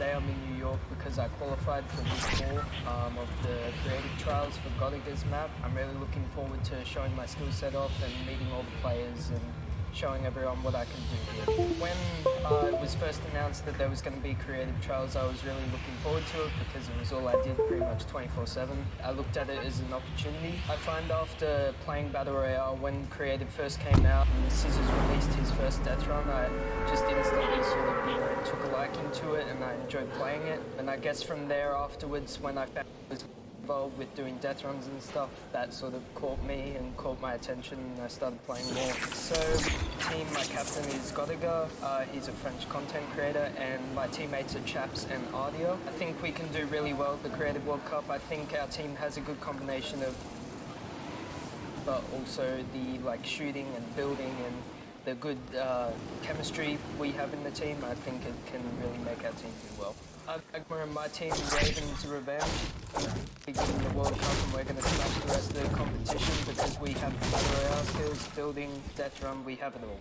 today I'm in New York because I qualified for week 4 of the creative trials for Godiga's map. I'm really looking forward to showing my skill set off and meeting all the players and showing everyone what I can do here. When it was first announced that there was going to be creative trials, I was really looking forward to it because it was all I did pretty much 24/7. I looked at it as an opportunity. I find after playing Battle Royale, when creative first came out and Scissors released his first death run, I just instantly sort of, took a liking to it and I enjoyed playing it. And I guess from there afterwards, when I found I was involved with doing death runs and stuff, that sort of caught me and caught my attention and I started playing more. So team, my captain is Godiga, he's a French content creator, and my teammates are Chaps and Ardia. I think we can do really well at the Creative World Cup. I think our team has a good combination of, but also the shooting and building and the good chemistry we have in the team. I think it can really make our team do well. Magma and my team, Ravens Revenge, we're getting the World Cup and we're going to smash the rest of the competition because we have the Battle Royale skills, building, death run, we have it all.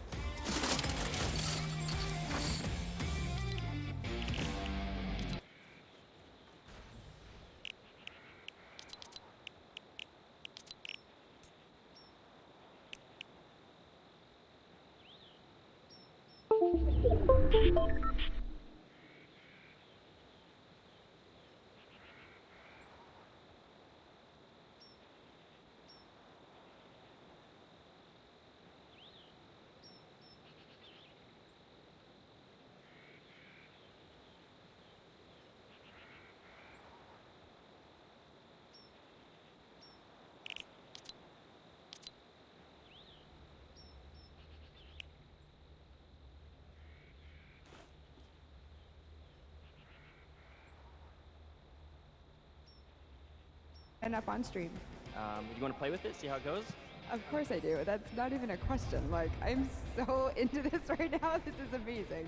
And up on stream. You want to play with it, see how it goes? Of course I do. That's not even a question. I'm so into this right now. This is amazing.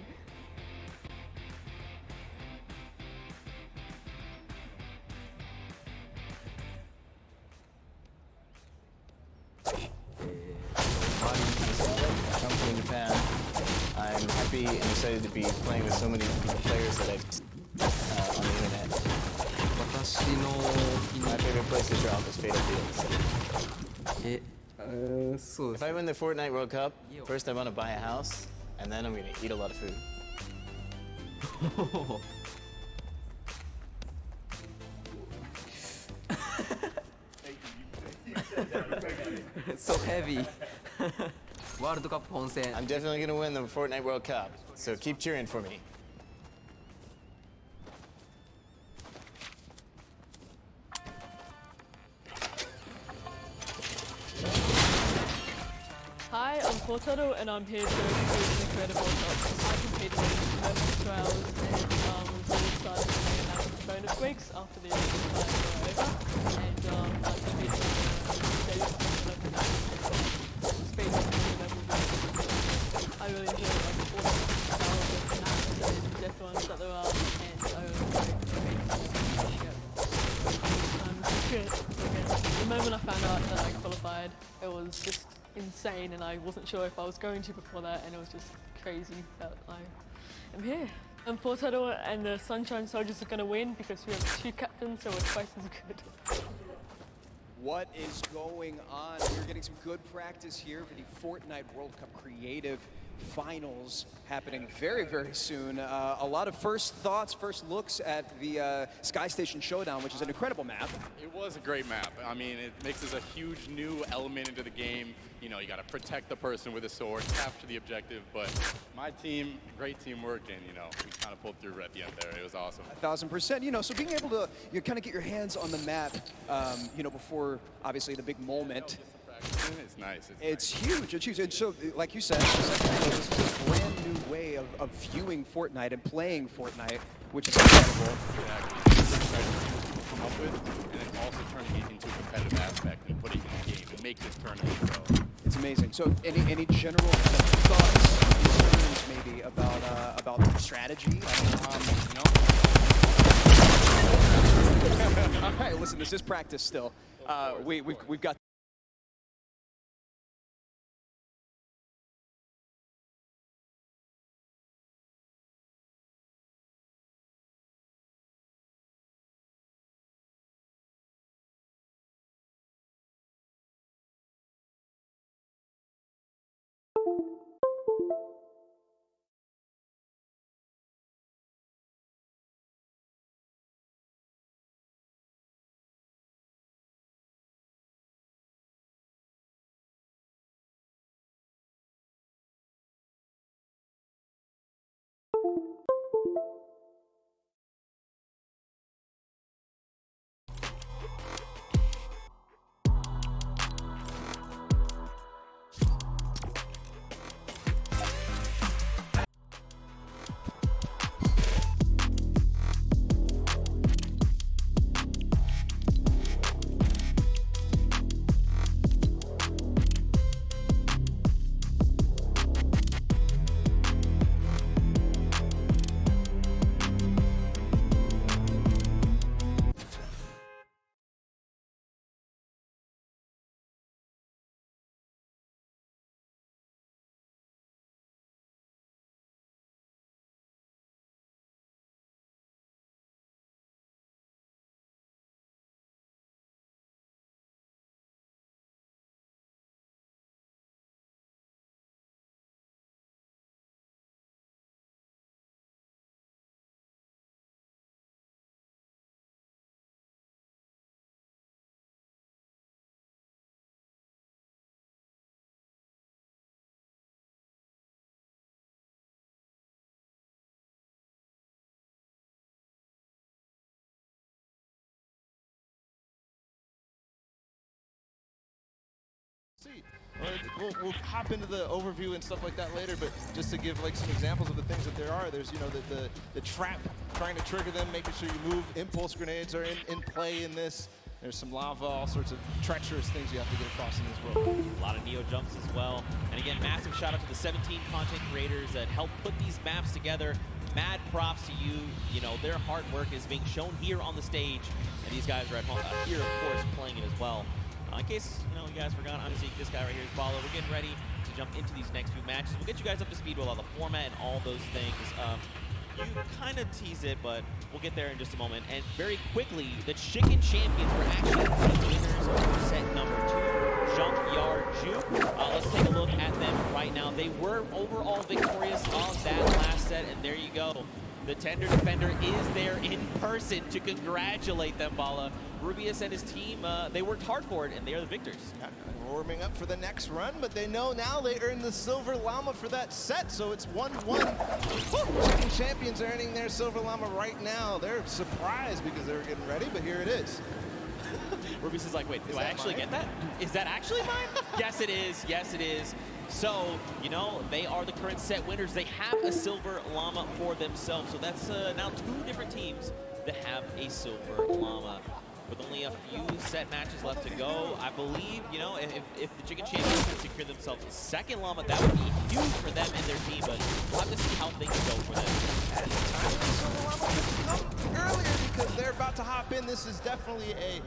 I'm from Japan. I'm happy and excited to be playing with so many players that I've on the internet. My favorite place to drop is Fatal Fields. If I win the Fortnite World Cup, first I want to buy a house, and then I'm going to eat a lot of food. So heavy. World Cup 本戦 I'm definitely going to win the Fortnite World Cup, so keep cheering for me. Hi, I'm Fortnite and I'm here to compete in the Creative World Cup. I competed in commercial trials and was really excited to make it out of bonus weeks after the Olympic trials were over. And I competed in the speed I really enjoyed all the styles of maps and death ones that there are, and I really enjoyed the moment I found out that I qualified, it was just insane, and I wasn't sure if I was going to before that, and it was just crazy that I am here. And Fortnite and the Sunshine Soldiers are going to win because we have 2 captains, so we're twice as good. What is going on? We're getting some good practice here for the Fortnite World Cup Creative Finals happening very, very soon. A lot of first thoughts, first looks at the Sky Station Showdown, which is an incredible map. It was a great map. I mean, it mixes a huge new element into the game. You know, you got to protect the person with a sword, capture the objective, but my team, great teamwork, and, we kind of pulled through at the end there. It was awesome. 1000%. So being able to kind of get your hands on the map, before, obviously, the big moment. It's nice. It's huge. It's huge. And so, like you said, this is a brand new way of viewing Fortnite and playing Fortnite, which is incredible. Come up with, and then also turning it into a competitive aspect and putting it in the game and make this tournament grow. It's amazing. So, any general kind of thoughts, concerns, maybe about strategy? All right, listen. This is practice still. We've got. We'll hop into the overview and stuff like that later, but just to give like some examples of the things that there are, there's the trap, trying to trigger them, making sure you move. Impulse grenades are in play in this. There's some lava, all sorts of treacherous things you have to get across in this world. A lot of Neo jumps as well. And again, massive shout out to the 17 content creators that helped put these maps together. Mad props to you. You know, their hard work is being shown here on the stage, and these guys are at home here, of course, playing it as well. In case you guys forgot, I'm seeing this guy right here is Bala. We're getting ready to jump into these next few matches. We'll get you guys up to speed with all the format and all those things. You kind of tease it, but we'll get there in just a moment. And very quickly, the Chicken Champions were actually the winners of set number 2, Junkyard Juke. Let's take a look at them right now. They were overall victorious on that last set, and there you go. The Tender Defender is there in person to congratulate them, Bala. Rubius and his team, they worked hard for it, and they are the victors. Yeah, warming up for the next run, but they know now they earned the Silver Llama for that set, so it's 1-1. Chicken Champions are earning their Silver Llama right now. They're surprised because they were getting ready, but here it is. Rubius is like, wait, do I actually get that? Is that actually mine? Yes, it is. Yes, it is. So, they are the current set winners. They have a Silver Llama for themselves. So that's now 2 different teams that have a Silver Llama. With only a few set matches left to go, I believe, if the Chicken Champions can secure themselves a second Llama, that would be huge for them and their team, but we'll have to see how things go for them. And timing the Silver Llama could come earlier because they're about to hop in. This is definitely a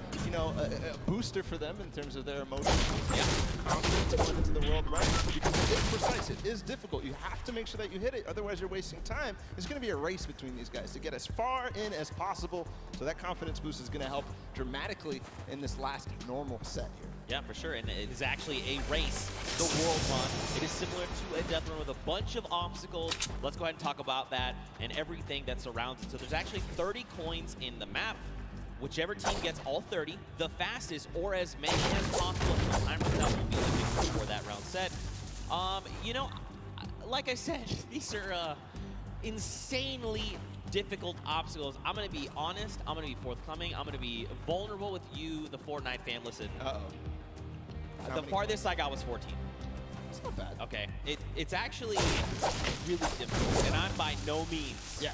booster for them in terms of their emotions. Yeah. Confidence going into the world run because it is precise. It is difficult. You have to make sure that you hit it, otherwise you're wasting time. It's going to be a race between these guys to get as far in as possible. So that confidence boost is going to help dramatically in this last normal set here. Yeah, for sure, and it is actually a race, the World Run. It is similar to a Death Run with a bunch of obstacles. Let's go ahead and talk about that and everything that surrounds it. So there's actually 30 coins in the map. Whichever team gets all 30, the fastest, or as many as possible, the timer that will be limited for that round set. Like I said, these are insanely difficult obstacles. I'm going to be honest. I'm going to be forthcoming. I'm going to be vulnerable with you, the Fortnite fan. Listen. The farthest I got was 14. It's not bad. Okay. It's actually really difficult, and I'm by no means a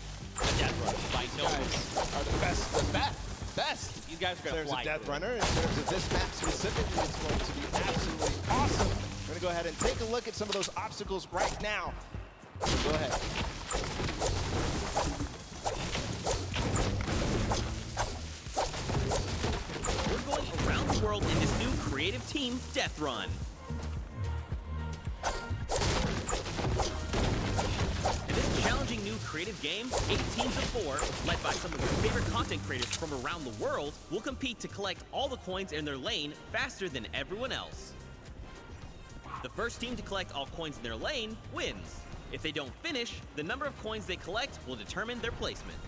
death runner. By no means. Are the best. You guys are going to fly. There's a death runner. In terms of this map specifically, it's going to be absolutely awesome. We're going to go ahead and take a look at some of those obstacles right now. So go ahead. We're going around the world in this new creative team Death Run. In this challenging new creative game, 8 teams of 4, led by some of your favorite content creators from around the world, will compete to collect all the coins in their lane faster than everyone else. The first team to collect all coins in their lane wins. If they don't finish, the number of coins they collect will determine their placement.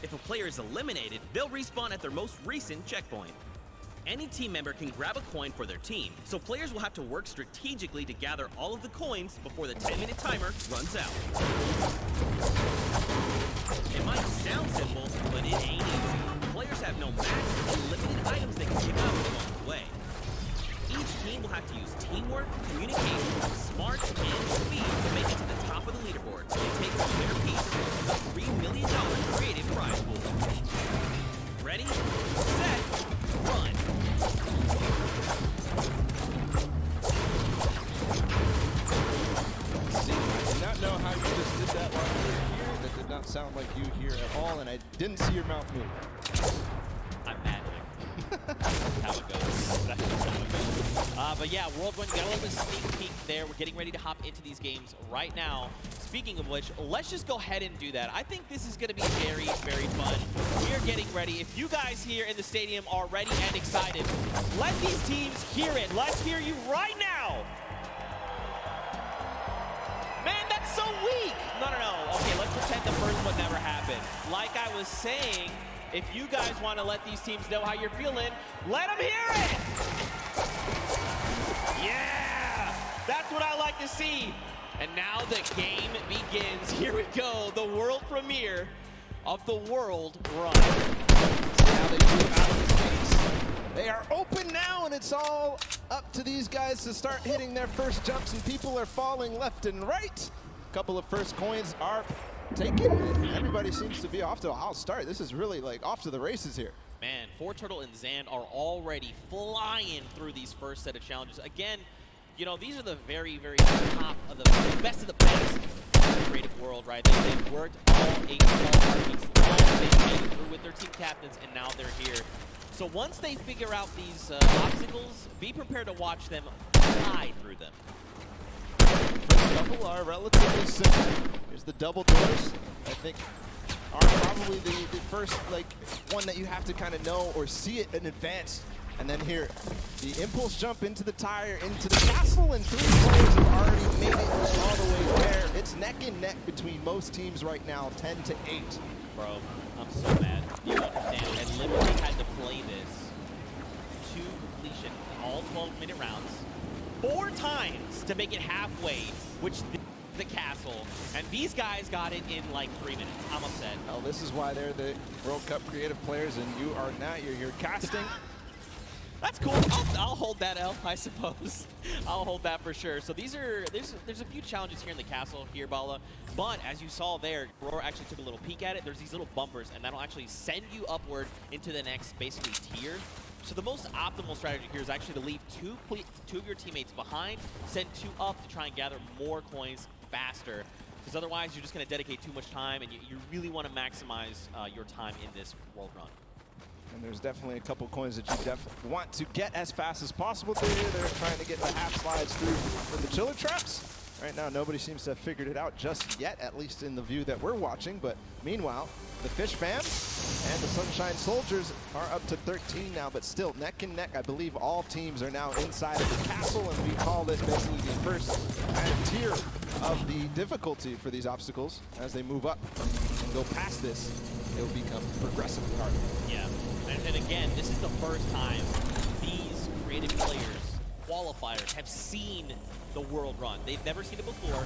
If a player is eliminated, they'll respawn at their most recent checkpoint. Any team member can grab a coin for their team, so players will have to work strategically to gather all of the coins before the 10-minute timer runs out. It might sound simple, but it ain't easy. Players have no max and limited items they can pick up along the way. Each team will have to use teamwork, communication, smarts, and speed to make it to the top of the leaderboard and take home their piece of the $3 million creative prize pool. Ready, set, run. I do not know how you just did that while you were here. That did not sound like you here at all, and I didn't see your mouth move. I'm magic. That's how it goes. That's just how it goes. But yeah, World Run, you got a little bit of sneak peek there. We're getting ready to hop into these games right now. Speaking of which, let's just go ahead and do that. I think this is going to be very, very fun. We are getting ready. If you guys here in the stadium are ready and excited, let these teams hear it. Let's hear you right now. Man, that's so weak. No. Okay, let's pretend the first one never happened. Like I was saying, if you guys want to let these teams know how you're feeling, let them hear it! Yeah! That's what I like to see. And now the game begins. Here we go, the world premiere of the World Run. Now they move out of the space. They are open now, and it's all up to these guys to start hitting their first jumps, and people are falling left and right. A couple of first coins are taken, and everybody seems to be off to a hot start. This is really like off to the races here. Man, Fortnite and Zan are already flying through these first set of challenges. Again, you know, these are the very, very top of the best of the best in the creative world, right? They've worked all 8 markets, they've been through with their team captains, and now they're here. So once they figure out these obstacles, be prepared to watch them fly through them. First couple are relatively simple. Here's the double doors. I think are probably the first like one that you have to kind of know or see it in advance. And then here, the impulse jump into the tire, into the castle, and 3 players have already made it all the way there. It's neck and neck between most teams right now, 10-8. Bro, I'm so mad. You understand? I literally had to play this to completion in all 12-minute rounds 4 times to make it halfway, which the castle, and these guys got it in like 3 minutes. I'm upset. Well, this is why they're the World Cup creative players, and you are not. You're casting. That's cool. I'll hold that L, I suppose. I'll hold that for sure. So there's a few challenges here in the castle here, Bala. But as you saw there, Aurora actually took a little peek at it. There's these little bumpers, and that'll actually send you upward into the next basically tier. So the most optimal strategy here is actually to leave two of your teammates behind, send 2 up to try and gather more coins faster. Because otherwise, you're just going to dedicate too much time, and you really want to maximize your time in this World Run. And there's definitely a couple coins that you definitely want to get as fast as possible through here. They're trying to get the half slides through with the chiller traps. Right now, nobody seems to have figured it out just yet, at least in the view that we're watching. But meanwhile, the Fish Fam and the Sunshine Soldiers are up to 13 now, but still neck and neck. I believe all teams are now inside of the castle, and we call this basically the first kind of tier of the difficulty for these obstacles. As they move up and go past this, it will become progressively harder. Yeah, and again, this is the first time these creative players, qualifiers, have seen the World Run. They've never seen it before.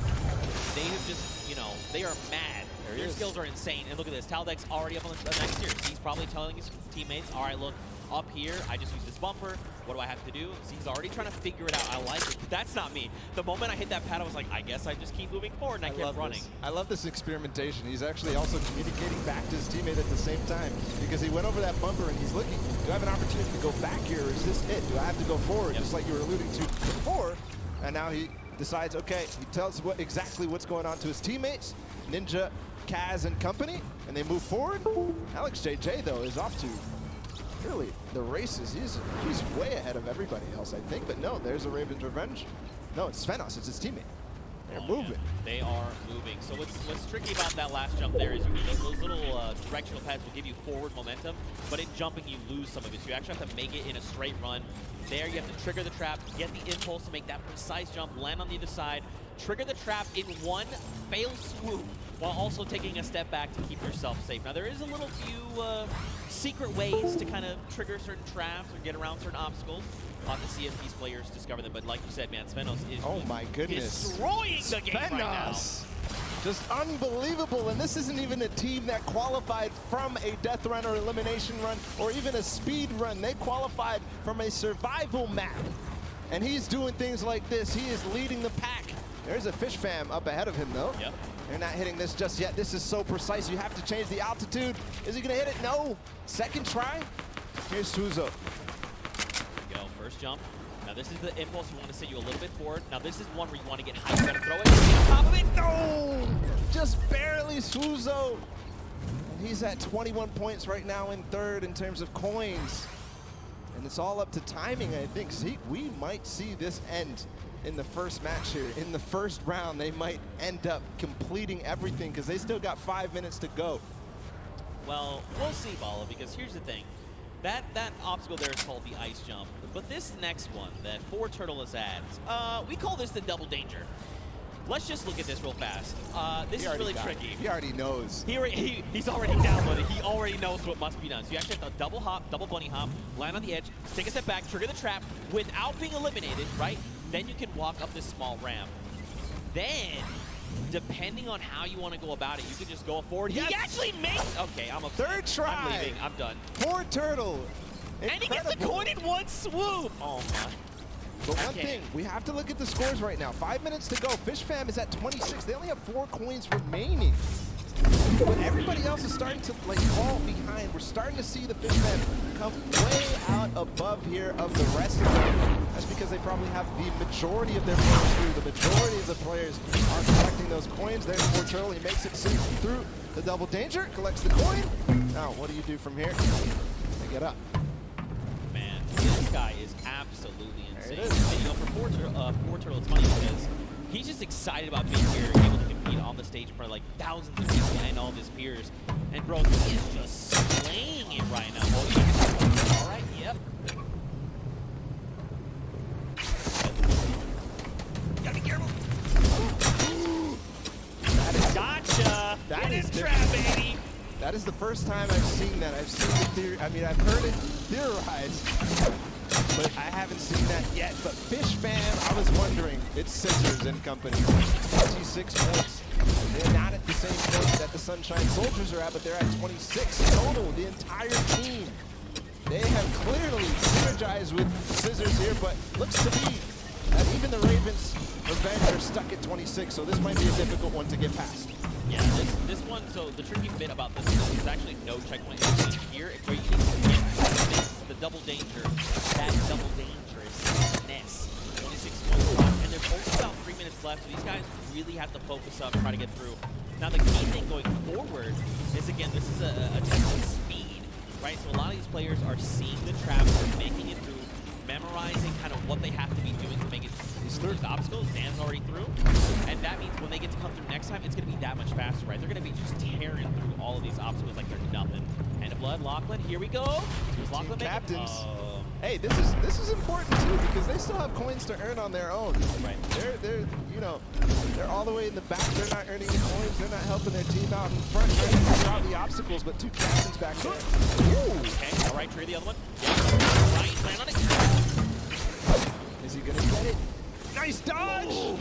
They have just, you know, they are mad. Their skills are insane. And look at this, Taldeck's already up on the next tier. He's probably telling his teammates, all right, look, up here, I just use this bumper. What do I have to do? So he's already trying to figure it out. I like it. That's not me. The moment I hit that pad, I was like, I guess I just keep moving forward, and I kept running. I love this experimentation. He's actually also communicating back to his teammate at the same time, because he went over that bumper and he's looking, do I have an opportunity to go back here, or is this it? Do I have to go forward, just like you were alluding to before? And now he decides, okay, he tells exactly what's going on to his teammates, Ninja, Kaz, and company, and they move forward. Alex JJ, though, is off to really the races. He's way ahead of everybody else, I think. But no, there's a Raven's Revenge. No, it's Svenos. It's his teammate. They're moving. Yeah. They are moving. So what's tricky about that last jump there is those little directional pads will give you forward momentum, but in jumping you lose some of it. So you actually have to make it in a straight run. There you have to trigger the trap, get the impulse to make that precise jump, land on the other side, trigger the trap in one fail swoop, while also taking a step back to keep yourself safe. Now there is a little few secret ways to kind of trigger certain traps or get around certain obstacles. We'll have to see if these players discover them, but like you said, man, Svenos is oh my goodness, destroying the game right now. Just unbelievable, and this isn't even a team that qualified from a death run or elimination run or even a speed run. They qualified from a survival map, and he's doing things like this. He is leading the pack. There's a Fish Fam up ahead of him, though. Yep. They're not hitting this just yet. This is so precise. You have to change the altitude. Is he going to hit it? No. Second try. Here's Suzo. Go, first jump. Now this is the impulse. You want to send you a little bit forward. Now this is one where you want to get high. You gotta throw it on top of it. No! Just barely Suzo. And he's at 21 points right now in third in terms of coins. And it's all up to timing, I think. Zeke, we might see this end in the first match here. In the first round, they might end up completing everything because they still got 5 minutes to go. Well, we'll see, Bala, because here's the thing. That obstacle there is called the ice jump, but this next one that Turtle is at, we call this the double danger. Let's just look at this real fast. This is really tricky. He already knows. He's already downloaded. He already knows what must be done. So you actually have to double hop, double bunny hop, land on the edge, take a step back, trigger the trap without being eliminated, right? Then you can walk up this small ramp. Then, depending on how you want to go about it, you can just go forward. Yes. He actually makes. Okay, I'm a third try. I'm leaving. I'm done. Poor Turtle. Incredible. And he gets the coin in one swoop. Oh my. But one thing, we have to look at the scores right now. 5 minutes to go. Fish Fam is at 26. They only have 4 coins remaining. But everybody else is starting to fall behind. We're starting to see the Fish Fam come way out above here of the rest of them. That's because they probably have the majority of their players through. The majority of the players are collecting those coins. There's Poor Turtle. He makes it through the double danger, collects the coin. Now, what do you do from here? They get up. Man, this guy is absolutely insane. And, you know, for Poor Turtle, it's funny because he's just excited about being here, able to compete on the stage in front of like thousands of people and all of his peers. And bro, he is just slaying it right now. Oh, yeah. All right, yep. Gotta be careful. That is, gotcha. That is trap, baby. That is the first time I've seen that. I've seen the theory. I mean, I've heard it theorized, but I haven't seen that yet. But Fish Fam, I was wondering, it's Scissors and company. 26 points. They're not at the same point that the Sunshine Soldiers are at, but they're at 26 total, the entire team. They have clearly synergized with Scissors here, but looks to be that even the Ravens' Revenge are stuck at 26, so this might be a difficult one to get past. Yeah, this one, so the tricky bit about this one is actually no checkpoint here. It's where you need to get the double danger, that double dangerousness. 26 points left, and there's only about 3 minutes left, so these guys really have to focus up, try to get through. Now the key thing going forward is, again, this is a test of speed, right? So a lot of these players are seeing the traps, making it through, memorizing kind of what they have to be doing to make it through the obstacles. Dan's already through, and that means when they get to come through next time, it's going to be that much faster, right? They're going to be just tearing through all of these obstacles like they're nothing. And Blood, Lachlan, here we go. Here's Lachlan captains. Hey, this is important too because they still have coins to earn on their own. Right. They're you know, they're all the way in the back. They're not earning the coins. They're not helping their team out in front, trying to figure out the obstacles. But 2 captains back there. Ooh. Okay, all right, Trey, the other one. Yeah. Right, land on it. Is he gonna get it? Nice dodge! Ooh.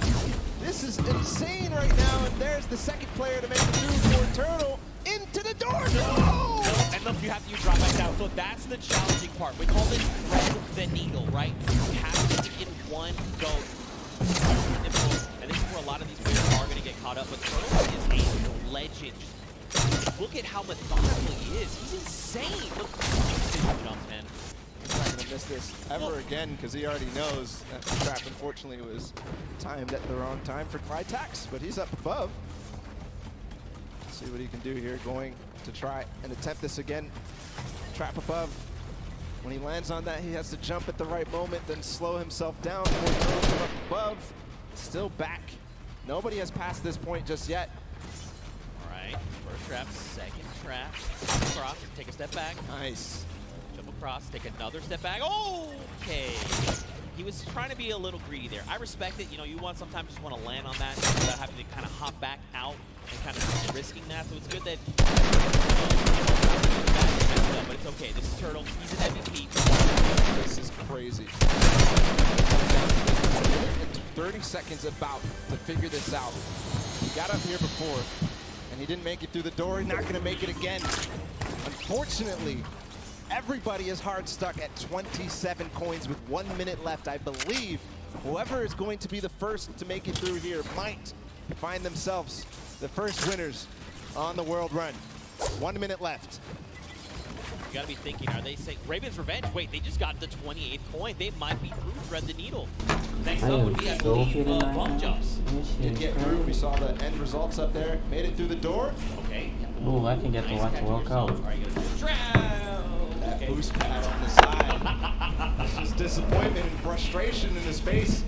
This is insane right now, and there's the second player to make it through for Turtle into the door. No! And look, you have to use drop back down. So that's the challenging part. We call this thread the needle, right? You have to get it in one go. And this is where a lot of these players are going to get caught up. But Turtle is a legend. Look at how methodical he is. He's insane. Look, jumps, man. He's not going to miss this ever again because he already knows that the trap, unfortunately, was timed at the wrong time for Crytax. But he's up above. Let's see what he can do here, going to try and attempt this again. Trap above. When he lands on that, he has to jump at the right moment, then slow himself down before he throws him up above. Still back Nobody has passed this point just yet. All right, first trap, second trap. Across, take a step back. Nice. Jump across, take another step back. Okay. He was trying to be a little greedy there. I respect it. You know, you want sometimes just want to land on that without having to kind of hop back out and kind of risking that. So it's good that. But it's okay. This is Turtle. He's an MVP. This is crazy. 30 seconds about to figure this out. He got up here before, and he didn't make it through the door. He's not going to make it again. Unfortunately, everybody is hard stuck at 27 coins with 1 minute left. I believe whoever is going to be the first to make it through here might find themselves the first winners on the world run. 1 minute left. You gotta be thinking, are they saying Raven's Revenge? Wait, they just got the 28th coin. They might be through Thread the Needle. Next up would be, I believe, bump jumps. Did get through. We saw the end results up there. Made it through the door. Okay. Ooh, I can get to watch World Cup. That boost pad on the side. It's just disappointment and frustration in the space.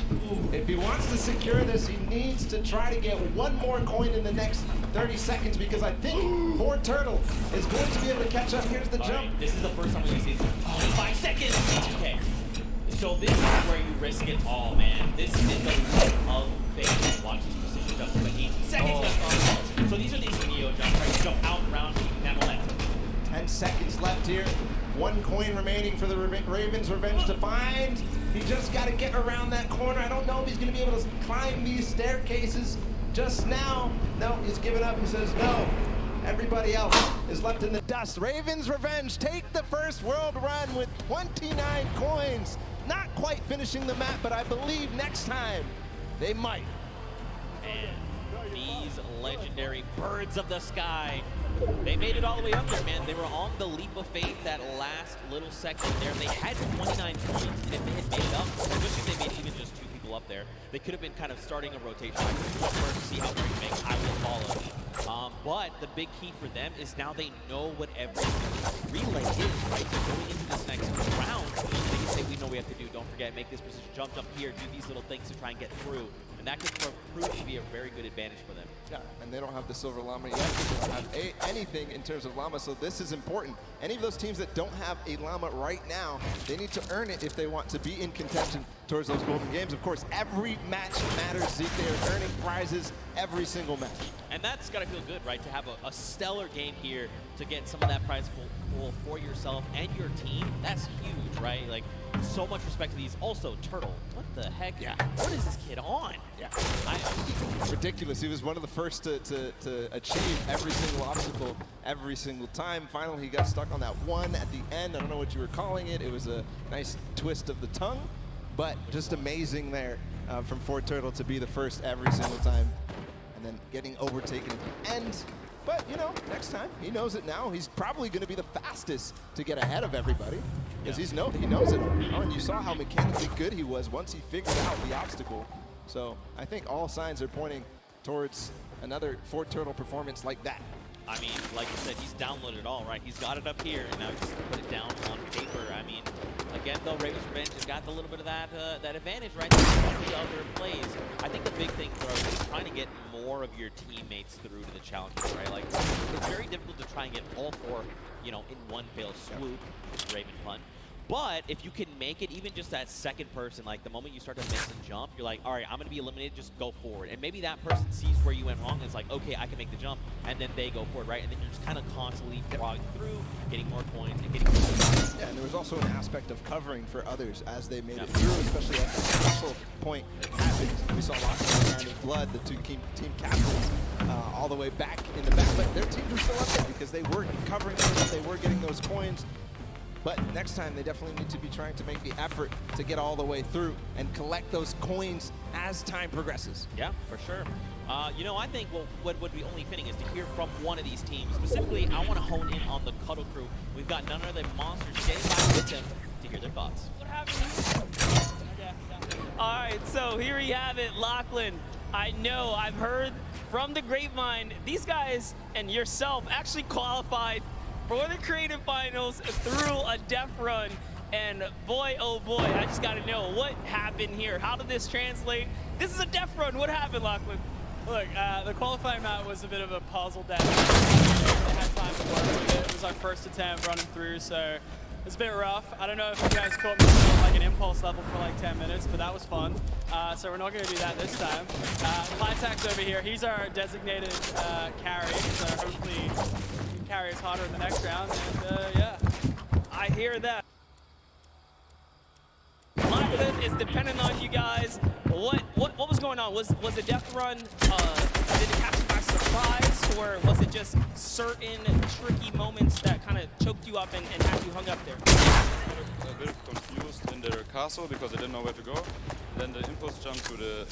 If he wants to secure this, he needs to try to get one more coin in the next 30 seconds because I think Fort Turtle is going to be able to catch up. Here's the jump. Right, this is the first time we're going to see 25 seconds. Okay. So this is where you risk it all, man. This is the look of faith. Watch this precision jump. But 18 seconds left on the ball. So these are these neo jumps, right? You jump out and around, keeping that momentum. 10 seconds left here. 1 coin remaining for the Ravens Revenge to find. He just got to get around that corner. I don't know if he's going to be able to climb these staircases just now. No, he's given up. He says no. Everybody else is left in the dust. Ravens Revenge take the first world run with 29 coins. Not quite finishing the map, but I believe next time they might. And these legendary birds of the sky, they made it all the way up there, man. They were on the leap of faith that last little section there. They had 29 points, and if they had made it up, especially if they made even just 2 people up there, they could have been kind of starting a rotation. I could go first to see how far you make. I will follow. But the big key for them is now they know what every relay is, right? So going into this next round, they can say, we know we have to do. Don't forget, make this precision jump here, do these little things to try and get through. And that could prove to be a very good advantage for them. Yeah, and they don't have the Silver Llama yet. They don't have anything in terms of Llama, so this is important. Any of those teams that don't have a Llama right now, they need to earn it if they want to be in contention towards those golden games. Of course, every match matters. They are earning prizes every single match. And that's got to feel good, right? To have a stellar game here to get some of that prize pool for yourself and your team. That's huge, right? Like, so much respect to these. Also, Turtle, what the heck? Yeah. What is this kid on? Yeah. Ridiculous. He was one of the first to achieve every single obstacle every single time. Finally, he got stuck on that one at the end. I don't know what you were calling it. It was a nice twist of the tongue, but just amazing there from Fort Turtle to be the first every single time. And then getting overtaken at the end. But, you know, next time, he knows it now. He's probably going to be the fastest to get ahead of everybody because he knows it. Oh, and you saw how mechanically good he was once he figured out the obstacle. So I think all signs are pointing towards another Fort Turtle performance like that. I mean, like you said, he's downloaded it all, right? He's got it up here, and now he's put it down on paper. I mean, again, though, Raven's Revenge has got a little bit of that that advantage, right? The other plays. I think the big thing, though, is trying to get more of your teammates through to the challenges, right? Like, it's very difficult to try and get all 4, you know, in one fell swoop, Raven Pun. But if you can make it, even just that second person, like the moment you start to miss and jump, you're like, all right, I'm going to be eliminated, just go forward. And maybe that person sees where you went wrong and it's like, okay, I can make the jump, and then they go forward, right? And then you're just kind of constantly frogging through, getting more points, and getting more points. Yeah, and there was also an aspect of covering for others as they made it through, especially at the special point happened. We saw lots of kind of blood, the 2 team captains, all the way back in the back. But their teams were still up there because they were covering them, they were getting those coins. But next time, they definitely need to be trying to make the effort to get all the way through and collect those coins as time progresses. Yeah, for sure. You know, I think what would be only fitting is to hear from one of these teams. Specifically, I want to hone in on the Cuddle Crew. We've got none other than Monsters standing by with them to hear their thoughts. What happened? All right, so here you have it, Lachlan. I know, I've heard from the grapevine, these guys and yourself actually qualified for the creative finals through a def run. And boy, oh boy, I just gotta know what happened here. How did this translate? This is a def run. What happened, Lachlan? Look, the qualifying map was a bit of a puzzle down. We had time to work with it. It was our first attempt running through, so it was a bit rough. I don't know if you guys caught me on like an impulse level for like 10 minutes, but that was fun. So we're not going to do that this time. Plytax over here, he's our designated carry, so hopefully he can carry us harder in the next round. And yeah, I hear that. Lachlan is dependent on you guys. What was going on? Was the death run, did it catch you by surprise, or was it just certain tricky moments that kind of choked you up and had you hung up there? A bit confused in the castle because I didn't know where to go. Then the impulse jump to the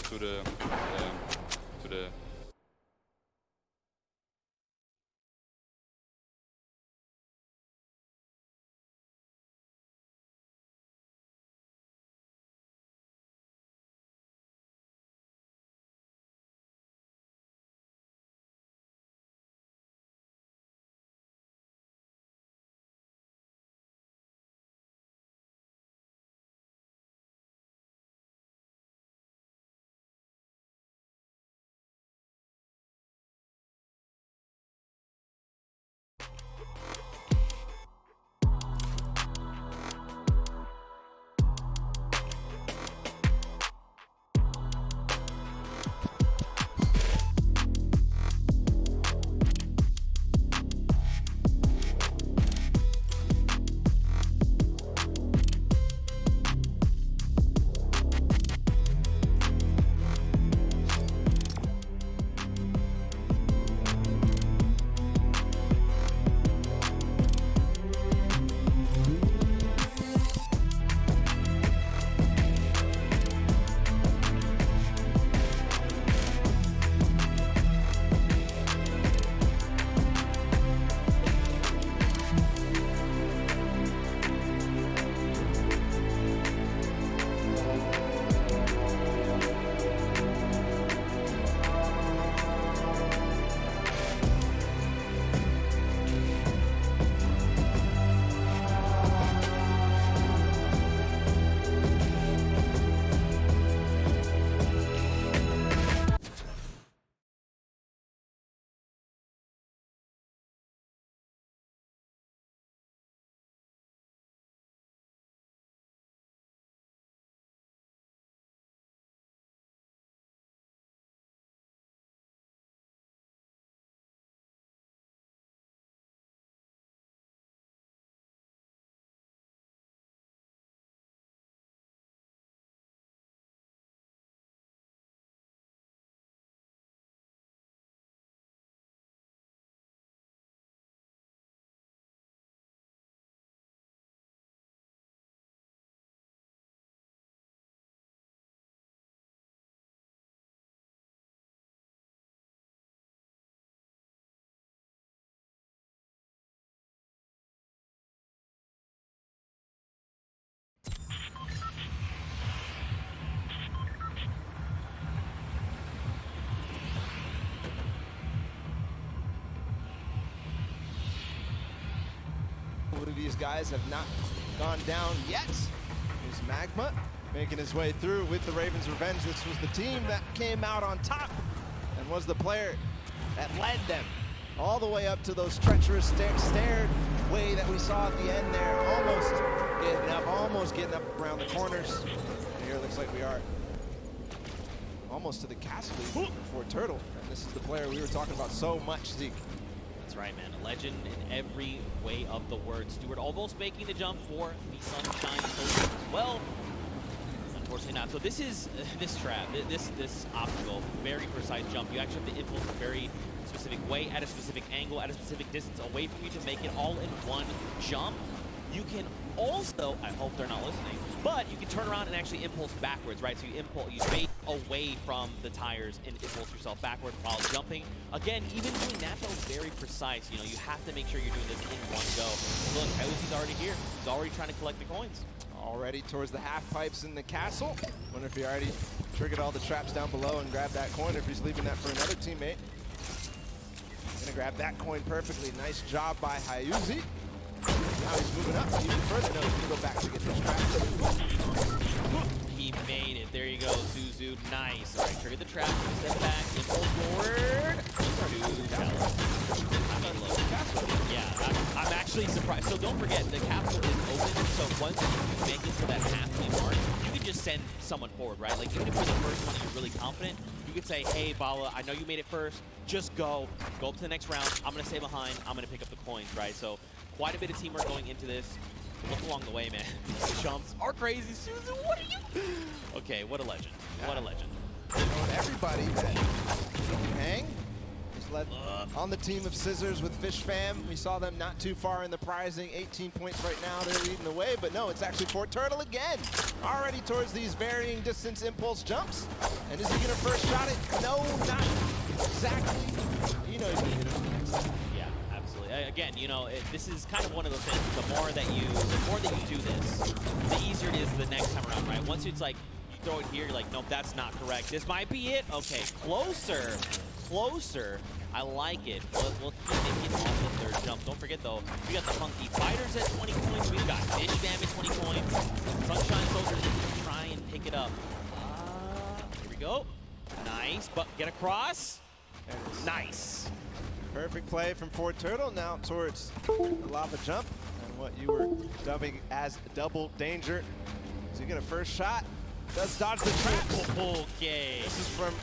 These guys have not gone down yet. Here's Magma making his way through with the Ravens' Revenge. This was the team that came out on top and was the player that led them all the way up to those treacherous stairway that we saw at the end there. Almost getting up around the corners. And here it looks like we are almost to the castle for Turtle. And this is the player we were talking about so much, Zeke. That's right, man. A legend in every way of the word. Stewart almost making the jump for the Sunshine Coast as well. Unfortunately not. So this is this trap, this obstacle, very precise jump. You actually have to impulse a very specific way, at a specific angle, at a specific distance away from you to make it all in one jump. You can also, I hope they're not listening, but you can turn around and actually impulse backwards, right? So you fade away from the tires and impulse yourself backward while jumping. Again, even doing that though, very precise. You know, you have to make sure you're doing this in one go. Look, Coyote's already here. He's already trying to collect the coins. Already towards the half pipes in the castle. Wonder if he already triggered all the traps down below and grabbed that coin, or if he's leaving that for another teammate. Gonna grab that coin perfectly. Nice job by Hayuzi. Now he's moving up even further. No, he's gonna go back to get those traps. He he made it. There you go, Suzu. Nice. All right, trigger the trap. Step back. Impulse forward. Yeah, I'm actually surprised. So don't forget, the capsule is open. So once you make it to that halfway mark, you can just send someone forward, right? Like even if you're the first one and you're really confident, you could say, hey, Bala, I know you made it first. Just go up to the next round. I'm going to stay behind. I'm going to pick up the coins, right? So quite a bit of teamwork going into this. Look along the way, man. These jumps are crazy. Suzu, what are you? Okay, what a legend. What a legend. Everybody that can hang is led on the team of Scissors with Fish Fam. We saw them not too far in the prizing. 18 points right now. They're leading the way, but no, it's actually Fort Turtle again. Already towards these varying distance impulse jumps. And is he going to first shot it? No, not exactly. You know he's going to hit it next time. Yeah, absolutely. Again, you know, this is kind of one of those things. The more that you do this, the easier it is the next time around, right? Once it's like, you throw it here, you're like, nope, that's not correct. This might be it. Okay, closer. Closer. I like it. We'll keep making on the third jump. Don't forget, though, we got the Funky Fighters at 20 points. We've got Fish Fam at 20 points. Sunshine Soldiers can try and pick it up. Here we go. Nice, but get across. Nice. Perfect play from Fort Turtle. Now towards the lava jump and what you were dubbing as double danger. So you get a first shot. Does dodge the traps. Okay. This is from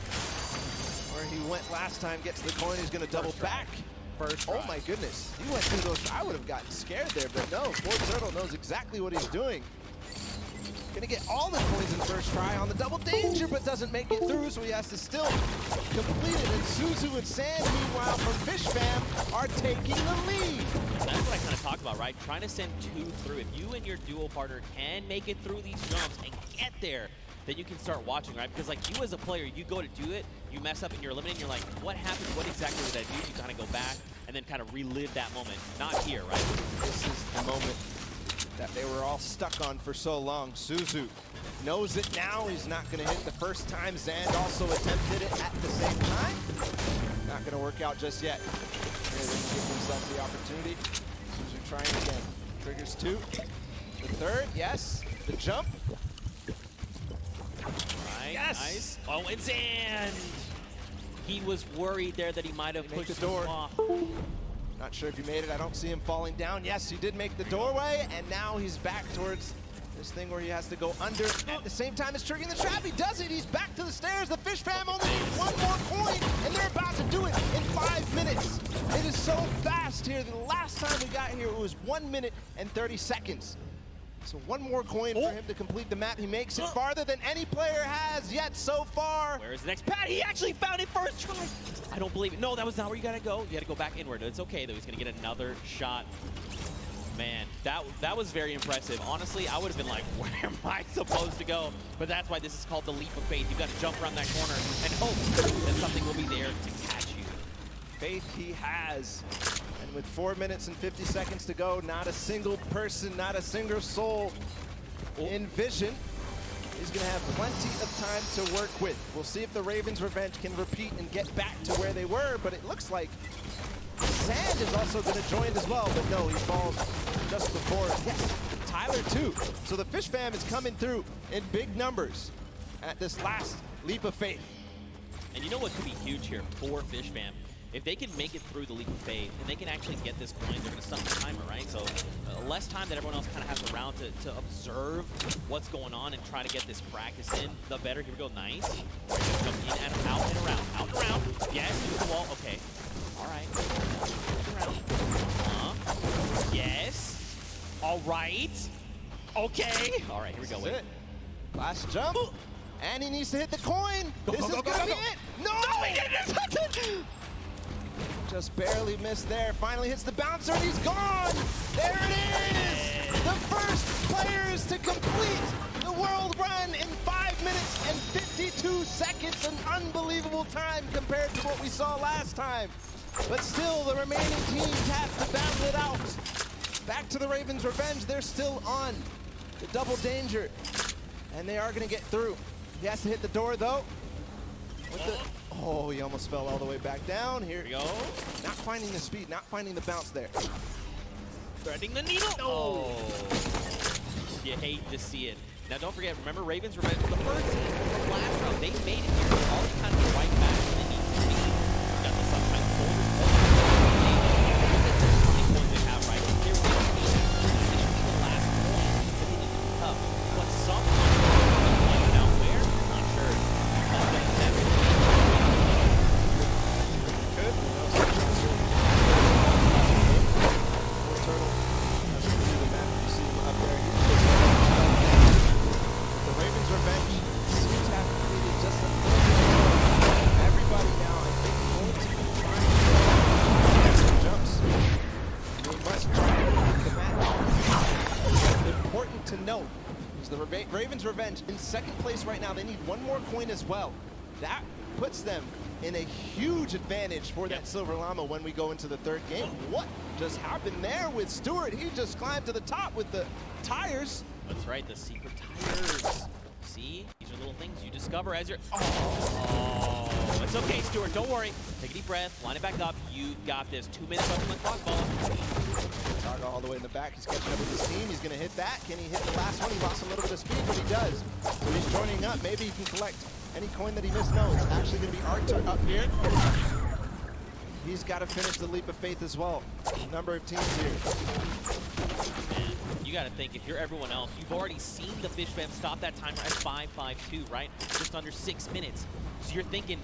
where he went last time. Gets the coin. He's going to double back. First Oh my goodness. He went through those. I would have gotten scared there, but no. Fort Turtle knows exactly what he's doing. Gonna get all the coins in first try on the double danger, but doesn't make it through, so he has to still complete it. And Suzu and Sand, meanwhile, from Fish Fam, are taking the lead. That's what I kind of talked about, right? Trying to send two through. If you and your duo partner can make it through these jumps and get there, then you can start watching, right? Because like you as a player, you go to do it, you mess up and you're eliminated, you're like, what happened? What exactly did I do? You kind of go back and then kind of relive that moment. Not here, right? This is the moment that they were all stuck on for so long. Suzu knows it now. He's not going to hit the first time. Zand also attempted it at the same time. Not going to work out just yet. Here they can give themselves the opportunity. Suzu trying again. Triggers two. The third, yes. The jump. Right, yes. Nice. Oh, and Zand! He was worried there that he might have pushed the door off. Not sure if he made it. I don't see him falling down. Yes, he did make the doorway, and now he's back towards this thing where he has to go under at the same time as triggering the trap. He does it. He's back to the stairs. The Fish Fam only needs one more coin, and they're about to do it in 5 minutes. It is so fast here. The last time we got here, it was 1 minute and 30 seconds. So one more coin for him to complete the map. He makes it farther than any player has yet so far. Where's the next pad? He actually found it first try. I don't believe it. No, that was not where you gotta go. You gotta go back inward. It's okay though. He's gonna get another shot. Man, that was very impressive. Honestly, I would have been like, where am I supposed to go? But that's why this is called the leap of faith. You gotta jump around that corner and hope that something will be there to catch you. Faith he has. And with 4 minutes and 50 seconds to go, not a single person, not a single soul in vision is going to have plenty of time to work with. We'll see if the Ravens' revenge can repeat and get back to where they were, but it looks like Sand is also going to join as well, but no, he falls just before. Yes, Tyler too. So the Fish Fam is coming through in big numbers at this last leap of faith. And you know what could be huge here for Fish Fam? If they can make it through the leap of faith and they can actually get this coin, they're going to stop the timer, right? So less time that everyone else kind of has around to observe what's going on and try to get this practice in, the better. Here we go, nice. Jump in and out and around, out and around. Yes, into the wall, okay. All right. Around. Yes. All right. Okay. All right, here we go. This is it. Last jump. And he needs to hit the coin. This is going to be it. No, he didn't. Just barely missed there. Finally hits the bouncer and he's gone. There it is. The first players to complete the world run in 5 minutes and 52 seconds. An unbelievable time compared to what we saw last time. But still, the remaining teams have to battle it out. Back to the Ravens' revenge. They're still on the double danger. And they are going to get through. He has to hit the door, though. Oh, he almost fell all the way back down. Here we go. Not finding the speed, not finding the bounce there. Threading the needle. Oh. You hate to see it. Now don't forget, remember Ravens Revenge, the first team from last round, they made it here. All they kind of get right back to the need to be. Got the Sunshine Soldiers. Look at the 20 points they have, right? If they're winning, this should be the last point. But it is tough. But somehow, now where? Not sure. To note is the Ravens Revenge in second place right now. They need one more coin as well. That puts them in a huge advantage for that Silver Llama when we go into the third game. What just happened there with Stewart? He just climbed to the top with the tires. That's right, the secret tires. See, these are little things you discover as you're. Oh, it's okay, Stewart. Don't worry. Take a deep breath. Line it back up. You've got this. 2 minutes left on the clock, ball. Targa all the way in the back. He's catching up with his team. He's going to hit that. Can he hit the last one? He lost a little bit of speed, but he does. So he's joining up. Maybe he can collect any coin that he missed. No, it's actually going to be Arctur up here. He's got to finish the leap of faith as well. Number of teams here. Man, you got to think, if you're everyone else, you've already seen the Fish Fam stop that timer at 5:52, right? Just under 6 minutes. So you're thinking,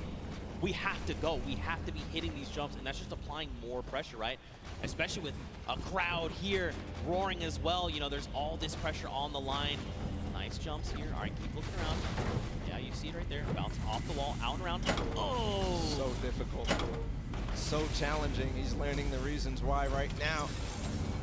we have to go. We have to be hitting these jumps, and that's just applying more pressure, right? Especially with a crowd here roaring as well. You know, there's all this pressure on the line. Nice jumps here. All right, keep looking around. Yeah, you see it right there. Bounce off the wall, out and around. Oh! So difficult. So challenging. He's learning the reasons why right now.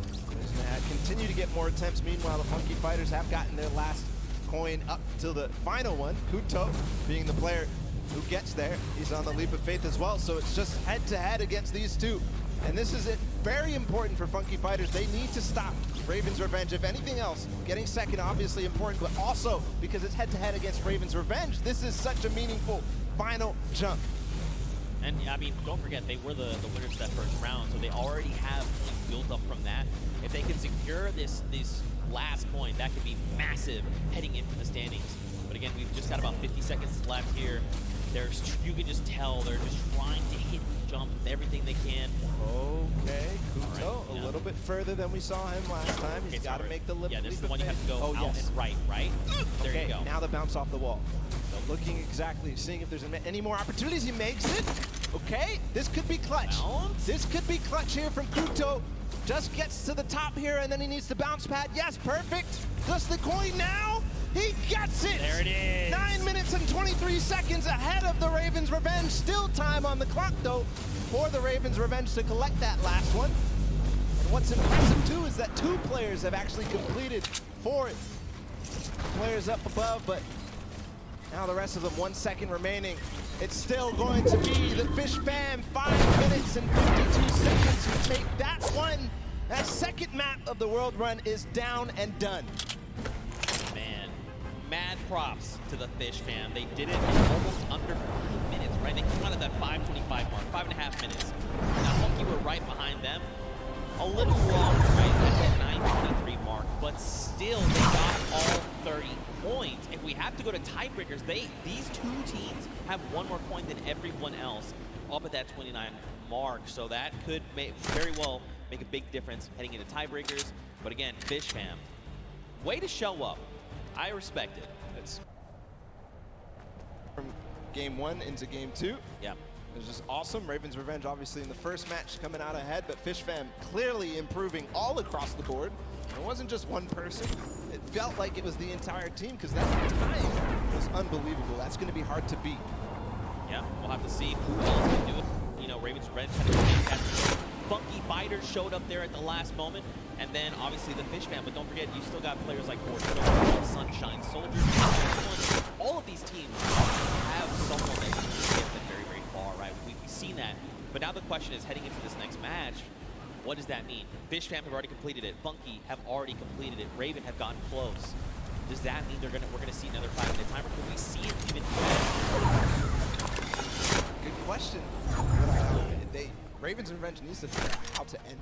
He's going to continue to get more attempts. Meanwhile, the Funky Fighters have gotten their last coin up till the final one. Kuto being the player who gets there. He's on the leap of faith as well. So it's just head-to-head against these two. And this is it. Very important for Funky Fighters. They need to stop Ravens Revenge. If anything else, getting second obviously important, but also because it's head-to-head against Ravens Revenge, this is such a meaningful final jump. And I mean, don't forget, they were the winners of that first round, so they already have points built up from that. If they can secure this last point, that could be massive heading into the standings. But again, we've just got about 50 seconds left here. You can just tell they're just trying to hit jumps with everything they can. Okay, Kuto, a little bit further than we saw him last time. He's got to make the leap. Yeah, this is the one you have to go out and right? There okay, you go. Now the bounce off the wall. So looking exactly, seeing if there's any more opportunities. He makes it. Okay, this could be clutch. Bounce. This could be clutch here from Kuto. Just gets to the top here, and then he needs the bounce pad. Yes, perfect. Just the coin now. He gets it! There it is! 9 minutes and 23 seconds ahead of the Ravens Revenge. Still time on the clock, though, for the Ravens Revenge to collect that last one. And what's impressive, too, is that 2 players have actually completed 4 players up above, but now the rest of them, 1 second remaining. It's still going to be the Fish Fam, 5 minutes and 52 seconds who take that one. That second map of the world run is down and done. Man, mad props to the Fish Fam. They did it in almost under 5 minutes, right? They came out of that 5:25 mark, 5.5 minutes. Now, Funky were right behind them. A little longer, right? At that 9:23 mark, but still, they got all 30 points. If we have to go to tiebreakers, these 2 teams have 1 more point than everyone else up at that 29 mark. So that could very well make a big difference heading into tiebreakers. But again, Fish Fam, way to show up. I respect it. It's from game 1 into game 2. Yeah. It was just awesome. Ravens Revenge obviously in the first match coming out ahead, but Fish Fam clearly improving all across the board. It wasn't just one person. It felt like it was the entire team because that time was unbelievable. That's going to be hard to beat. Yeah, we'll have to see who else can do it. You know, Ravens Revenge had a fantastic Funky Fighters showed up there at the last moment, and then obviously the Fish Fam, but don't forget, you still got players like Fortnite, Sunshine Soldiers. All of these teams have someone that can get them very, very far, right? We've seen that. But now the question is, heading into this next match, what does that mean? Fish Fam have already completed it. Funky have already completed it. Raven have gotten close. Does that mean we're gonna see another 5-minute timer? Could we see it even? Good question. Ravens Revenge needs to figure out how to end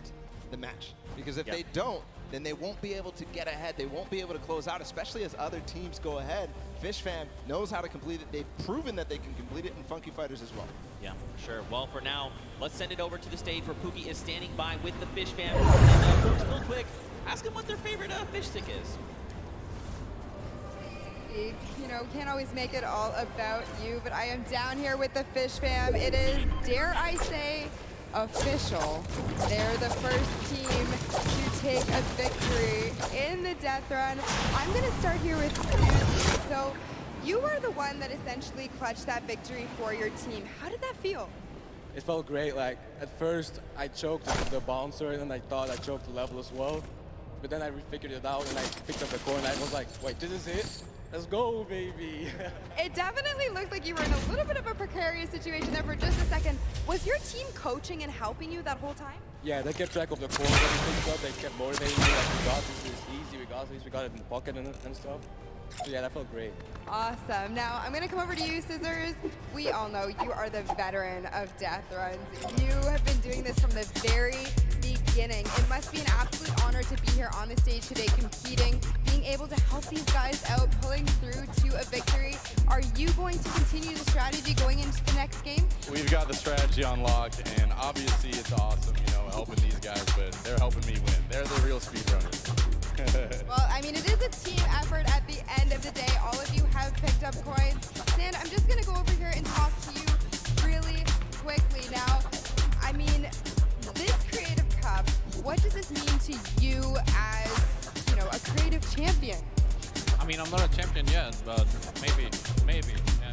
the match, because if they don't, then they won't be able to get ahead. They won't be able to close out, especially as other teams go ahead. Fish Fam knows how to complete it. They've proven that they can complete it, and Funky Fighters as well. Yeah, for sure. Well, for now, let's send it over to the stage where Pookie is standing by with the Fish Fam. And real quick, ask them what their favorite fish stick is. You know, can't always make it all about you, but I am down here with the Fish Fam. It is, dare I say, official. They're the first team to take a victory in the death run. I'm going to start here with Susie. So you were the one that essentially clutched that victory for your team. How did that feel? It felt great. Like, at first, I choked the bouncer, and I thought I choked the level as well. But then I figured it out, and I picked up the core, and I was like, wait, this is it? Let's go, baby. It definitely looked like you were in a little bit of a precarious situation there for just a second. Was your team coaching and helping you that whole time? Yeah, they kept track of the cores that we picked up. They kept motivating me, like, we got this, it's easy, we got this, we got it in the pocket and stuff. So yeah, that felt great. Awesome. Now, I'm going to come over to you, Scissors. We all know you are the veteran of death runs. You have been doing this from the very beginning. It must be an absolute honor to be here on the stage today competing, being able to help these guys out, pulling through to a victory. Are you going to continue the strategy going into the next game? We've got the strategy unlocked, and obviously it's awesome, you know, helping these guys, but they're helping me win. They're the real speedrunners. Well, I mean, it is a team effort at the end of the day. All of you have picked up coins. Sand, I'm just going to go over here and talk to you really quickly. Now, I mean, this Creative Cup, what does this mean to you as, you know, a creative champion? I mean, I'm not a champion yet, but maybe, yeah.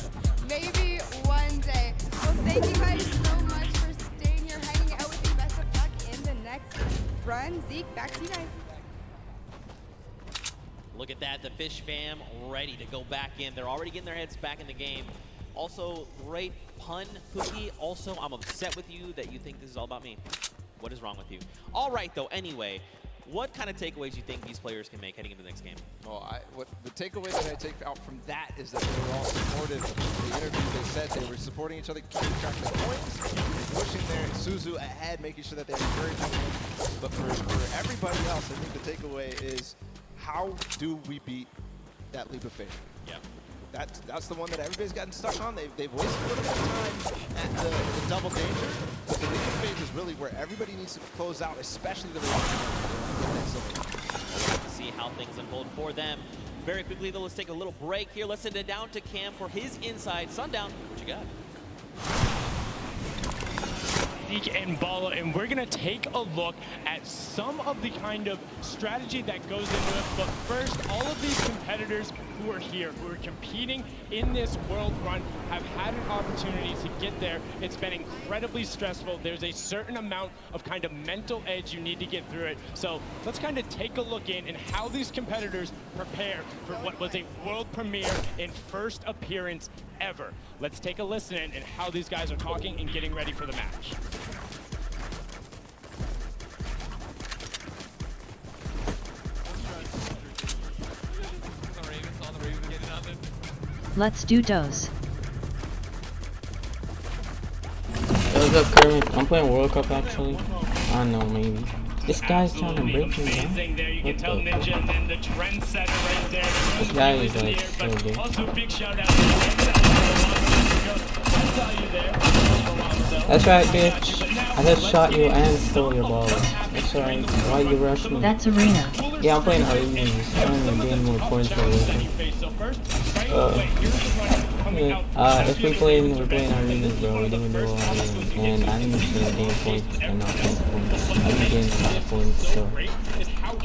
Maybe one day. Well, thank you guys so much for staying here, hanging out with me. Best of luck in the next run. Zeke, back to you guys. Look at that, the Fish Fam ready to go back in. They're already getting their heads back in the game. Also, great pun, Pookie. Also, I'm upset with you that you think this is all about me. What is wrong with you? All right, though, anyway, what kind of takeaways do you think these players can make heading into the next game? Well, the takeaway that I take out from that is that they were all supportive. In the interview, they said they were supporting each other, keeping track of the points, pushing their Suzu ahead, making sure that they were encouraging him. But for everybody else, I think the takeaway is, how do we beat that leap of faith? Yeah. That's the one that everybody's gotten stuck on. They've wasted a little bit of time at the double danger, but the leap of faith is really where everybody needs to close out, especially the See how things unfold for them. Very quickly, though, let's take a little break here. Let's send it down to Cam for his inside. Sundown, what you got? And Bala, and we're gonna take a look at some of the kind of strategy that goes into it. But first, all of these competitors who are here, who are competing in this world run, have had an opportunity to get there. It's been incredibly stressful. There's a certain amount of kind of mental edge you need to get through it. So let's kind of take a look in and how these competitors prepare for what was a world premiere and first appearance ever. Let's take a listen in and how these guys are talking and getting ready for the match. Let's do dose. What's up, Kermit? I'm playing World Cup actually. I don't know, maybe. This guy's trying to break me down. There you can tell Ninja and then the trendsetter right there. This guy is like so good. Also, big shout out to That's right, bitch. I just shot you and stole your ball. That's right. Why you rush me? That's Arena. Yeah, I'm playing Arenas. I don't even gain more points for it. If we're playing Arenas, bro, we're doing dual Arenas. And I need to gain points and not gain points. I can gain a lot of points, so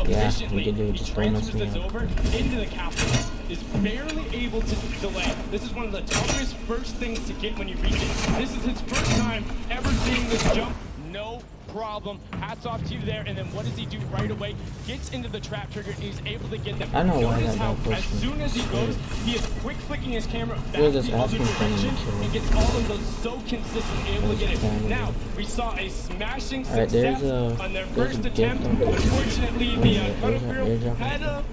yeah, we can do it. Just don't mess me up. Into the capital is barely able to delay. This is one of the toughest first things to get when you reach it. This is his first time ever seeing this jump. No problem. Hats off to you there. And then what does he do right away? Gets into the trap trigger and he's able to get them. I know why Notice that how guy pushed as me. soon as he goes, he is quick flicking his camera back We're to just the other asking for him direction to and gets all of those so consistent, able to get it. Now, we saw a smashing success on their first attempt. Unfortunately, the Butterfield had a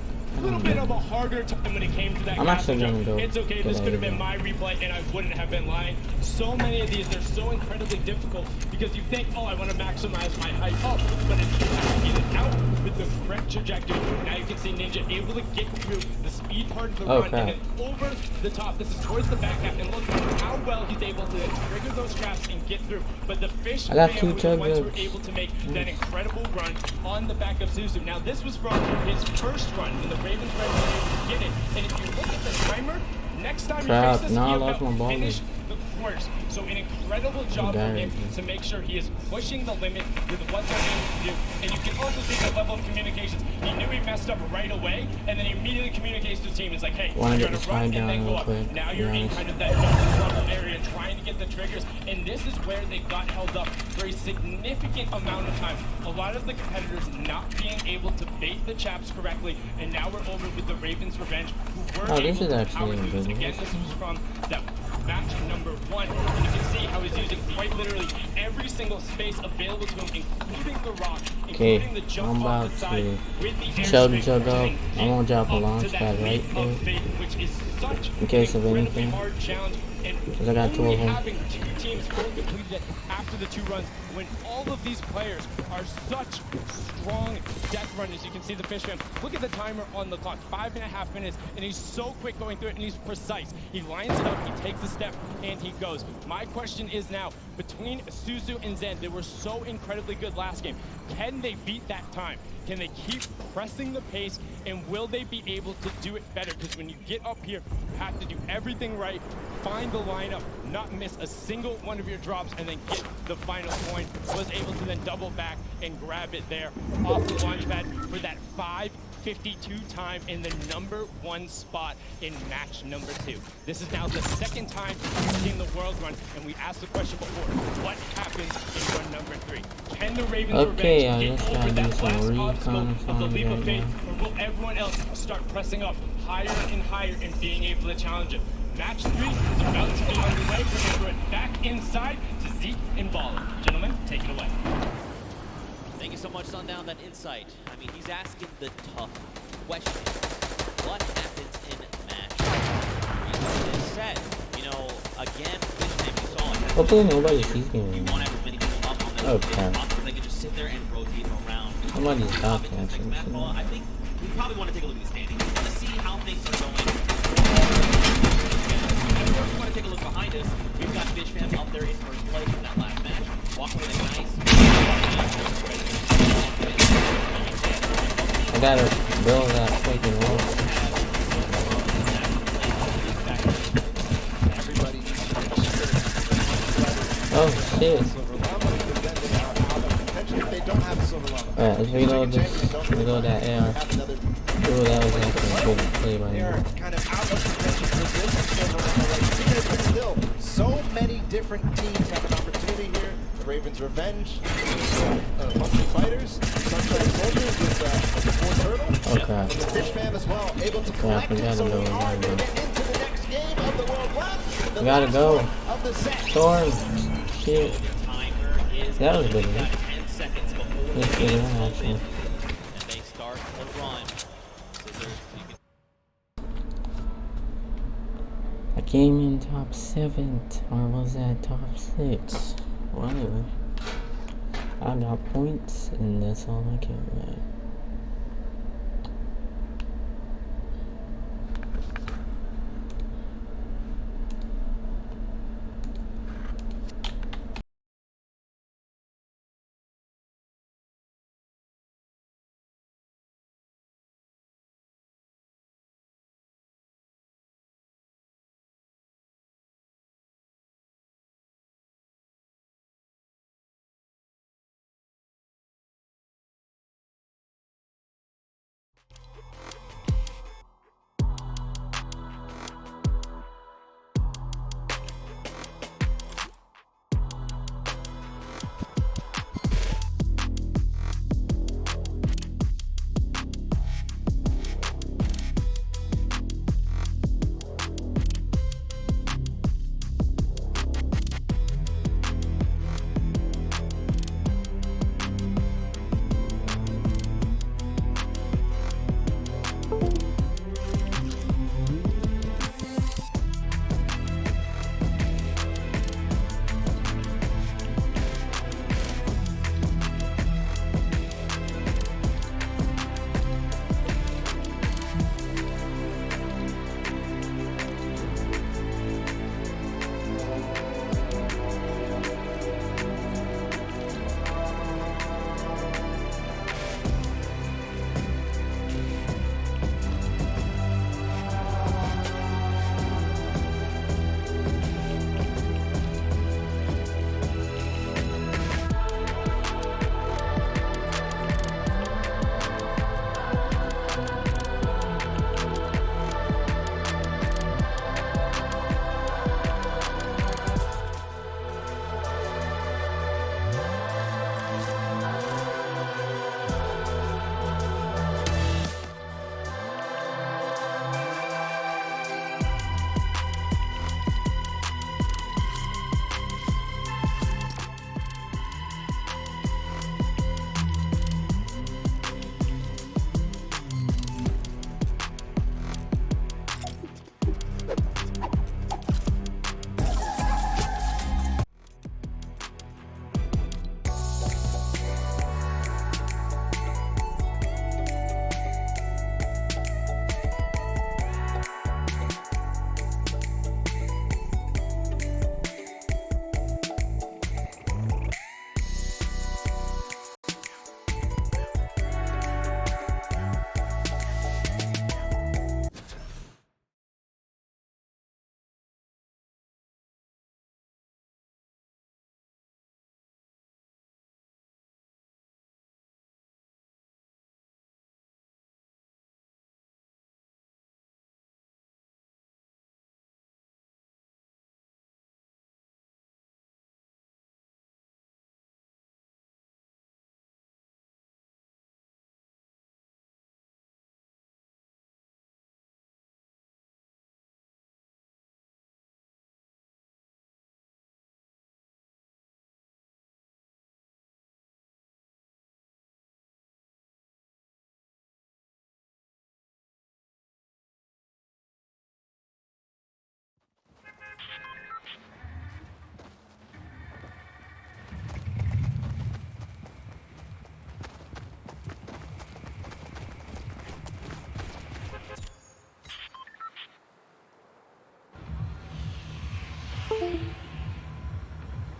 little bit of a harder time when it came to that. I'm actually gonna go. It's okay, this could have been my replay and I wouldn't have been lying. So many of these, they're so incredibly difficult because you think, oh, I want to maximize my height up, but if you have to get it out with the correct trajectory. Now you can see Ninja able to get through the speed part of the Oh, run crap. and then over the top. This is towards the back half, and look how well he's able to trigger those traps and get through. But the Fish I got fam 2 were the chug ones who were jugs. able to make that incredible run on the back of Suzu. Now this was from his first run when the Ravens were able to get it. And if you look at the timer, next time Trap. you face this, Nah, I you lost my ball. finish the course. So an incredible job from him Direct. to make sure he is pushing the limit with what they're able to do. And you can also see the level of communications. He knew he messed up right away, and then he immediately communicates to the team. It's like, hey, Wanna you're get gonna the run slide and down then go real up. quick, Now to you're be in honest. kind of that double area trying to get the triggers, and this is where they got held up for a significant amount of time. A lot of the competitors not being able to bait the chaps correctly, and now we're over with the Ravens Revenge, who were Oh, this able is to actually power a through this. good Again, this was from that match number 1, and you can see how he's using quite literally every single space available to him, including the rock, Okay, including the jump I'm off about the side to with the chug airstream, chug to up. then I'm gonna drop a get up launch to that pad right leap there of faith, which is such in case an of incredibly anything. hard challenge. And 'Cause I got 2 only of them. having 2 teams full completed it after the 2 runs, when all of these players are such strong death runners. You can see the Fish fam. Look at the timer on the clock, 5.5 minutes, and he's so quick going through it, and he's precise. He lines it up, he takes a step, and he goes. My question is now, between Suzu and Zen, they were so incredibly good last game. Can they beat that time? Can they keep pressing the pace, and will they be able to do it better? Because when you get up here, you have to do everything right, find the lineup, not miss a single one of your drops, and then get the final coin. Was able to then double back and grab it there off the launch pad for that 5:52 time in the #1 spot in match number 2. This is now the 2nd time we've seen the world run, and we asked the question before, what happens in run number 3? Can the Ravens Okay, I Revenge just get over gotta do that some last recon obstacle of the songs leap of right faith, now. or will everyone else start pressing up higher and higher and being able to challenge it? Match 3 is about to be underway. We're going to throw it back inside to Zeke and Baller. Gentlemen, take it away. Thank you so much, Sundown, that insight. I mean, he's asking the tough question. What happens in match 3? This set, you know, again, Fishman, you saw it. Hopefully nobody sees me. You want as many people up on that Okay. so they can just sit there and rotate around. Somebody's Match talking. ball, I think we probably want to take a look at the standings. We want to see how things are going. And of course, we want to take a look behind us. We've got Fishman up there in first place in that last match. Walking with a nice. I gotta build that freaking wall. Oh shit. Alright, let's reload this. Reload that AR. Ooh, that was actually a good play by They're him. kind of out of contention for this silver medal race, but still, so many different teams have an opportunity here. The Ravens Revenge, Monkey Fighters, Sunshine Soldiers with the Four Turtle, Okay. and the Fish Fam as well, able to Yeah, I collect it, forgot so about we are that. going to get into the next game of the World Cup. The We gotta last go. one of the set. Storm. Shit. That was good. Right? 10 seconds before Let's the get it gates on, open, actually. and they start the run. Scissors, you can I came in top 7, or was that top 6? Well, anyway. I got points, and that's all I care about.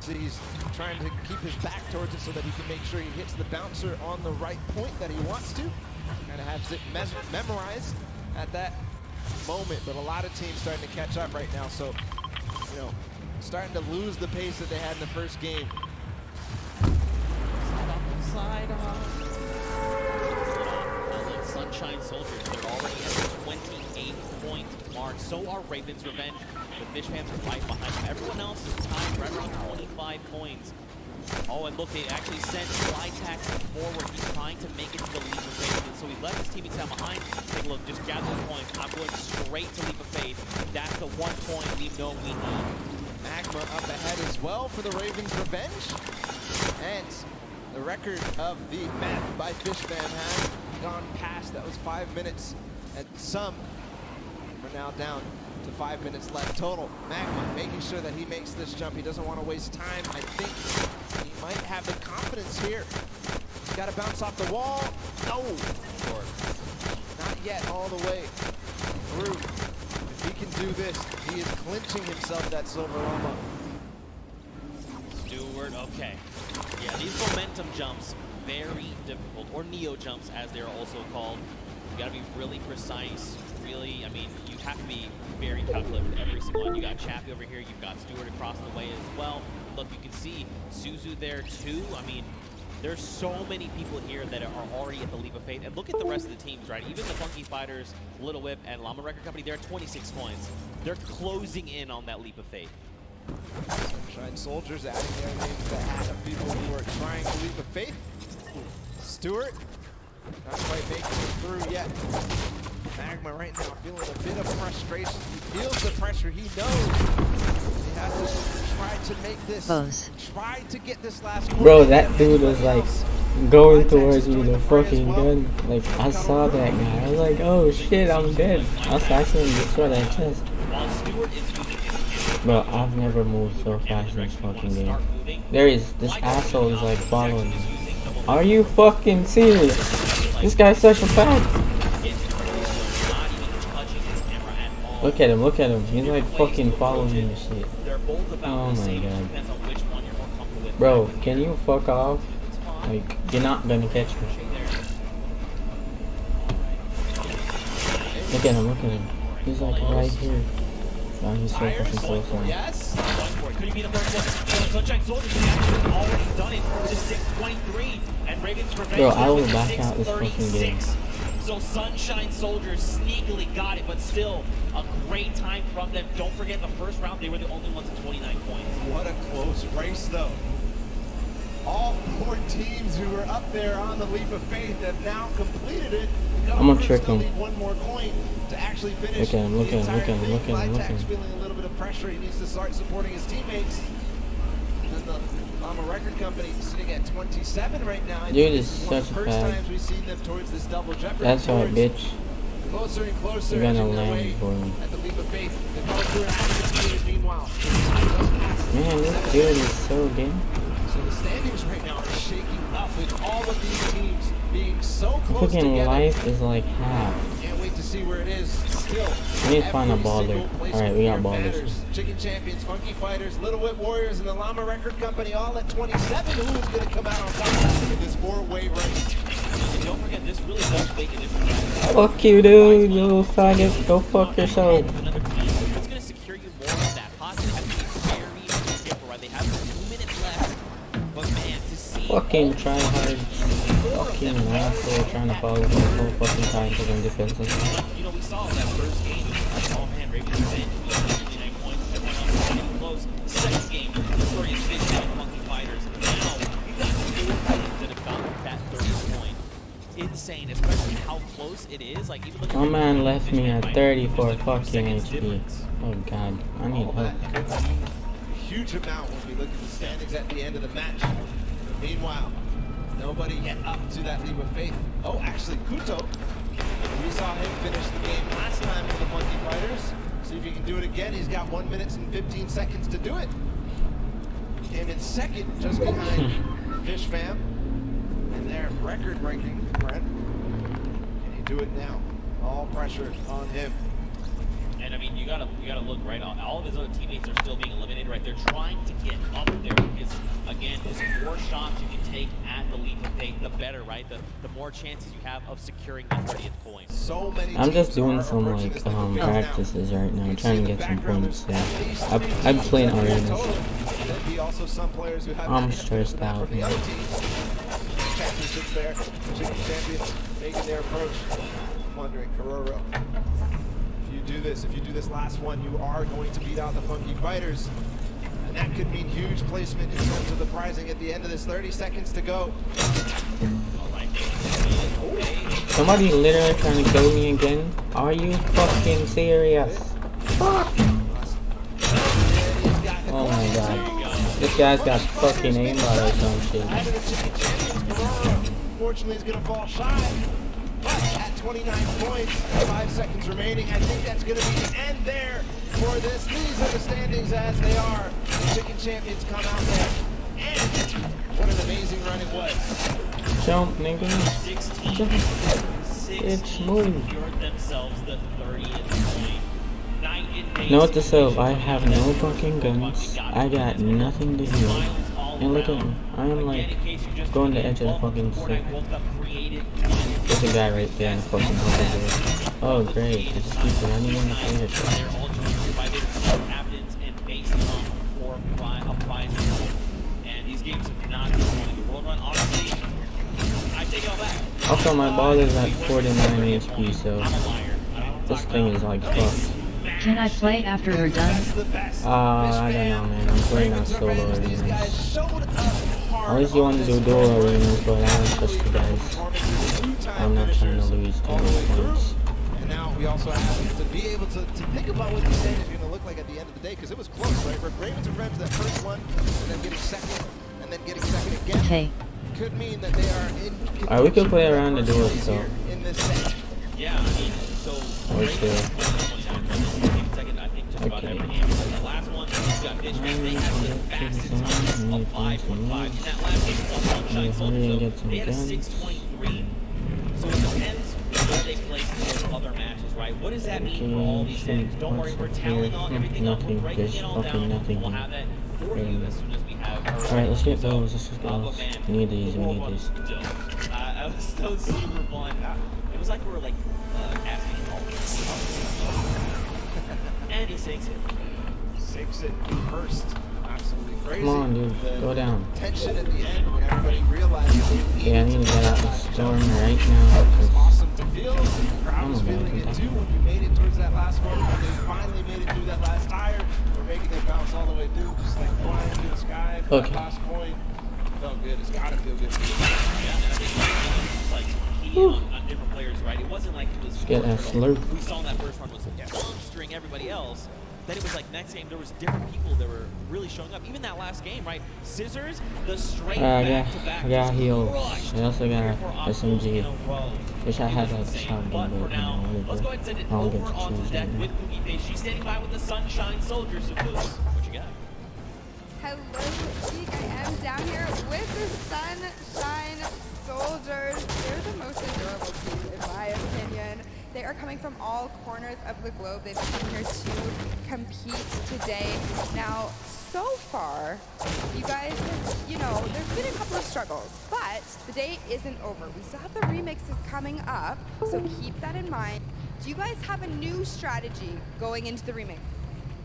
So he's trying to keep his back towards it so that he can make sure he hits the bouncer on the right point that he wants to. Kind of has it memorized at that moment, but a lot of teams starting to catch up right now. So, you know, starting to lose the pace that they had in the first game. Side off. Sunshine Soldiers, they're already at the 28-point mark. So are Ravens Revenge. The Fish Fans are right behind them. Everyone else is tied right around 25 points. Oh, and look, they actually sent Flytax forward. He's trying to make it to the Leap of Faith. And so he left his teammates down behind. Take a look, just gather the points. I'm going straight to Leap of Faith. That's the 1 point we know we need. Magma up ahead as well for the Ravens Revenge. And the record of the map by Fishfam has gone past. That was 5 minutes. And some are now down to 5 minutes left total. Magma making sure that he makes this jump. He doesn't want to waste time. I think he might have the confidence here. He's got to bounce off the wall. No. Not yet all the way through. If he can do this, he is clinching himself that silver llama. Stewart, okay. Yeah, these momentum jumps, very difficult, or neo jumps as they're also called. You gotta be really precise, really, I mean, you have to be very calculated with every single one. You got Chappie over here, you've got Stewart across the way as well. Look, you can see Suzu there too. I mean, there's so many people here that are already at the Leap of Faith. And look at the rest of the teams, right? Even the Funky Fighters, Little Whip, and Llama Record Company, they're at 26 points. They're closing in on that Leap of Faith. Sunshine Soldiers adding their name to the hat of people who are trying to Leap of Faith. Stewart, not quite making it through yet. Magma right now feeling a bit of frustration. He feels the pressure. He knows he has to try to make this, try to get this last quarter. Bro, that dude was like going towards me with a fucking gun. Like, I saw that guy. I was like, oh shit, I'm dead. I was accidentally destroyed that chest. Bro, I've never moved so fast in this fucking game. This asshole is like following me. Are you fucking serious? This guy's such a fan. Look at him, he's like fucking following me and shit. Oh my god. Bro, can you fuck off? Like, you're not gonna catch me. Look at him. He's like right here. Oh, he's so fucking close on. Could he be the first one? Sunshine Soldiers have actually already done it to 6-23, and Ravens Revenge. Bro, I will back out this fucking game. So Sunshine Soldiers sneakily got it, but still a great time from them. Don't forget the first round, they were the only ones at 29 points. What a close race though. All 4 teams who were up there on the Leap of Faith have now completed it. I'm gonna trick him. One more coin to actually finish. Look at him. Feeling a little bit of pressure. He needs to start supporting his teammates. And then the Llama Record Company sitting at 27 right now. Dude is such a first times we've seen them towards this double jeopardy. That's right, bitch. Closer and closer. You're gonna land for me. At the Leap of Faith. They're going through an active meanwhile. Man, this dude is so good. So the standings right now are shaking up with all of these teams being so close fucking together. Life is like half. Can't wait to see where it is. Still, we need to find a baller. Alright, we got ballers. Chicken Champions, Funky Fighters, Little Whip Warriors, and the Llama Record Company all at 27. Who is going to come out on top in this 4-way race? And don't forget, this really does make a difference. Fuck you, dude. You little faggot. Go fuck yourself. What's going to secure you more of that pot? They have to be very careful, right? They have 2 minutes left. But man, to see fucking try hard. Fucking asshole trying to follow me the whole fucking time because I'm defensive. You know, we saw that first game. Oh man, Ravens Revenge, 59 points. Everyone else is getting close. Second game, the story is Fish and Funky Fighters. Now, you got 2 teams that have gotten that 30 point. Insane, especially how close it is. Like, even my man left me at 34 fucking HP. Oh god, I need help. Huge amount when we look at the standings at the end of the match. Meanwhile, nobody yet up to that Leap of Faith. Oh, actually, Kuto. We saw him finish the game last time for the Funky Fighters. See if he can do it again. He's got 1 minute and 15 seconds to do it. Came in second, just behind Fish Fam. And their record-breaking Brent. Can he do it now? All pressure on him. And I mean, you gotta look right. All of his other teammates are still being eliminated. Right, they're trying to get up there because again, the more shots you can take at the leap of faith, the better. Right, the more chances you have of securing the 30th point. So many. I'm just doing some like practices right now, trying to get some points. Yeah. I'm playing arenas. I'm stressed out. Man. Championships there. Chicken champions making their approach. Wondering, Carroro, if you do this last one, you are going to beat out the Funky Fighters. And that could mean huge placement in terms of the prizing at the end of this. 30 seconds to go. Somebody literally trying to kill me again? Are you fucking serious? Fuck! Oh my god. This guy's got fucking aimbot or some shit. Unfortunately, he's going to fall shy. But at 29 points, 5 seconds remaining, I think that's going to be the end there for this. These are the standings as they are. The Chicken Champions come out there. And what an amazing run it was. Jump, nigga. Jump. It's move. Note to self, I have no fucking guns. I got nothing to heal. And look at me. I am like going to the edge of the fucking stick. There's a guy right there in the fucking hover. Oh great, it's stupid. I didn't even play it. Also, my ball is at 49 HP, so this thing is like fucked. Can I play after we're done? I don't know, man. I'm playing on solo arenas. At least you want to do duo arenas, but I don't trust you guys. I'm not trying to lose too many points. And now we also have to be able to think about what the stage is going to look like at the end of the day, because it was close, right? For Ravens and Revs, that first one, and then getting second, and then getting second again. Okay. Could mean that they are in. Alright, we can play around the duos, so. In this set. Yeah, I mean, so. Or still. Okay. The last one, you got Fishman. They had the fastest time of 5.5. In that last game, Sunshine Soldier, so they had a 6.23. So it depends where they place in those other matches, right? What does that mean for all these things? Don't worry, we're tallying all everything up, we're breaking it all down. We'll have that for you as soon as we have. Alright, let's get those. Let's get those. We need these. We need these. I was so super fun. It was like we were like asking all this. And he sinks it. Sinks it first. Absolutely crazy. Come on, dude. Go down. Tension at the end when everybody realizes yeah, I need to get out the storm right now. It's awesome to feel. The crowd was feeling it too when we made it towards that last one. When they finally made it through that last tire, we're making it bounce all the way through, just like flying through the sky. Okay. That last coin felt good. It's gotta feel good. Yeah, and I think like key on different players, right? It wasn't like it was. Let's get that slurp. We saw in that first run was monstering everybody else. Then it was like next game there was different people that were really showing up. Even that last game, right? Scissors, the straight back-to-back. I got heals. I also got SMG. Wish I had like shotgun, but you know, let's go ahead and send it over onto the deck with Cookie Face. She's standing by with the Sunshine Soldier. So what you got? Hello, Mystique. I am down here with the Sunshine Soldiers. They're the most adorable team, in my opinion. They are coming from all corners of the globe. They've come here to compete today. Now, so far, you guys have, you know, there's been a couple of struggles, but the day isn't over. We still have the remixes coming up, so keep that in mind. Do you guys have a new strategy going into the remix?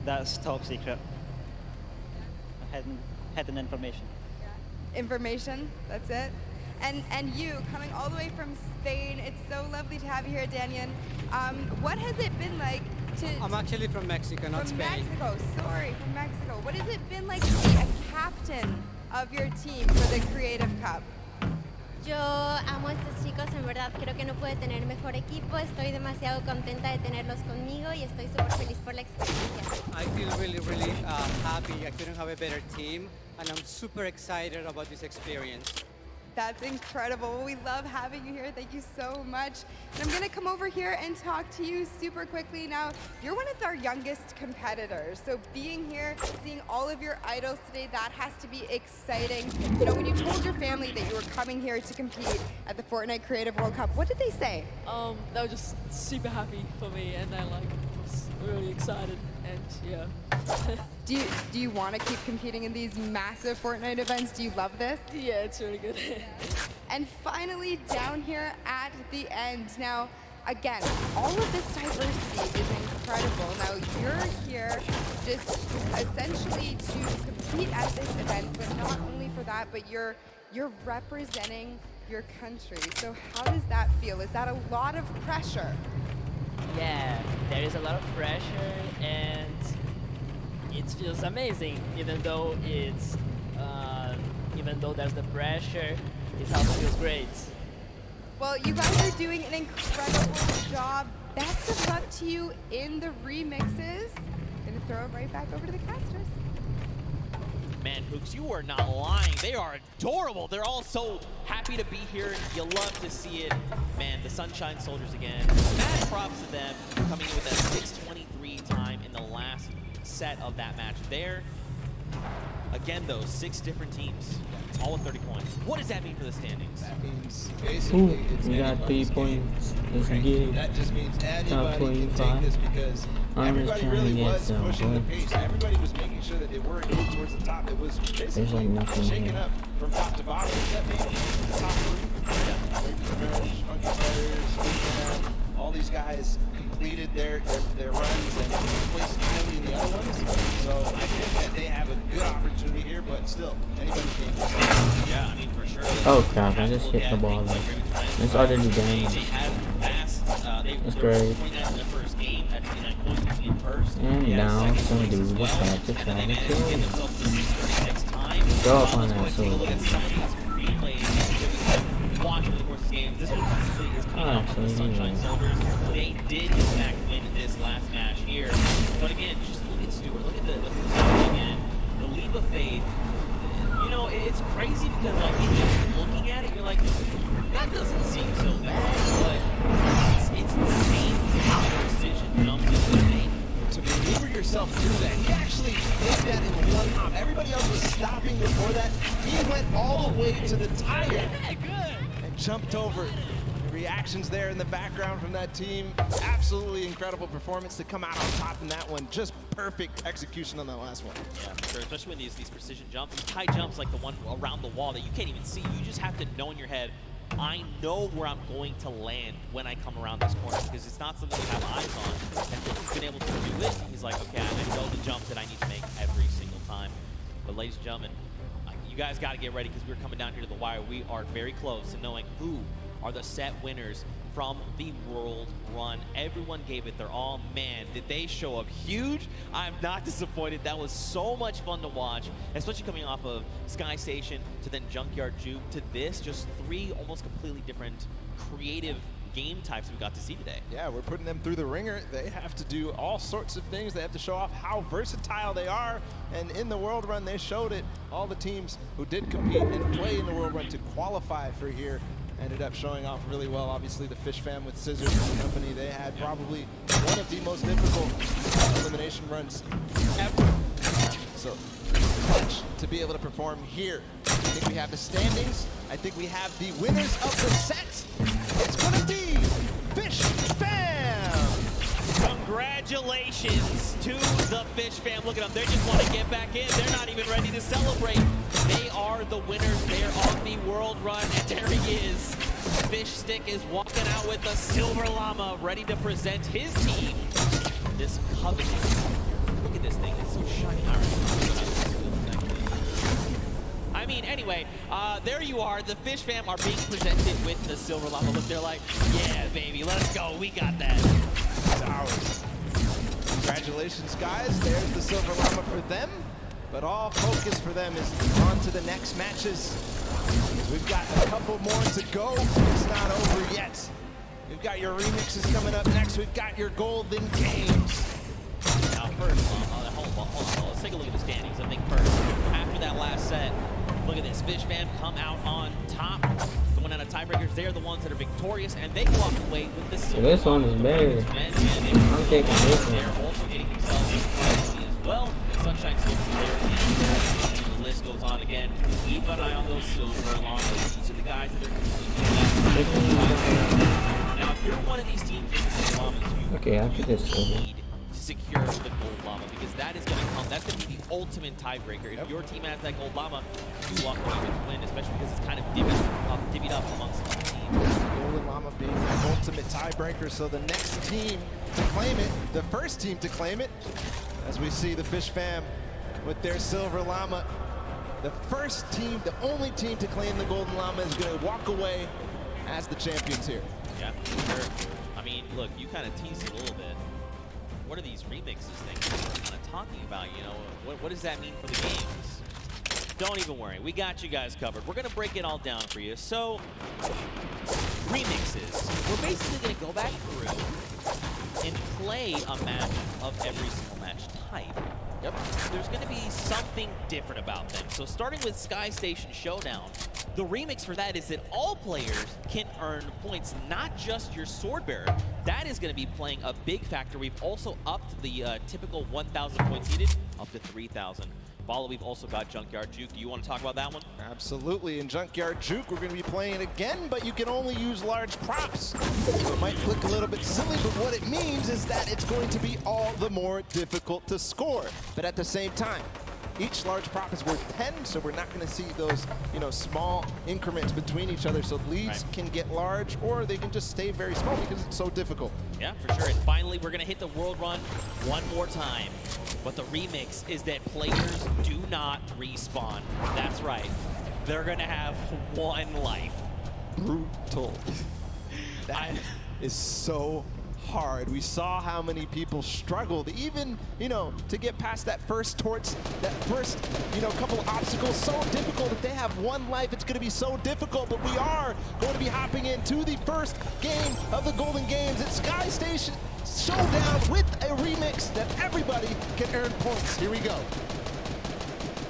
That's top secret. Hidden information. Yeah. Information, that's it. And you, coming all the way from Spain, it's so lovely to have you here, Daniel. What has it been like to... I'm actually from Mexico, not Spain. From Mexico, sorry, from Mexico. What has it been like to be a captain of your team for the Creative Cup? Yo amo a estos chicos, en verdad creo que no puede tener mejor equipo. Estoy demasiado contenta de tenerlos conmigo y estoy súper feliz por la experiencia. I feel really happy. I couldn't have a better team, and I'm super excited about this experience. That's incredible. We love having you here. Thank you so much. And I'm going to come over here and talk to you super quickly. Now, you're one of our youngest competitors. So being here, seeing all of your idols today, that has to be exciting. You know, when you told your family that you were coming here to compete at the Fortnite Creative World Cup, what did they say? They were just super happy for me, and they're like, it's really excited, and yeah. Do you want to keep competing in these massive Fortnite events? Do you love this? Yeah, it's really good. And finally, down here at the end. Now, again, all of this diversity is incredible. Now, you're here just essentially to compete at this event, but not only for that, but you're representing your country. So how does that feel? Is that a lot of pressure? Yeah, there is a lot of pressure, and it feels amazing. Even though there's the pressure, it also feels great. Well, you guys are doing an incredible job. Best of luck to you in the remixes. Gonna throw it right back over to the casters. Man, Hooks, you are not lying. They are adorable. They're all so happy to be here. You love to see it. Man, the Sunshine Soldiers again. Mad props to them coming in with that 6:23 time in the last set of that match there. Again, though, 6 different teams, all with 30 points. What does that mean for the standings? That means basically we got 3 points. Let's get it. That just means Top anybody can take this because I'm just everybody trying really to get was some pushing the points. pace. Everybody was making sure that they were moving towards the top. It was There's like basically nothing shaking here. up from top to bottom. Except maybe the top 3. All these guys completed their runs and placed highly in the other ones. So I think that they have a good opportunity here, but still, anybody can. Yeah, I mean, for sure. Oh crap, I just hit the ball. Like, it's already damaged. That's great. And now some dude decided to try to kill me. Go up on that sword. Watch over the course of games. This one specifically is coming out from the Sunshine Soldiers. They did, in fact, win this last match here. But again, just look at Stewart. Look at the again. The leap of faith. You know, it's crazy because, like, just looking at it, you're like, that doesn't seem so bad. But it's insane how precision jumps into the game. To maneuver yourself through that, he actually did that in one hop. Everybody else was stopping before that. He went all the way to the tire and jumped over. The reactions there in the background from that team. Absolutely incredible performance to come out on top in that one. Just perfect execution on that last one. Yeah, for sure. Especially when these precision jumps, these high jumps like the one around the wall that you can't even see. You just have to know in your head, I know where I'm going to land when I come around this corner because it's not something you have eyes on. And he's been able to do it. He's like, okay, I know the jump that I need to make every single time. But ladies and gentlemen, you guys got to get ready because we're coming down here to the wire. We are very close to knowing who are the set winners from the World Run. Everyone gave it their all. Man, did they show up huge? I'm not disappointed. That was so much fun to watch, especially coming off of Sky Station to then Junkyard Juke to this. Just 3 almost completely different creative game types we got to see today. Yeah, we're putting them through the ringer. They have to do all sorts of things. They have to show off how versatile they are. And in the World Run, they showed it. All the teams who did compete and play in the World Run to qualify for here ended up showing off really well. Obviously, the Fish Fam with Scissors and company, they had probably one of the most difficult elimination runs ever. So, clutch to be able to perform here. I think we have the standings. I think we have the winners of the set. It's going to be Fish Fam! Congratulations to the Fish Fam. Look at them. They just want to get back in. They're not even ready to celebrate. They are the winners. They're on the World Run. And there he is. Fish Stick is walking out with the Silver Llama, ready to present his team. This coveted. Look at this thing. It's so shiny. I mean, anyway, there you are. The Fish Fam are being presented with the Silver Llama. Look, they're like, yeah, baby, let's go. We got that. It's ours. Congratulations, guys. There's the Silver Llama for them. But all focus for them is on to the next matches. We've got a couple more to go. It's not over yet. We've got your remixes coming up next. We've got your golden games. Now first, hold on. Let's take a look at the standings. I think first, after that last set, look at this. Fish Fam come out on top. Going out of tiebreakers, they're the ones that are victorious, and they walk away with this. So this one is better. I'm taking this one. They're also getting themselves in as well. Sunshine Silver there. The list goes on again. Keep an eye on those Silver Llamas. These are the guys that are. Now, if you're one of these teams, okay, after this, need secure the gold llama, because that is going to come. That's going to be the ultimate tiebreaker. If your team has that gold llama, you walk away with the win, especially because it's kind of divvied up amongst other teams. Golden llama being the ultimate tiebreaker, so the next team to claim it, the first team to claim it, as we see the Fish fam with their silver llama. The first team, the only team to claim the golden llama is going to walk away as the champions here. Yeah, sure. I mean, look, you kind of teased it a little bit. What are these remixes things we're kind of talking about, you know? What does that mean for the games? Don't even worry, we got you guys covered. We're gonna break it all down for you. So, remixes. We're basically gonna go back through and play a match of every single match type. Yep. There's gonna be something different about them. So starting with Sky Station Showdown, the remix for that is that all players can earn points, not just your sword bearer. That is going to be playing a big factor. We've also upped the typical 1,000 points needed up to 3,000. Follow, we've also got Junkyard Juke. Do you want to talk about that one? Absolutely. In Junkyard Juke, we're going to be playing it again, but you can only use large props. So it might look a little bit silly, but what it means is that it's going to be all the more difficult to score. But at the same time, each large prop is worth 10, so we're not going to see those, you know, small increments between each other. So leads can get large, or they can just stay very small because it's so difficult. Yeah, for sure. And finally, we're going to hit the world run one more time. But the remix is that players do not respawn. That's right. They're going to have one life. Brutal. That is so hard. We saw how many people struggled, even, you know, to get past that first torch, that first, you know, couple of obstacles. So difficult. If they have one life, it's going to be so difficult. But we are going to be hopping into the first game of the Golden Games. It's Sky Station Showdown with a remix that everybody can earn points. Here we go.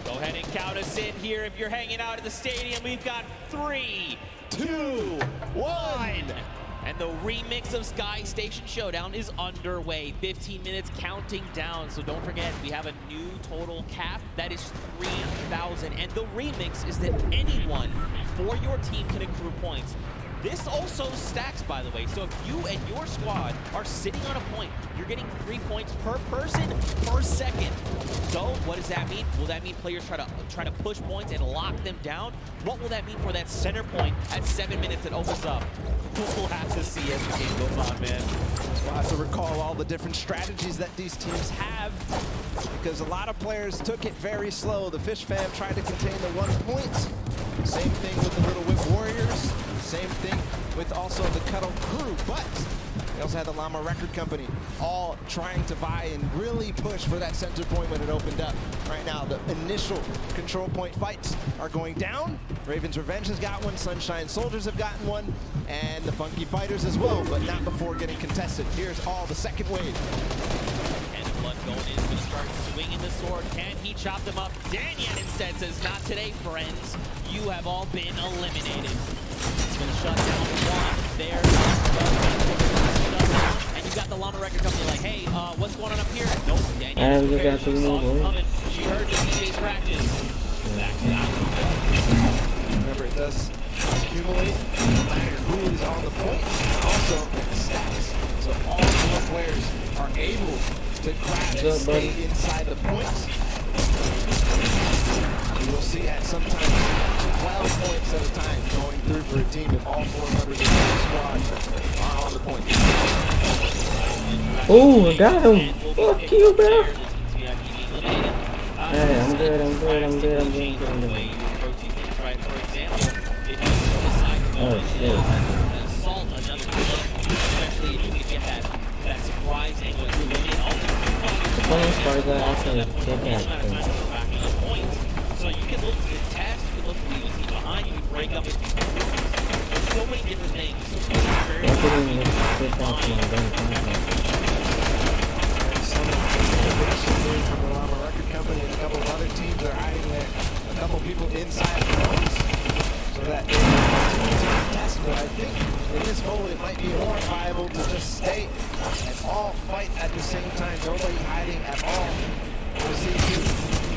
Go ahead and count us in here. If you're hanging out at the stadium, we've got 3, 2, 1. And the remix of Sky Station Showdown is underway. 15 minutes counting down. So don't forget, we have a new total cap. That is 3,000. And the remix is that anyone for your team can accrue points. This also stacks, by the way. So if you and your squad are sitting on a point, you're getting 3 points per person per second. So what does that mean? Will that mean players try to push points and lock them down? What will that mean for that center point at 7 minutes that opens up? We'll have to see as the game goes on, man. We'll have to recall all the different strategies that these teams have, because a lot of players took it very slow. The Fish fam tried to contain the 1 point. Same thing with the Little Whip Warriors. Same thing with also the Cuddle Crew, but we also had the Llama Record Company all trying to vie and really push for that center point when it opened up. Right now, the initial control point fights are going down. Raven's Revenge has got one, Sunshine Soldiers have gotten one, and the Funky Fighters as well, but not before getting contested. Here's all the second wave. And Blood going in, going to start swinging the sword. Can he chop them up? Danyan instead says, not today, friends. You have all been eliminated. He's going to shut down one there. And you got the Llama Record Company like, hey, what's going on up here? Nope, Danyan is prepared. She saw it coming. She heard the DJ's practice. Back to that. Remember, it does accumulate no matter who is on the point. Also, stacks. So all 4 players are able to grab and stay inside the points. You will see at sometimes 12 points at a time going through for a team if all 4 members of the squad are on the point. Oh, I got him! Fuck you, bro! Hey, I'm good. Oh, shit. The funniest part is that I actually did that. So you can look to the test, you can look to the behind, you can break up. There's so many different things. From the Llama Record Company and a couple of other teams are hiding there. A couple people inside the homes so that they can contest. But I think in this moment it might be more viable to just stay and all fight at the same time. Nobody hiding at all. We'll see too.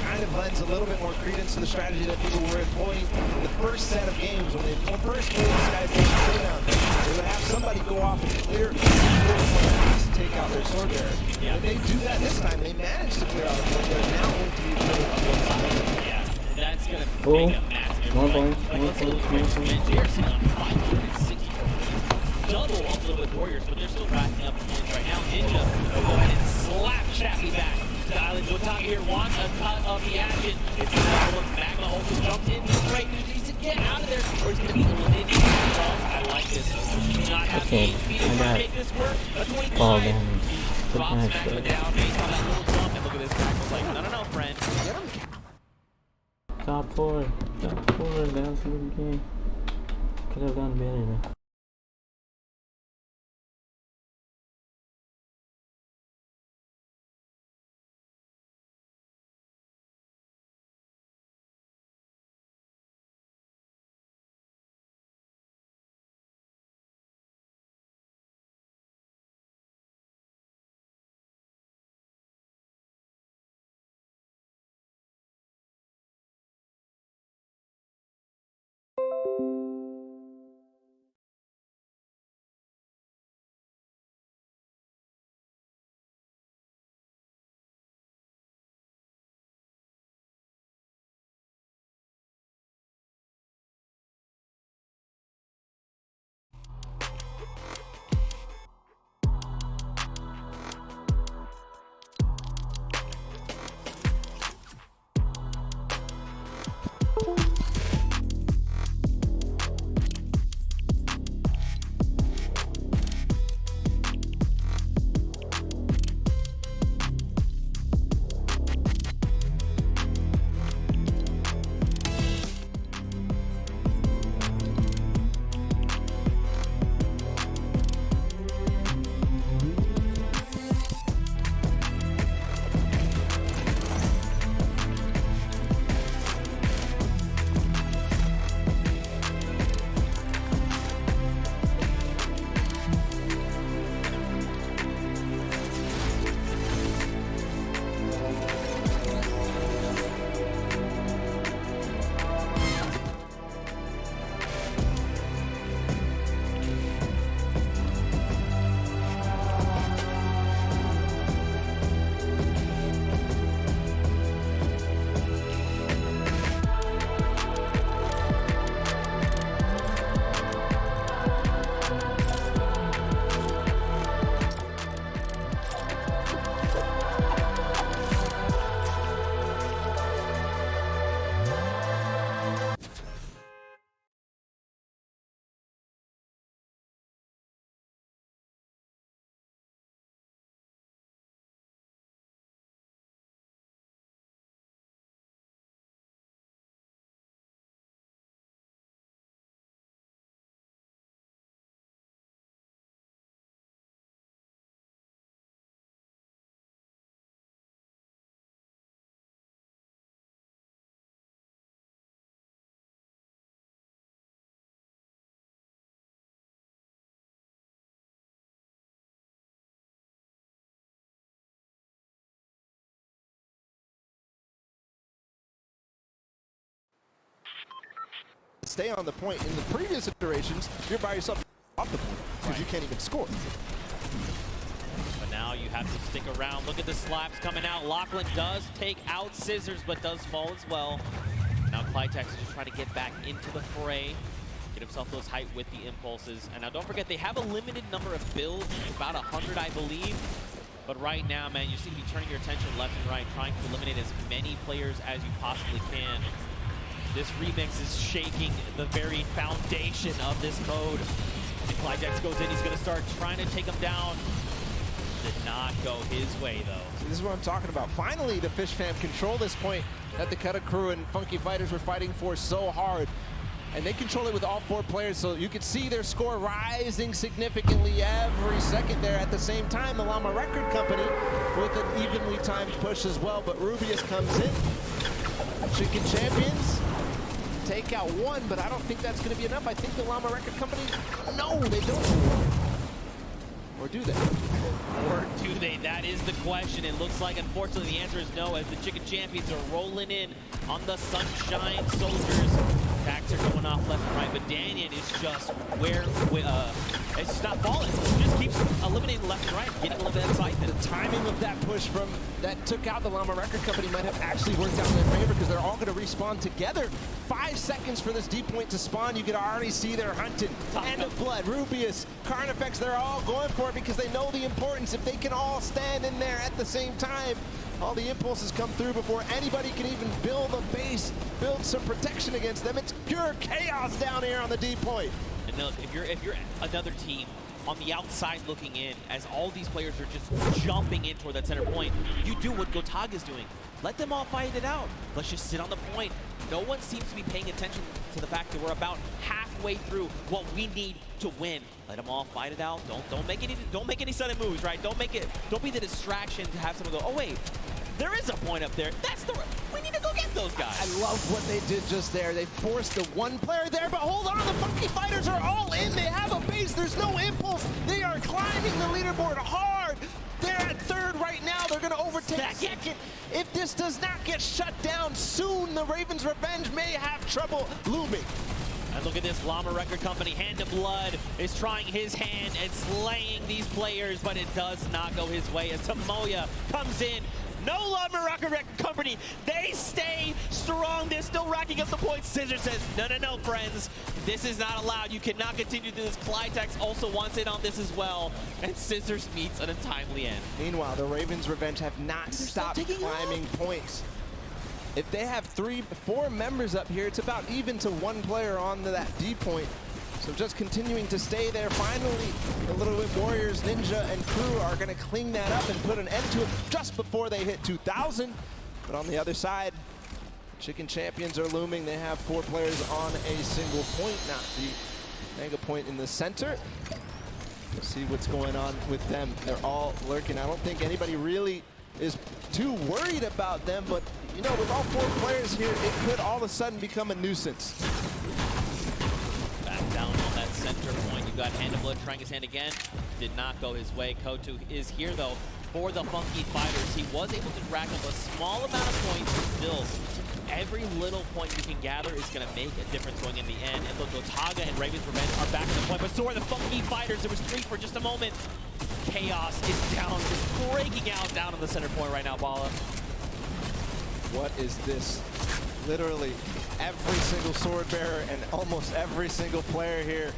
Kind of lends a little bit more credence to the strategy that people were employing in the first set of games when they first played Sky Station Showdown. They would have somebody go off and clear the point, take out their sword bearer. If they do that this time, they manage to clear out the point. They're now going to be putting up one side. Yeah, that's going to Oh, make a massive more impact. points, Like, more let's look points, at more the points. They're sitting on 560 points. Double of the Warriors, but they're still racking up points right now. Ninja will go ahead and slap Chappie back. The Island Watagi here wants a cut of the action. It's now Magma also jumped in. He's great. He needs to get out of there, or he's going to be eliminated. I like this. Do not have Okay, HP to I try got and make this work. A 25. fall damage. Good Drops match, Magma though. down based on that little jump. And look at this. Magma's like, no, friend. Get him. Top 4. Top 4. That was a good game. Could have done better, though. Stay on the point. In the previous iterations, you're by yourself off the point because you can't even score. But now you have to stick around. Look at the slaps coming out. Lachlan does take out Scissors, but does fall as well. Now Clytex is just trying to get back into the fray, get himself those height with the impulses. And now don't forget, they have a limited number of builds, about 100, I believe. But right now, man, you seem to be turning your attention left and right, trying to eliminate as many players as you possibly can. This remix is shaking the very foundation of this mode. And Clydex goes in, he's gonna start trying to take him down. Did not go his way, though. So this is what I'm talking about. Finally, the Fish fam control this point that the Keta crew and Funky Fighters were fighting for so hard. And they control it with all 4 players, so you can see their score rising significantly every second there. At the same time, the Llama Record Company with an evenly timed push as well, but Rubius comes in. Chicken Champions take out 1, but I don't think that's going to be enough. I think the Llama Record Company, no, they don't. Or do they? Or do they? That is the question. It looks like, unfortunately, the answer is no, as the Chicken Champions are rolling in on the Sunshine Soldiers. Attacks are going off left and right, but Danyan is just where, it's just not falling. He just keeps eliminating illuminating left and right, getting a little bit of excitement. The timing of that push from that took out the Llama Record Company might have actually worked out in their favor because they're all going to respawn together. 5 seconds for this D point to spawn. You can already see they're hunting. End of Blood, Rubius, Carnifex, they're all going for it because they know the importance. If they can all stand in there at the same time, all the impulses come through before anybody can even build a base, build some protection against them. It's pure chaos down here on the D point. And look, if you're another team on the outside looking in, as all these players are just jumping in toward that center point, you do what Gotaga's doing. Let them all fight it out. Let's just sit on the point. No one seems to be paying attention to the fact that we're about halfway through what we need to win. Let them all fight it out. Don't make any sudden moves, right? Don't be the distraction to have someone go, oh wait, there is a point up there. We need to go get those guys. I love what they did just there. They forced the one player there, but hold on, the Funky Fighters are all in. They have a base, there's no impulse. They are climbing the leaderboard hard. They're at third right now. They're going to overtake second. If this does not get shut down soon, the Ravens' revenge may have trouble looming. And look at this, Llama Record Company, Hand of Blood, is trying his hand at slaying these players, but it does not go his way as Tomoya comes in. No Llama Record Company, they stay strong. They're still racking up the points. Scissor says, no, friends. This is not allowed. You cannot continue to do this. Clytex also wants in on this as well. And Scissors meets an untimely end. Meanwhile, the Ravens' revenge have not stopped climbing points. If they have 4 members up here, it's about even to 1 player on that D point. So just continuing to stay there. Finally, the Little Whip Warriors, Ninja, and crew are going to clean that up and put an end to it just before they hit 2,000. But on the other side, Chicken Champions are looming. They have 4 players on a single point, not the mega point in the center. We'll see what's going on with them. They're all lurking. I don't think anybody really is too worried about them, but you know, with all 4 players here, it could all of a sudden become a nuisance. Down on that center point, you got Hand of Blood trying his hand again. Did not go his way. Kotu is here though for the Funky Fighters. He was able to rack up a small amount of points, but still, every little point you can gather is going to make a difference going in the end. And look, Gotaga and Ravens Revenge are back to the point, but so are the Funky Fighters. There was 3 for just a moment. Chaos is down, just breaking out down on the center point right now, Bala. What is this? Literally every single sword bearer and almost every single player here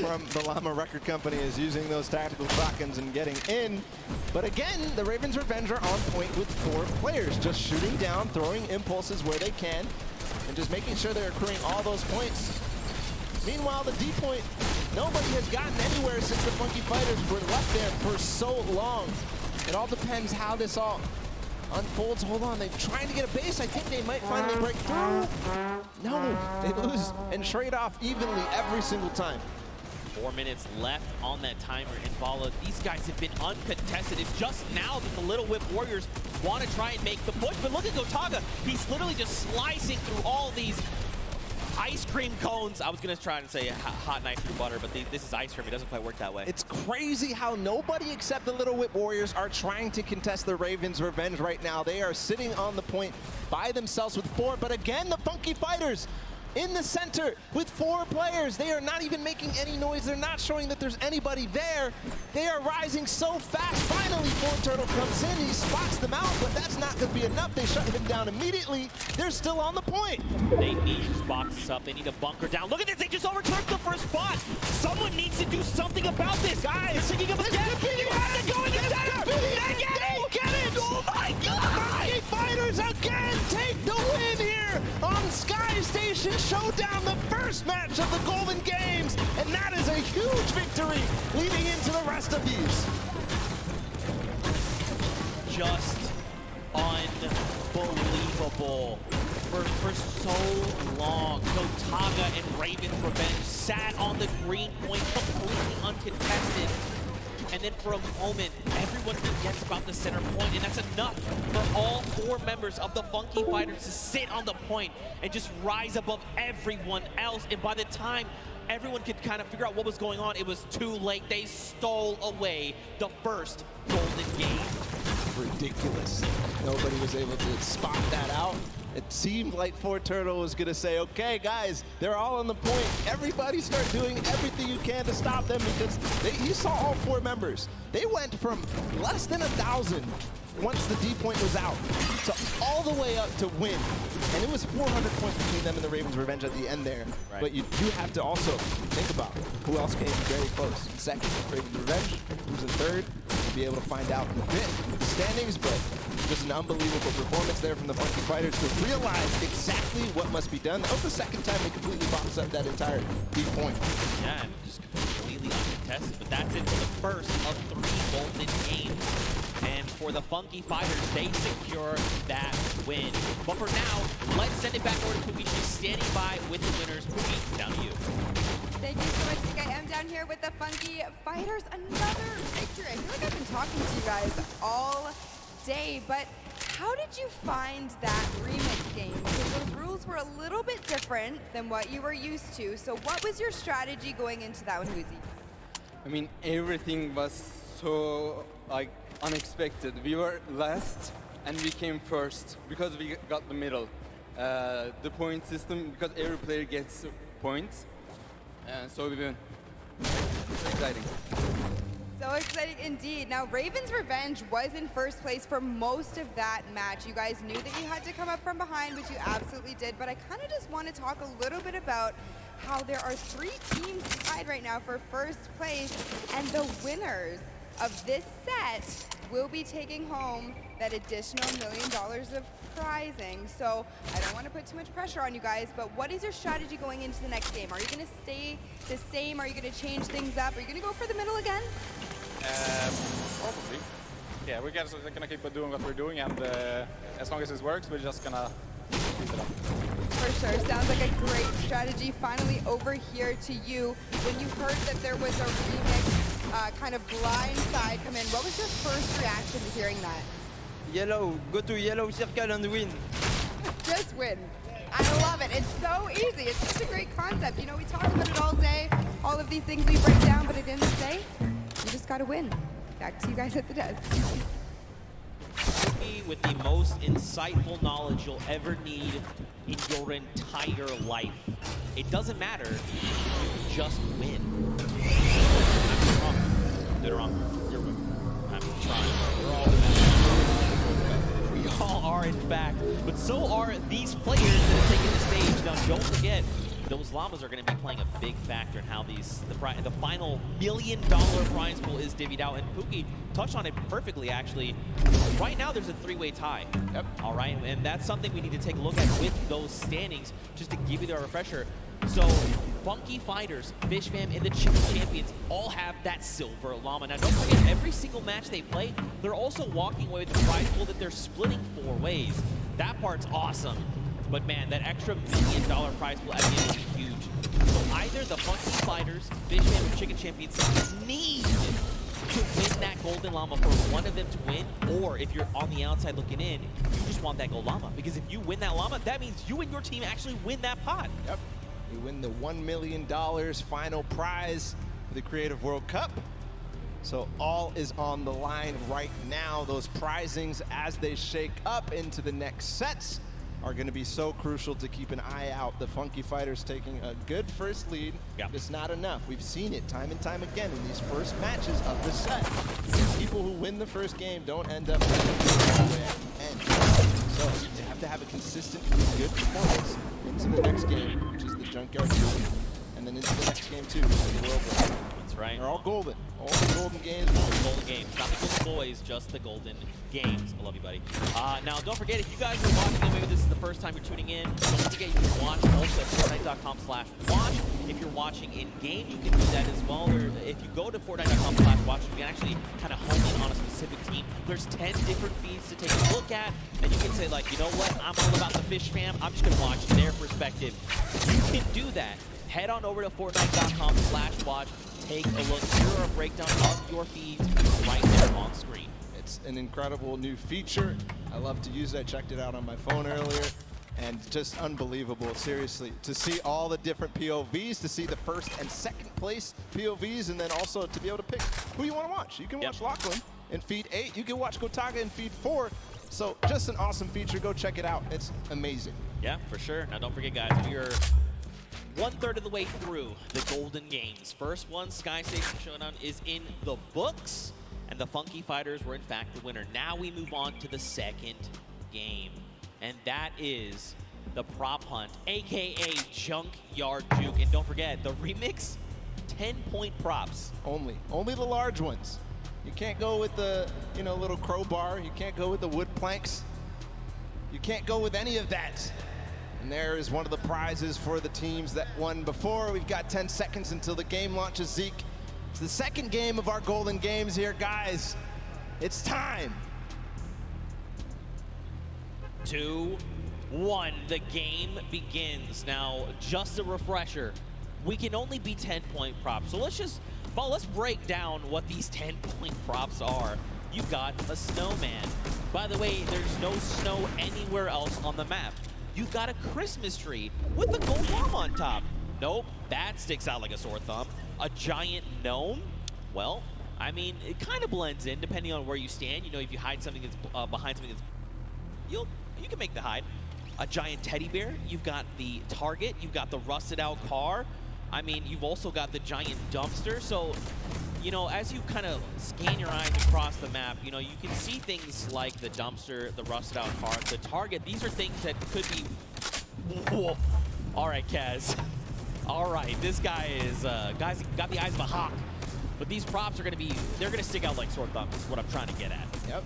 from the Llama Record Company is using those tactical shotguns and getting in. But again, the Ravens' Revenge are on point with 4 players, just shooting down, throwing impulses where they can, and just making sure they're accruing all those points. Meanwhile, the D point, nobody has gotten anywhere since the Funky Fighters were left there for so long. It all depends how this all unfolds. Hold on, they're trying to get a base. I think they might finally break through. No, they lose and trade off evenly every single time. 4 minutes left on that timer, and Bala, these guys have been uncontested. It's just now that the Little Whip Warriors want to try and make the push, but look at Gotaga. He's literally just slicing through all these ice cream cones. I was going to try and say hot knife through butter, but this is ice cream. It doesn't quite work that way. It's crazy how nobody except the Little Whip Warriors are trying to contest the Ravens' Revenge right now. They are sitting on the point by themselves with 4, but again, the Funky Fighters in the center with 4 players. They are not even making any noise. They're not showing that there's anybody there. They are rising so fast. Finally, Ford Turtle comes in. He spots them out, but that's not going to be enough. They shut him down immediately. They're still on the point. They need to box this up. They need to bunker down. Look at this. They just overtook the first spot. Someone needs to do something about this. Guys, they're singing up again. You have to go in the center. They get it. Oh, my God. Funky Fighters again take the win here on Sky Station Showdown, the first match of the Golden Games, and that is a huge victory leading into the rest of these. Just unbelievable. For so long, Gotaga and Ravens Revenge sat on the green point completely uncontested. And then for a moment, everyone forgets about the center point, and that's enough for all 4 members of the Funky Fighters to sit on the point and just rise above everyone else. And by the time everyone could kind of figure out what was going on, it was too late. They stole away the first Golden Game. Ridiculous. Nobody was able to spot that out. It seemed like Fortnite was going to say, okay, guys, they're all on the point. Everybody start doing everything you can to stop them, because you saw all 4 members. They went from less than 1,000 once the D point was out to all the way up to win. And it was 400 points between them and the Ravens Revenge at the end there. Right. But you do have to also think about who else came very close. In second, Ravens Revenge. Who's in third? We'll be able to find out in a bit with the standings, but just an unbelievable performance there from the Funky Fighters to realize exactly what must be done. That was the second time they completely boxed up that entire D point. Yeah, and just completely uncontested, but that's it for the first of 3 golden games. And for the Funky Fighters, they secure that win. But for now, let's send it back over to Pookie. She's standing by with the winners. Pookie, down to you. Thank you so much, Nick. I am down here with the Funky Fighters. Another victory. I feel like I've been talking to you guys all day, but how did you find that remix game? Because those rules were a little bit different than what you were used to. So what was your strategy going into that one, Woozy? I mean, everything was so unexpected. We were last and we came first because we got the middle. The point system, because every player gets points, so we win. So exciting. So exciting indeed. Now, Raven's Revenge was in first place for most of that match. You guys knew that you had to come up from behind, which you absolutely did, but I kind of just want to talk a little bit about how there are 3 teams tied right now for first place, and the winners of this set will be taking home that additional $1 million of prizing. So I don't want to put too much pressure on you guys, but what is your strategy going into the next game? Are you going to stay the same? Are you going to change things up? Are you going to go for the middle again? Probably. Yeah, we're just gonna keep doing what we're doing, and as long as it works, we're just gonna keep it up. For sure. Sounds like a great strategy. Finally, over here to you. When you heard that there was a remix kind of blind side come in, what was your first reaction to hearing that? Yellow, go to yellow circle and win. Just win. I love it. It's so easy. It's such a great concept. You know, we talk about it all day, all of these things we break down, but at the end of the day, you just gotta win. Back to you guys at the desk. With the most insightful knowledge you'll ever need in your entire life. It doesn't matter, you just win. I'm wrong. Did it wrong. You're wrong. I'm trying. We're all we all are, in fact, but so are these players that have taken the stage. Now, don't forget, those llamas are going to be playing a big factor in how the final $1 million prize pool is divvied out. And Pookie touched on it perfectly, actually. Right now, there's a 3-way tie. Yep. All right, and that's something we need to take a look at with those standings, just to give you the refresher. So, Funky Fighters, Fish Fam, and the Chicken Champions all have that silver llama. Now, don't forget, every single match they play, they're also walking away with the prize pool that they're splitting 4 ways. That part's awesome. But man, that extra $1 million prize pool at the end is huge. So either the Funky Fighters, Fish Fam, or Chicken Champions need to win that golden llama for one of them to win, or if you're on the outside looking in, you just want that gold llama. Because if you win that llama, that means you and your team actually win that pot. Yep. You win the $1 million final prize for the Creative World Cup. So all is on the line right now. Those prizings, as they shake up into the next sets, are going to be so crucial to keep an eye out. The Funky Fighters taking a good first lead. Yep. It's not enough. We've seen it time and time again in these first matches of the set. People who win the first game don't end up end. So you have to have a consistent, good performance into the next game, which is the Junkyard 2, and then into the next game too, the World War. That's right. They're all golden. All the golden games. All the golden games. Not the golden boys, just the golden games. I love you, buddy. Now, don't forget, if you guys are watching, maybe this is the first time you're tuning in, don't forget you can watch also at Fortnite.com/watch. If you're watching in-game, you can do that as well. If you go to Fortnite.com/watch, you can actually kind of hone in on a specific team. There's 10 different feeds to take a look at, and you can say, like, you know what, I'm all about the Fish Fam. I'm just going to watch their perspective. You can do that. Head on over to Fortnite.com/watch. Take a look. Here are a breakdown of your feeds right there on screen. It's an incredible new feature. I love to use it. I checked it out on my phone earlier, and just unbelievable, seriously. To see all the different POVs, to see the first and second place POVs, and then also to be able to pick who you want to watch. You can watch Lachlan in feed 8. You can watch Gotaga in feed 4. So just an awesome feature. Go check it out. It's amazing. Yeah, for sure. Now don't forget, guys, we are 1/3 of the way through the Golden Games. First one, Sky Station Showdown, is in the books, and the Funky Fighters were in fact the winner. Now we move on to the second game, and that is the Prop Hunt, aka Junkyard Juke. And don't forget, the remix, 10-point props. Only the large ones. You can't go with the, you know, little crowbar. You can't go with the wood planks. You can't go with any of that. And there is one of the prizes for the teams that won before. We've got 10 seconds until the game launches. Zeke, it's the second game of our Golden Games here, guys. It's time. 2, 1, the game begins. Now, just a refresher, we can only be 10-point props. So let's break down what these 10-point props are. You've got a snowman. By the way, there's no snow anywhere else on the map. You've got a Christmas tree with a gold bomb on top. Nope, that sticks out like a sore thumb. A giant gnome? Well, I mean, it kind of blends in depending on where you stand. You know, if you hide something that's behind something that's, you can make the hide. A giant teddy bear. You've got the target. You've got the rusted out car. I mean, you've also got the giant dumpster. So, you know, as you kind of scan your eyes across the map, you know, you can see things like the dumpster, the rusted out car, the target. These are things that could be... Whoa. All right, Kaz. All right, this guy is, guy's got the eyes of a hawk. But these props are going to be, they're going to stick out like sore thumbs is what I'm trying to get at. Yep.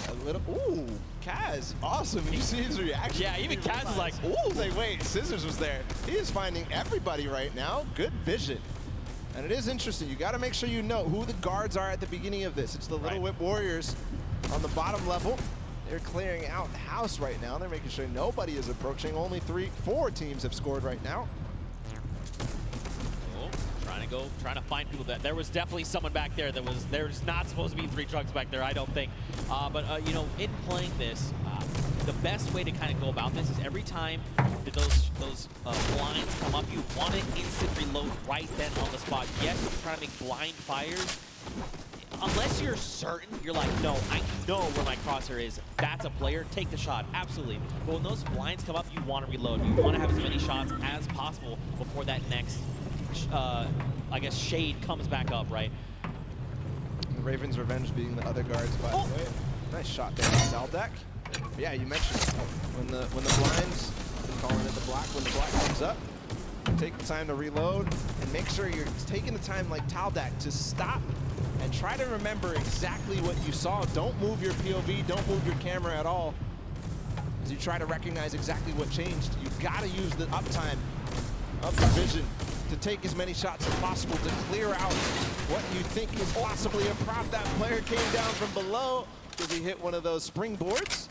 A little, ooh, Kaz, awesome. You see his reaction. Yeah, even Kaz is like, ooh. He's like, wait, Scissors was there. He is finding everybody right now. Good vision. And it is interesting. You got to make sure you know who the guards are at the beginning of this. It's the Little Whip Warriors on the bottom level. They're clearing out the house right now. They're making sure nobody is approaching. Only 4 teams have scored right now. Trying to find people that there was definitely someone back there that was, there's not supposed to be 3 trucks back there, I don't think. But you know, in playing this, the best way to kind of go about this is every time that those blinds come up, you want to instant reload right then on the spot. Yes, you're trying to make blind fires. Unless you're certain, you're like, no, I know where my crosshair is. That's a player. Take the shot. Absolutely. But when those blinds come up, you want to reload. You want to have as many shots as possible before that next, I guess, shade comes back up, right? The Raven's Revenge being the other guards, by the way. Nice shot there on Zaldek. Yeah, you mentioned when the blinds, I'm calling it the black, when the black comes up, take the time to reload and make sure you're taking the time like Taldak to stop and try to remember exactly what you saw. Don't move your POV, don't move your camera at all. As you try to recognize exactly what changed, you've got to use the uptime of the vision to take as many shots as possible to clear out what you think is possibly a prop. That player came down from below because he hit one of those springboards.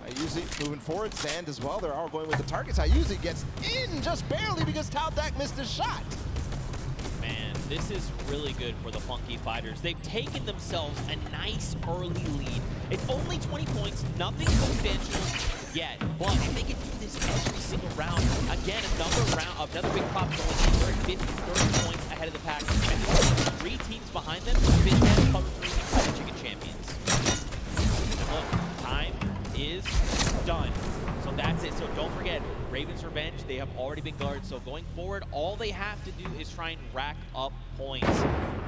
Ayuzi moving forward, Sand as well. They're all going with the targets. Ayuzi gets in just barely because Taldak missed his shot. Man, this is really good for the Funky Fighters. They've taken themselves a nice early lead. It's only 20 points, nothing substantial yet, but if they can do this every single round, again, another big prop going in. They're at 50, 30 points ahead of the pack. And there's 3 teams behind them, Fishman, Cover 3, and Chicken Champions. And look, time is done. So that's it. So don't forget, Raven's Revenge, they have already been guarded. So going forward, all they have to do is try and rack up points.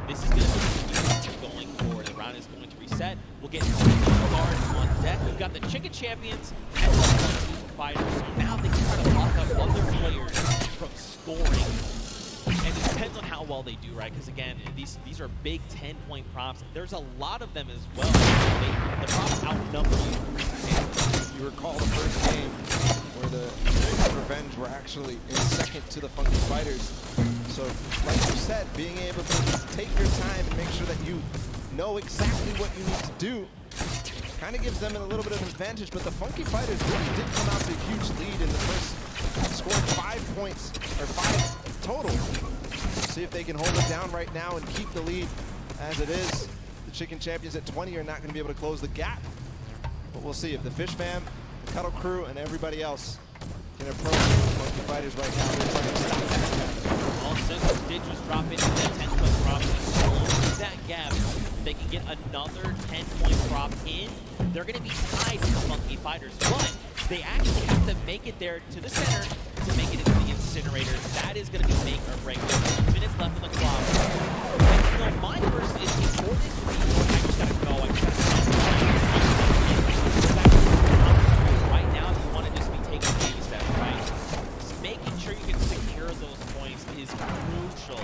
This is going to be going forward. The round is going to reset. We'll get guards on deck. We've got the Chicken Champions and the Funky Fighters. So now they can try to lock up other players from scoring. And it depends on how well they do, right? Because again, these are big 10-point props. There's a lot of them as well. The props outnumber you. You recall the first game where the Revenge were actually in second to the Funky Fighters. So, like you said, being able to take your time and make sure that you know exactly what you need to do kind of gives them a little bit of an advantage. But the Funky Fighters really did come out to a huge lead in the first, scored 5 points, or 5 total. See if they can hold it down right now and keep the lead as it is. The Chicken Champions at 20 are not going to be able to close the gap. But we'll see if the Fish Fam, the Cuddle Crew, and everybody else can approach the Funky Fighters right now. They're trying to stop that gap. All Scissors did just drop into the 10-foot drop and close that gap they can get another 10-point prop in, they're going to be tied to the Funky Fighters. But they actually have to make it there to the center to make it into the incinerator. That is going to be make or break. 2 minutes left on the clock. And, you know, my person is important to me. I just got to go. I just got to right now, you want to just be taking baby steps, right? Just making sure you can secure those points is crucial.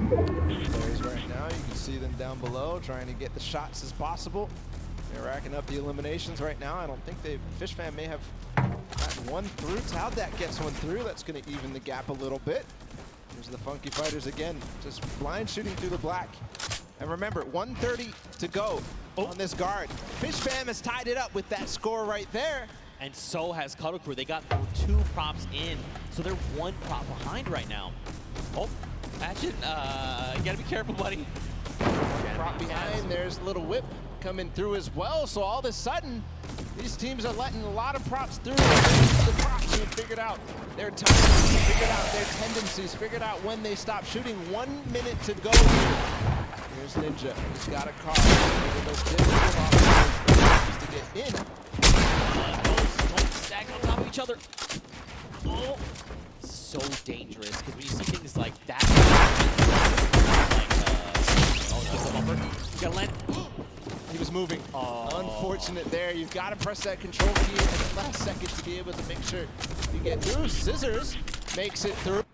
Players right now, you can see them down below trying to get the shots as possible. They're racking up the eliminations right now. I don't think Fishfam may have gotten one through. Taldat gets one through. That's going to even the gap a little bit. Here's the Funky Fighters again, just blind shooting through the black. And remember, 1:30 to go on this guard. Fishfam has tied it up with that score right there. And so has Cuddle Crew. They got 2 props in, so they're 1 prop behind right now. Oh, Action, you gotta be careful, buddy. Prop behind, there's a little whip coming through as well. So all of a sudden, these teams are letting a lot of props through. The props who figured out their time, figured out their tendencies, figured out when they stop shooting. 1 minute to go. Here's Ninja, he's got a car. Those to get in. Both stacked on top of each other. Oh, so dangerous, because when you see things like that, like, oh, just a bumper. You gotta land. He was moving. Unfortunate there. You've got to press that control key in the last second to be able to make sure you get through. Scissors makes it through.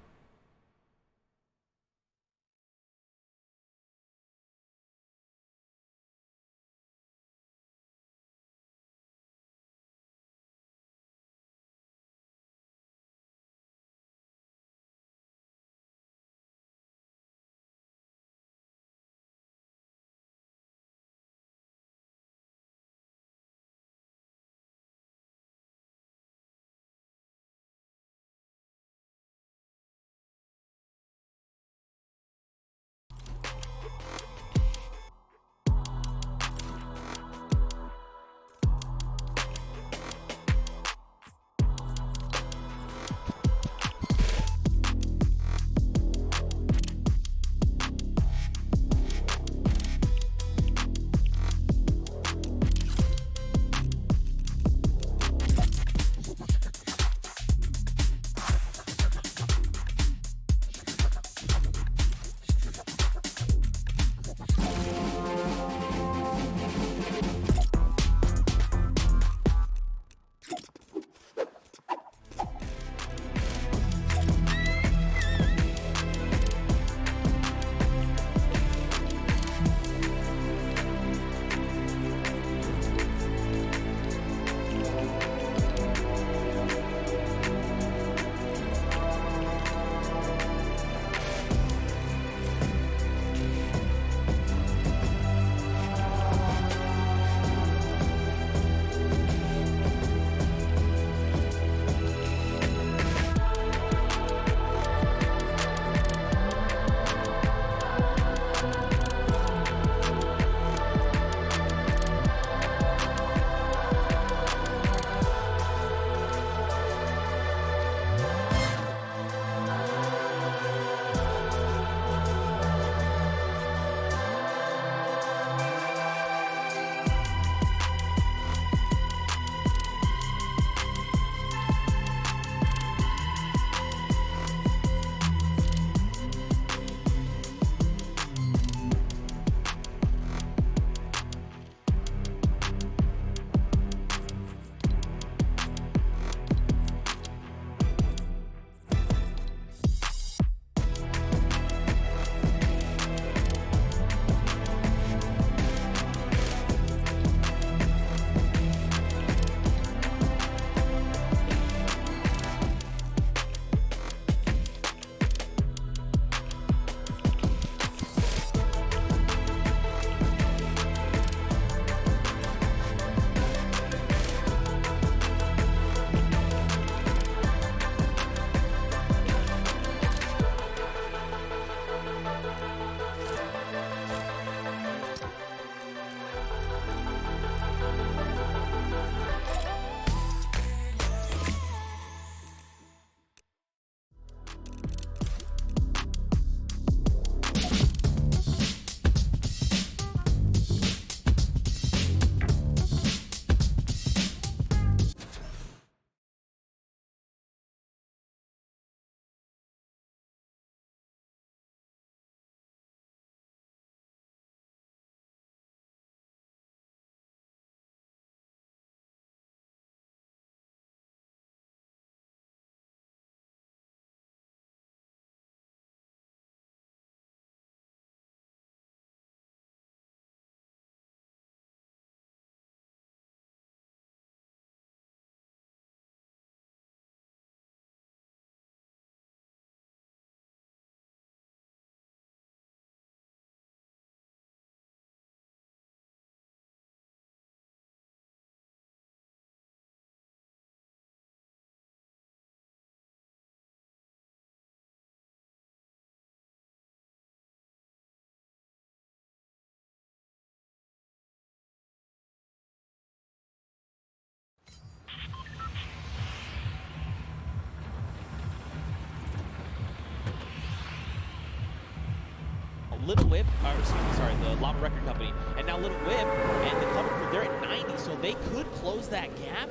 Little Whip, or excuse me, sorry, the Llama Record Company, and now Little Whip and the Cuddle Crew, they're at 90, so they could close that gap,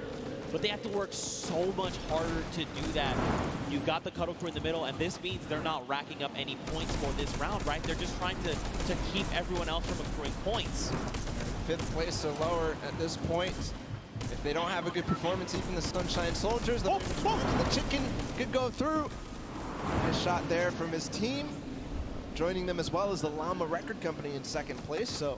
but they have to work so much harder to do that. You've got the Cuddle Crew in the middle, and this means they're not racking up any points for this round, right? They're just trying to keep everyone else from accruing points. 5th place or lower at this point. If they don't have a good performance, even the Sunshine Soldiers, the Chicken could go through. Nice shot there from his team. Joining them as well as the Llama Record Company in 2nd place. So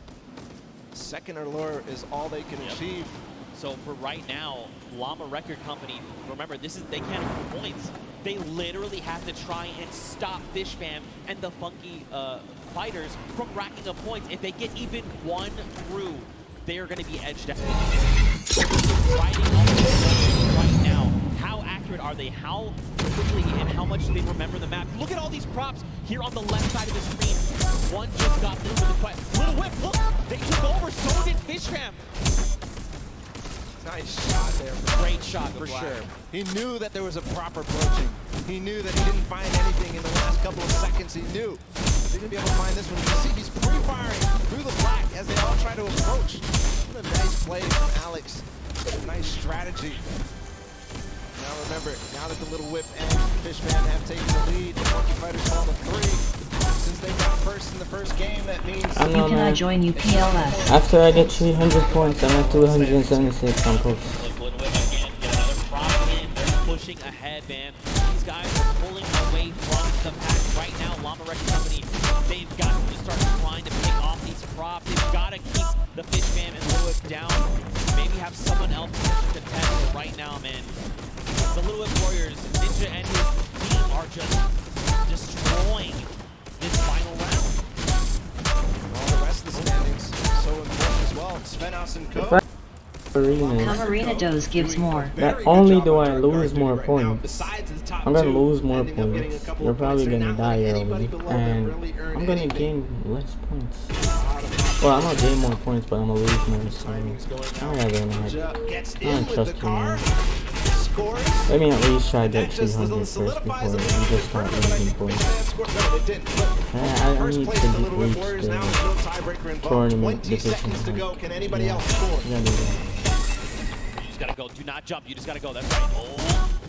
2nd or lower is all they can achieve. So for right now, Llama Record Company, remember, they can't accrue points. They literally have to try and stop Fish Fam and the Funky Fighters from racking up points. If they get even one through, they are going to be edged out. Riding on the right now, how accurate are they? How quickly and how much do they remember the map? Look at all these props here on the left side of the screen. One just got through with the quest. Little Whip, look, they took over, so did Fish Fam. Nice shot there. Great shot for sure. He knew that there was a prop approaching. He knew that he didn't find anything in the last couple of seconds. He knew he's gonna be able to find this one. You see he's pre-firing through the black as they all try to approach. What a nice play from Alex. A nice strategy. Now remember, now that the Little Whip and Fishman have taken the lead, the Funky Fighters fall to 3. Since they got first in the first game, that means I know, you cannot join UPLS. After I get 300 points, I'm at 276. I'm close. Little Whip again, get another prop in. They're pushing ahead, man. These guys are pulling away from the pack right now. Llama Record Company, they've got to start trying to pick off these props. They've got to keep the Fish Fam and Little Whip down. Maybe have someone else to contest, but right now, man, the Little Whip Warriors, Ninja and his team are just destroying this final round. All the rest of the standings so important as well. Svenhouse and Co. Camarina Dose gives more. Not only do I lose more points, I'm gonna lose more points. You're probably gonna die early, and I'm gonna gain less points. Well, I'm gonna gain more points, but I'm gonna lose more, so I don't trust you, man. Let me at least try to get 300 first before we just start losing points. I need to reach the tournament division. Yeah, You just gotta go. Do not jump. You just gotta go. That's right. Oh,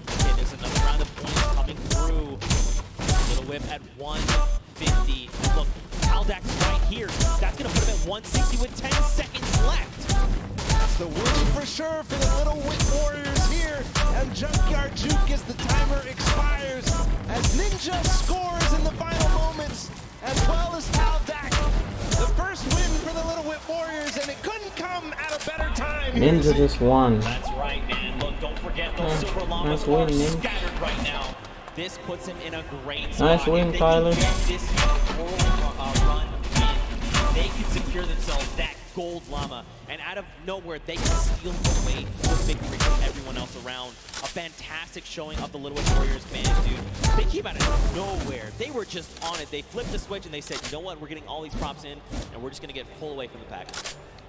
okay. There's another round of points coming through. Little Whip at 150. And look, Kaldak's right here. That's gonna put him at 160 with 10 seconds left. That's the win for sure for the Little Whip Warriors here. And Junkyard Juke as the timer expires. As Ninja scores in the final moments, as well as Kaldak. The first win for the Little Whip Warriors, and it couldn't come at a better time. Ninja just won. That's right, man. Look, don't forget those Silver Llamas are scattered right now. This puts him in a great spot. Nice win, Tyler. If this whole run in, they can secure themselves that gold llama, and out of nowhere, they can steal away the victory from everyone else around. A fantastic showing of the Little Whip Warriors, man, dude. They came out of nowhere. They were just on it. They flipped the switch, and they said, you know what, we're getting all these props in, and we're just going to get pulled away from the pack.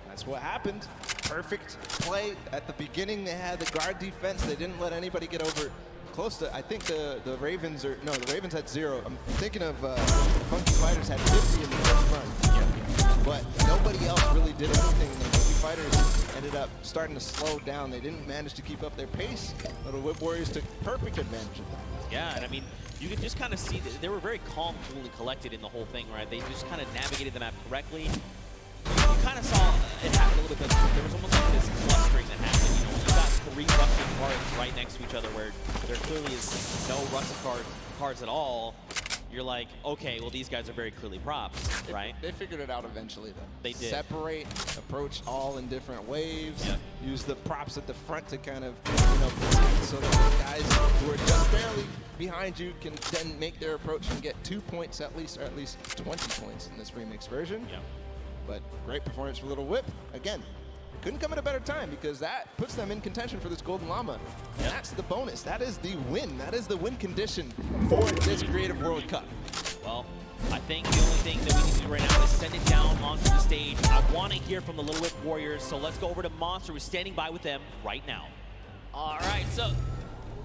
That's what happened. Perfect play. At the beginning, they had the guard defense. They didn't let anybody get over close to, I think the Ravens are, no, the Ravens had 0. I'm thinking of Funky Fighters had 50 in the first run. Yeah. But nobody else really did anything. And the Funky Fighters ended up starting to slow down. They didn't manage to keep up their pace. Little Whip Warriors took perfect advantage of that. Yeah, and I mean, you can just kind of see that they were very calm, cool, and collected in the whole thing, right? They just kind of navigated the map correctly. You kind of saw it happen a little bit. There was almost like this clustering that happened. You know, you got 3 rusted cards right next to each other where there clearly is no rusted cards at all. You're like, okay, well, these guys are very clearly props, right? They figured it out eventually, though. They did. Separate, approach all in different waves, use the props at the front to kind of, so that the guys who are just barely behind you can then make their approach and get 2 points at least, or at least 20 points in this remix version. Yeah. But great performance for Little Whip. Again, couldn't come at a better time because that puts them in contention for this Golden Llama. And that's the bonus. That is the win. That is the win condition for this Creative World Cup. Well, I think the only thing that we need to do right now is send it down onto the stage. I want to hear from the Little Whip Warriors, so let's go over to Monster, who's standing by with them right now. All right, so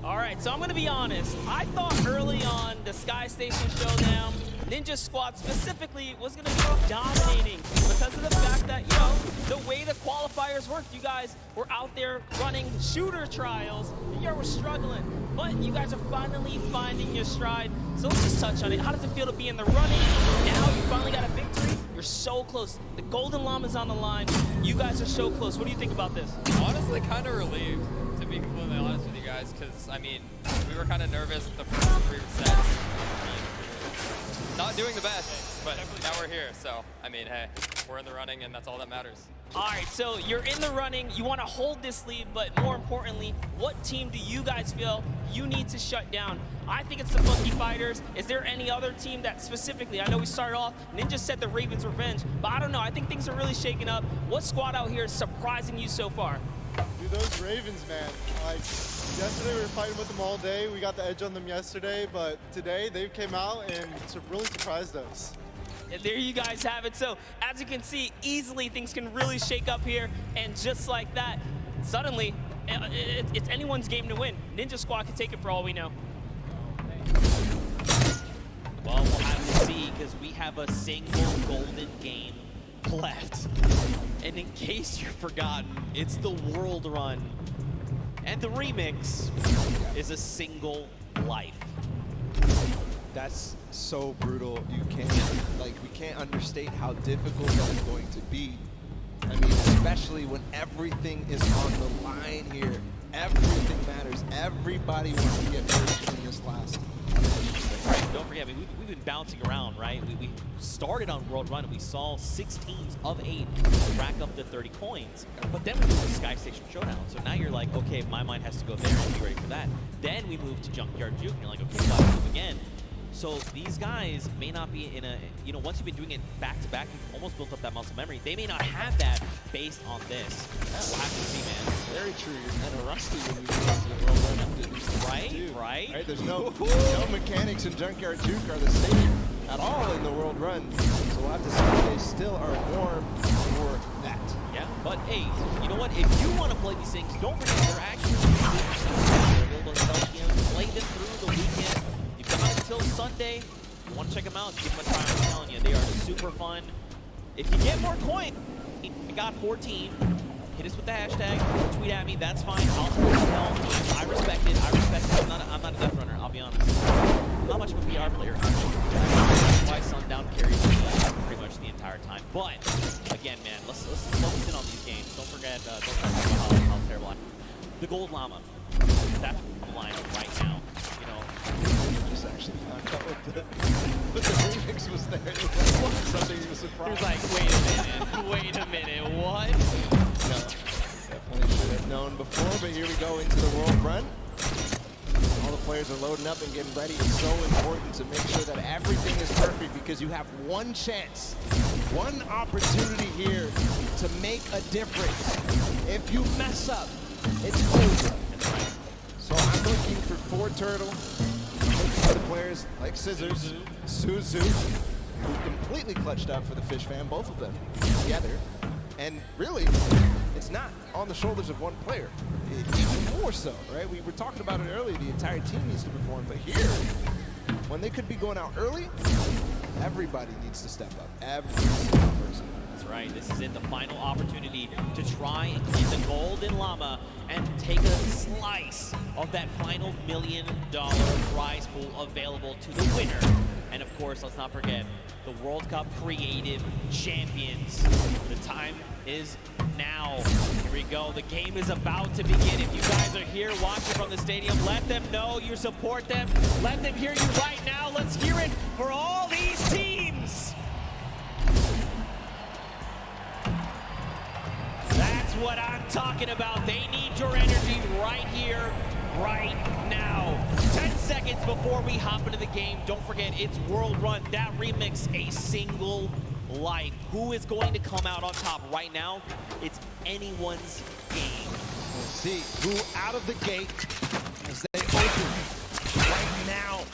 All right, so I'm gonna be honest. I thought early on the Sky Station Showdown, Ninja Squad specifically was gonna be dominating because of the fact that, you know, the way the qualifiers worked, you guys were out there running shooter trials, and you were struggling. But you guys are finally finding your stride. So let's just touch on it. How does it feel to be in the running? Now you finally got a victory. You're so close. The Golden Llama's on the line. You guys are so close. What do you think about this? Honestly, kind of relieved, to be completely honest with you guys, because, I mean, we were kind of nervous the first 3 sets. I mean, not doing the best, but now we're here. So, I mean, hey, we're in the running, and that's all that matters. All right, so you're in the running. You want to hold this lead, but more importantly, what team do you guys feel you need to shut down? I think it's the Funky Fighters. Is there any other team that specifically, I know we started off, Ninja said the Ravens Revenge, but I don't know. I think things are really shaking up. What squad out here is surprising you so far? Dude, those Ravens, man. Like, yesterday we were fighting with them all day. We got the edge on them yesterday, but today they came out and really surprised us. And there you guys have it. So as you can see, easily things can really shake up here. And just like that, suddenly it's anyone's game to win. Ninja Squad can take it for all we know. Well, we'll have to see because we have a single golden game left. And in case you've forgotten, it's the World Run. And the remix is a single life. That's so brutal. You can't, like, we can't understate how difficult that is going to be. I mean, especially when everything is on the line here. Everything matters. Everybody wants to get first in this last. Right, don't forget, I mean, we've been bouncing around, right? We started on World Run and we saw 6 teams of 8 rack up to 30 coins. But then we moved to Sky Station Showdown. So now you're like, okay, my mind has to go there and be ready for that. Then we moved to Junkyard Juke and you're like, okay, let's move again. So these guys may not be in a, you know, once you've been doing it back to back, you've almost built up that muscle memory. They may not have that based on this. We'll have to see, man. Very true. You're kind of rusty when you get into the World Run after these Right? There's no mechanics in Junkyard Juke are the same at all in the World Run. So we'll have to see if they still are warm for that. Yeah, but hey, you know what? If you want to play these things, don't forget they're actually available to help you play them through the weekend. You've got until Sunday. If you want to check them out, give them a try. I'm telling you, they are super fun. If you get more coins, I got 14. Hit us with the hashtag, tweet at me, that's fine. I'll tell. I respect it. I'm not a death runner, I'll be honest. I'm not much of a VR player. That's why Sundown carries me pretty much the entire time. But again, man, let's focus in on these games. Don't forget, don't talk about how terrible I am. The Gold Llama. That's the line right now. You know, just actually found out what the remix was there. It was like something he was surprised. He was like, wait a minute, what? No, definitely should have known before, but here we go into the World Run. All the players are loading up and getting ready. It's so important to make sure that everything is perfect because you have one chance, one opportunity here to make a difference. If you mess up, it's over. So I'm looking for 4 Turtle. I'm looking for the players like Scissors, Suzu, who completely clutched up for the Fish Fam, both of them together. And really, it's not on the shoulders of one player. Even more so, right? We were talking about it earlier, the entire team needs to perform, but here, when they could be going out early, everybody needs to step up. Every single person. That's right, this is it, the final opportunity to try and claim the Golden Llama and take a slice of that final $1 million prize pool available to the winner. And of course, let's not forget, the World Cup Creative Champions. The time is now. Here we go. The game is about to begin. If you guys are here watching from the stadium, let them know you support them. Let them hear you right now. Let's hear it for all these teams. That's what I'm talking about. They need your energy right here, right now. 10 seconds before we hop into the game, don't forget it's World Run. That remix, a single life. Who is going to come out on top right now? It's anyone's game. We'll see who out of the gate as they open right now.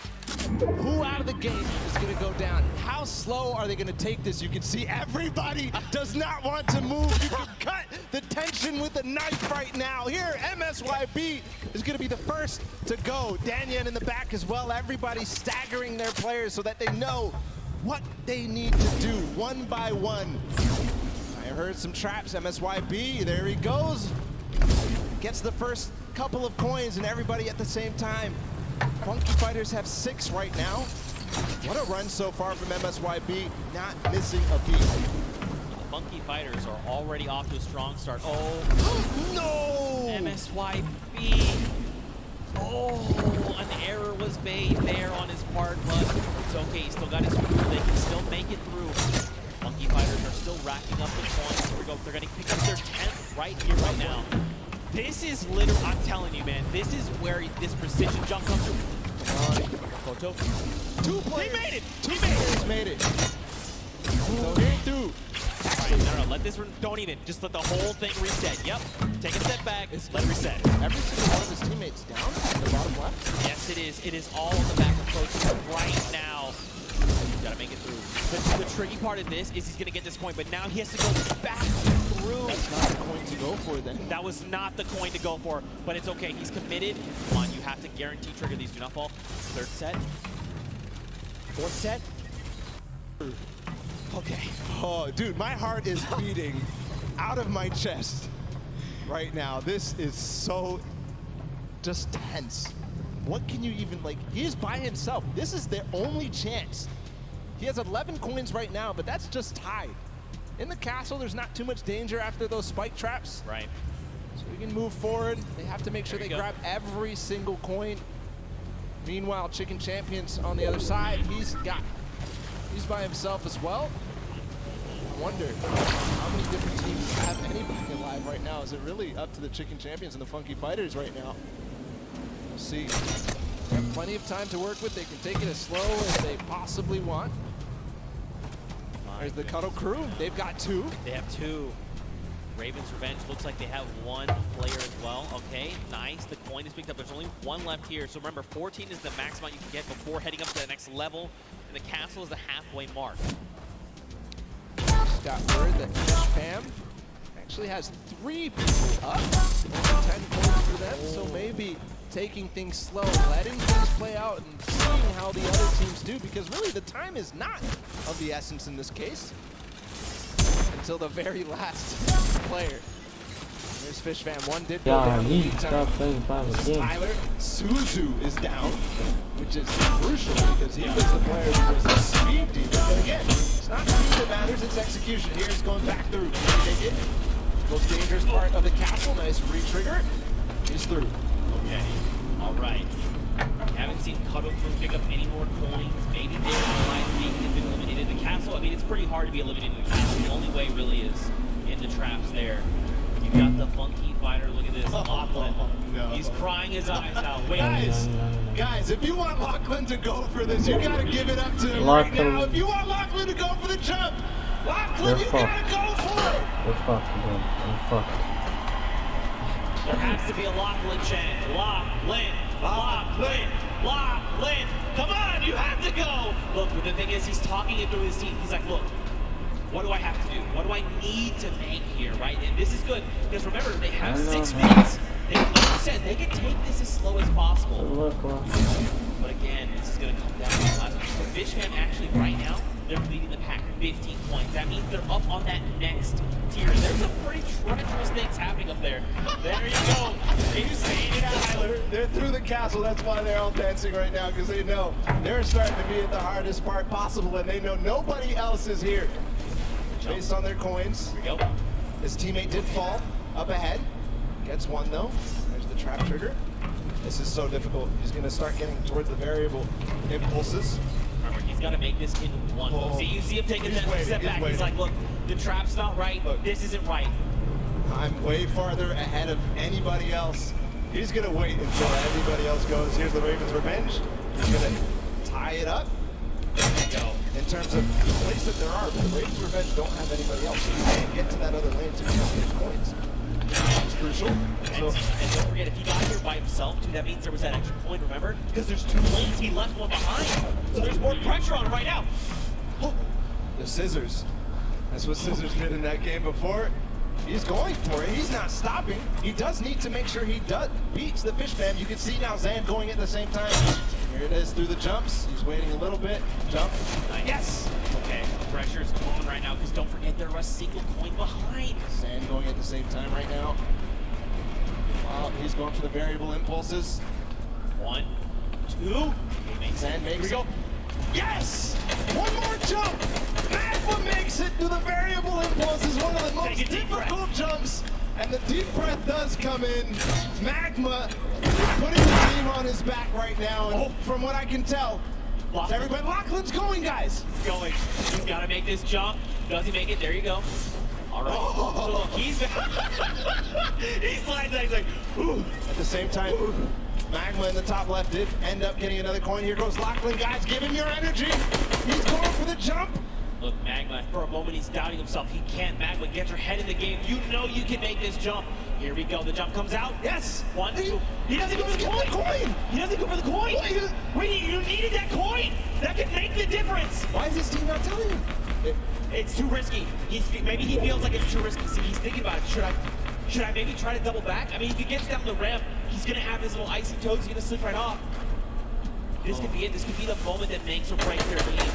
Who out of the game is going to go down. How slow are they going to take this? You can see everybody does not want to move. You can cut the tension with a knife right now. Here, MSYB is going to be the first to go. Danyan in the back as well. Everybody staggering their players so that they know what they need to do one by one. I heard some traps. MSYB, there he goes. Gets the first couple of coins and everybody at the same time. Funky Fighters have 6 right now. What a run so far from MSYB, not missing a beat. The Funky Fighters are already off to a strong start. Oh, no! MSYB. Oh, an error was made there on his part, but it's okay. He still got his crew. They can still make it through. Funky Fighters are still racking up the points. Here we go. They're going to pick up their 10th right here, right now. This is literally, I'm telling you, man, this is where this precision jump comes through. Come on, Photo. 2 players. He made it! Two players made it. So here through. All right, no, let this, don't even, just let the whole thing reset. Yep, take a step back, let it reset. Every single one of his teammates down at the bottom left? Yes, it is. It is all on the back of Coach right now. Gotta make it through. But the tricky part of this is he's gonna get this coin, but now he has to go back through. That's not the coin to go for then. That was not the coin to go for, but it's okay. He's committed. Come on, you have to guarantee trigger these. Do not fall. 3rd set. 4th set. Okay. Oh, dude, my heart is beating out of my chest right now. This is so just tense. What can you even, like, he is by himself. This is their only chance. He has 11 coins right now, but that's just tied. In the castle, there's not too much danger after those spike traps. Right. So we can move forward. They have to make sure they grab every single coin. Meanwhile, Chicken Champions on the other side, he's by himself as well. I wonder how many different teams have anybody alive right now. Is it really up to the Chicken Champions and the Funky Fighters right now? We'll see. They have plenty of time to work with. They can take it as slow as they possibly want. There's the Cuddle crew. They've got 2. They have 2. Raven's Revenge looks like they have 1 player as well. Okay, nice. The coin is picked up. There's only 1 left here. So remember, 14 is the max amount you can get before heading up to the next level. And the castle is the halfway mark. Just got word that Fish Fam actually has 3 people up. 10 points for them, so maybe taking things slow, letting things play out, and seeing how the other teams do, because really the time is not of the essence in this case until the very last player. There's Fish Fam. 1 did go down in the meantime. Tyler Suzu is down, which is crucial because he was the player who was the speed demon. But again, it's not speed that matters, it's execution. Here's going back through. Can he take it? Most dangerous part of the castle. Nice re-trigger. He's through. Okay, all right. Haven't seen Cuddle Crew pick up any more coins. Maybe they might have been eliminated in the castle. I mean, it's pretty hard to be eliminated in the castle. The only way really is in the traps there. You got the Funky Fighter. Look at this, Lachlan. No. He's crying his eyes out. Wait, Guys, if you want Lachlan to go for this, you gotta give it up to him right now. If you want Lachlan to go for the jump, Lachlan, you gotta go for it. We're fucked, bro. We're fucked. there has to be a Lachlan chant. Lachlan, Lachlan, Lachlan. Come on, you have to go. Look, the thing is, he's talking it through his team. He's like, look, what do I have to do? What do I need to make here, right? And this is good, because remember, they have 6 minutes. They, like you said, they can take this as slow as possible. But again, this is going to come down to the last one. So Fish Fam actually, right now, they're leading the pack 15 points. That means they're up on that next tier. There's some pretty treacherous things happening up there. There you go. He's saying it out. They're through the castle. That's why they're all dancing right now, because they know they're starting to be at the hardest part possible, and they know nobody else is here. Based on their coins. Here we go. His teammate did fall up ahead. Gets 1 though. There's the trap trigger. This is so difficult. He's going to start getting towards the variable impulses. Remember, he's got to make this in 1 go. See, you see him taking that step back. He's like, look, the trap's not right. Look, this isn't right. I'm way farther ahead of anybody else. He's going to wait until everybody else goes. Here's the Ravens' Revenge. He's going to tie it up. There we go. In terms of the place that there are, but the Ravens' Revenge don't have anybody else. So you can't get to that other lane to get those coins. crucial. And don't forget, if he got here by himself, too, that means there was that extra point, remember? Because there's 2 lanes, he left one behind. So there's more pressure on him right now. The scissors. That's what Scissors did in that game before. He's going for it. He's not stopping. He does need to make sure he beats the fish man. You can see now Zan going at the same time. Here it is through the jumps. He's waiting a little bit. Jump. Yes! Okay, pressure's on right now, because don't forget there was a single coin behind. Zan going at the same time right now. He's going for the variable impulses. 1, 2. Zan makes Here we go. it. Yes! One more jump! Magma makes it through the variable impulses. One of the most difficult jumps. And the deep breath does come in. Magma putting the team on his back right now. And from what I can tell, everybody, Lachlan's going, guys. He's going. He's got to make this jump. Does he make it? There you go. All right. So look, he's he slides out. He's like, ooh. At the same time, Magma in the top left did end up getting another coin. Here goes Lachlan, guys. Give him your energy. He's going for the jump. Look, Magma, for a moment, he's doubting himself. He can't. Magma, get your head in the game. You know you can make this jump. Here we go. The jump comes out. Yes. 1, 2. He doesn't go for the coin. He doesn't go for the coin. Wait, you needed that coin. That could make the difference. Why is this team not telling him? It's too risky. Maybe he feels like it's too risky. See, he's thinking about it. Should I maybe try to double back? I mean, if he gets down the ramp, he's gonna have his little icy toes. He's gonna slip right off. This could be it. This could be the moment that makes or breaks their game.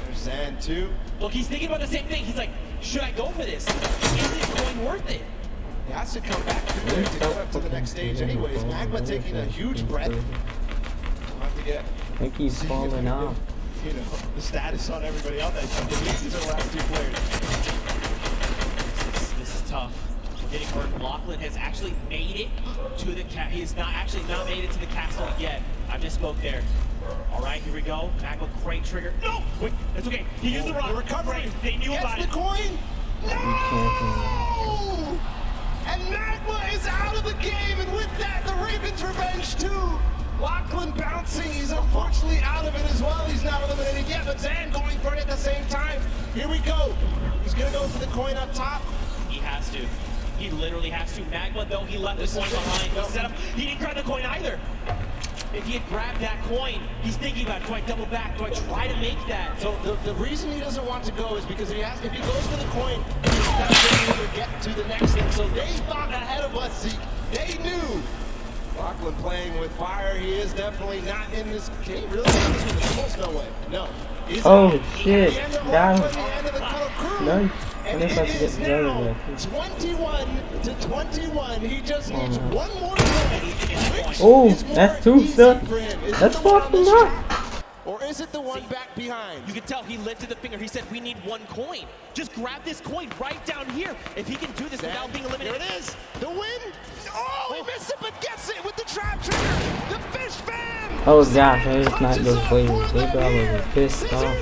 There's Zan too. Look, he's thinking about the same thing. He's like, should I go for this? Is this coin worth it? He has to come back to there to go up to the next stage anyways. Magma taking a huge breath. We'll have to get I think he's falling off. You know, the status on everybody on that team. These are the last 2 players. This is tough. We're getting hurt. Lachlan has actually made it to the he has not made it to the castle yet. I misspoke there. All right, here we go. Magma, great trigger. No! Wait, it's okay. He used the rock. Recovery. They knew about the it. coin. No! And Magma is out of the game, and with that, the Ravens' revenge too. Lachlan bouncing. He's unfortunately out of it as well. He's not eliminated yet, but Zan going for it at the same time. Here we go. He's gonna go for the coin up top. He has to. He literally has to. Magma, though, he left the coin behind. He didn't grab the coin either. If he had grabbed that coin, he's thinking about, do I double back? Do I try to make that? So the reason he doesn't want to go is because if he goes for the coin, he's not going to get to the next thing. So they thought ahead of us, Zeke. They knew. Lachlan playing with fire. He is definitely not in this game. Really? Almost no way. No. Oh shit. Got him. Nice. And it is now 21-21. He just needs one more point. Oh, that's 2 stuff. That's fucking up. Or is it the one back behind? You can tell he lifted the finger. He said, we need 1 coin. Just grab this coin right down here. If he can do this without being eliminated. Here it is. The win. Oh, he missed it, but gets it with the trap trigger. The fish fan. Oh gosh, I just not those players. They probably were pissed off right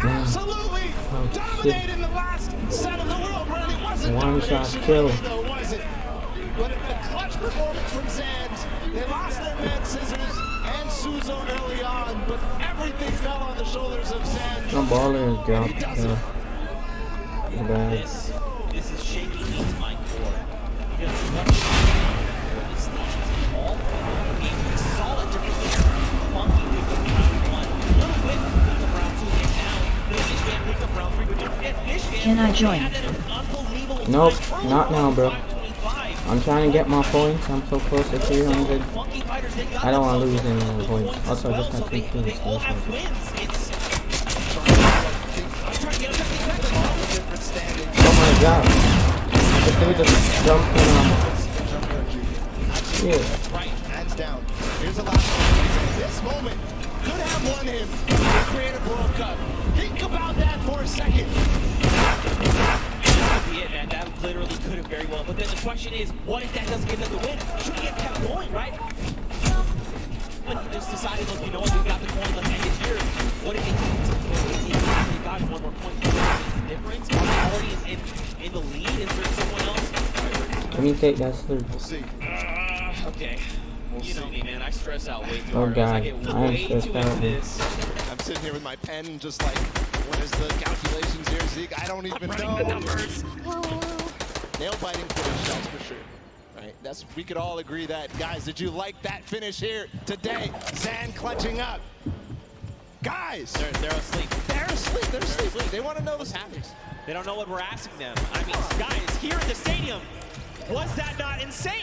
now. Absolutely. Oh shit. In the last set of the world run. It wasn't 1-shot kill. though, was it? But a clutch performance from Zans. They lost their man Scissors and Suzo early on, but everything fell on the shoulders of Zans. My baller is dropped. Bad. This is shaking me to my core. Because this team all solid difference. Funky picked up round 1. Little Whip picked up round 2. And now, the Fishman picked up round 3. But Can I join? Nope, not now, bro. I'm trying to get my points. I'm so close to 300. I don't want to lose any more points. Also, I just got 3 kills. So oh my god. This dude just jumped in on. Yeah. Hands down. Here's the last one. This moment could have won him the Creative World Cup. Think about that for a second. Yeah, man, that literally could have very well. But then the question is, what if that doesn't get them the win? Should he have kept going, right? But he just decided, look, you know what, we got the coin, let's end it here. What if he got 1 more point? Difference? Are we already in the lead? Is there someone else? Let me take that slurp. We'll see. Okay. You know me, man. I stress out way too Oh hard. god, I get I am way stressed too out. into this. I'm sitting here with my pen, just like, what is the calculations here, Zeke? I don't even know. The numbers. nail-biting finish, that's for sure. Right, we could all agree that. Guys, did you like that finish here today? Zan clutching up. Guys! They're asleep. They're asleep. They want to know what's happening. They don't know what we're asking them. I mean, guys, here in the stadium, was that not insane?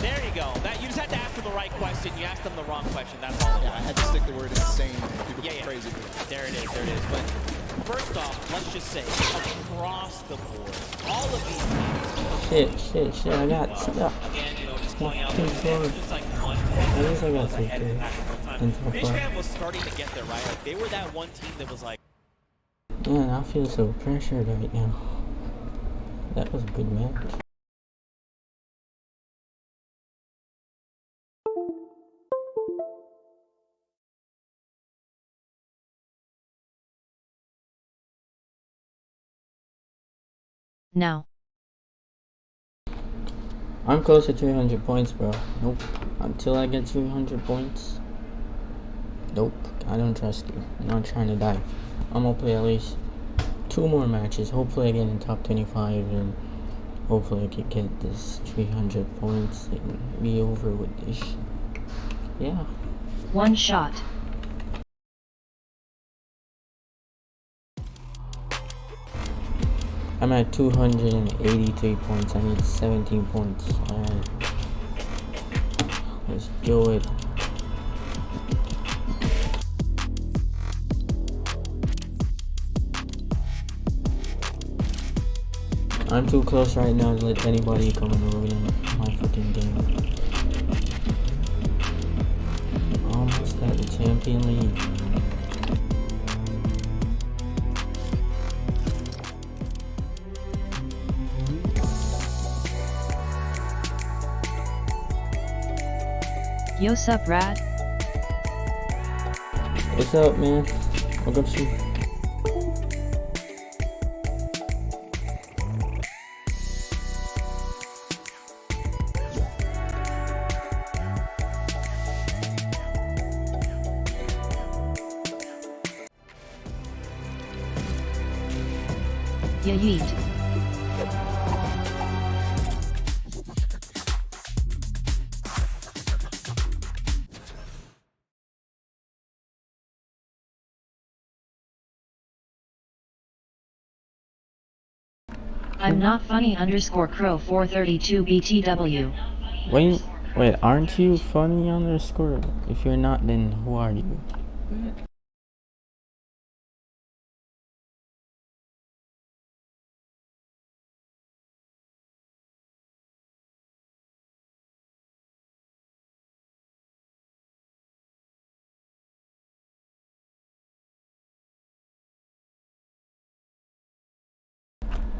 There you go. You just had to ask them the right question. You asked them the wrong question. That's all. Yeah, I had to stick the word insane. People go crazy. There it is. But first off, let's just say, across the board, all of these teams. Shit. I got stuck. Again, you know, just going out there, just like one. At least I got some Fishman was starting to get there, right? Like, they were that one team that was like. Man, I feel so pressured right now. That was a good match. Now. I'm close to 300 points, bro. Nope. Until I get 300 points. Nope. I don't trust you. I'm not trying to die. I'm gonna play at least 2 more matches. Hopefully I get in top 25 and hopefully I can get this 300 points and be over with this. Yeah. One shot. I'm at 283 points. I need 17 points. Alright. Let's do it. I'm too close right now to let anybody come and ruin my freaking game. Almost at the Champion League. Yo, sup, Rad? What's up, man? What up, you? Yeet. I'm not funny _ crow 432 BTW. Wait, aren't you funny _? If you're not, then who are you?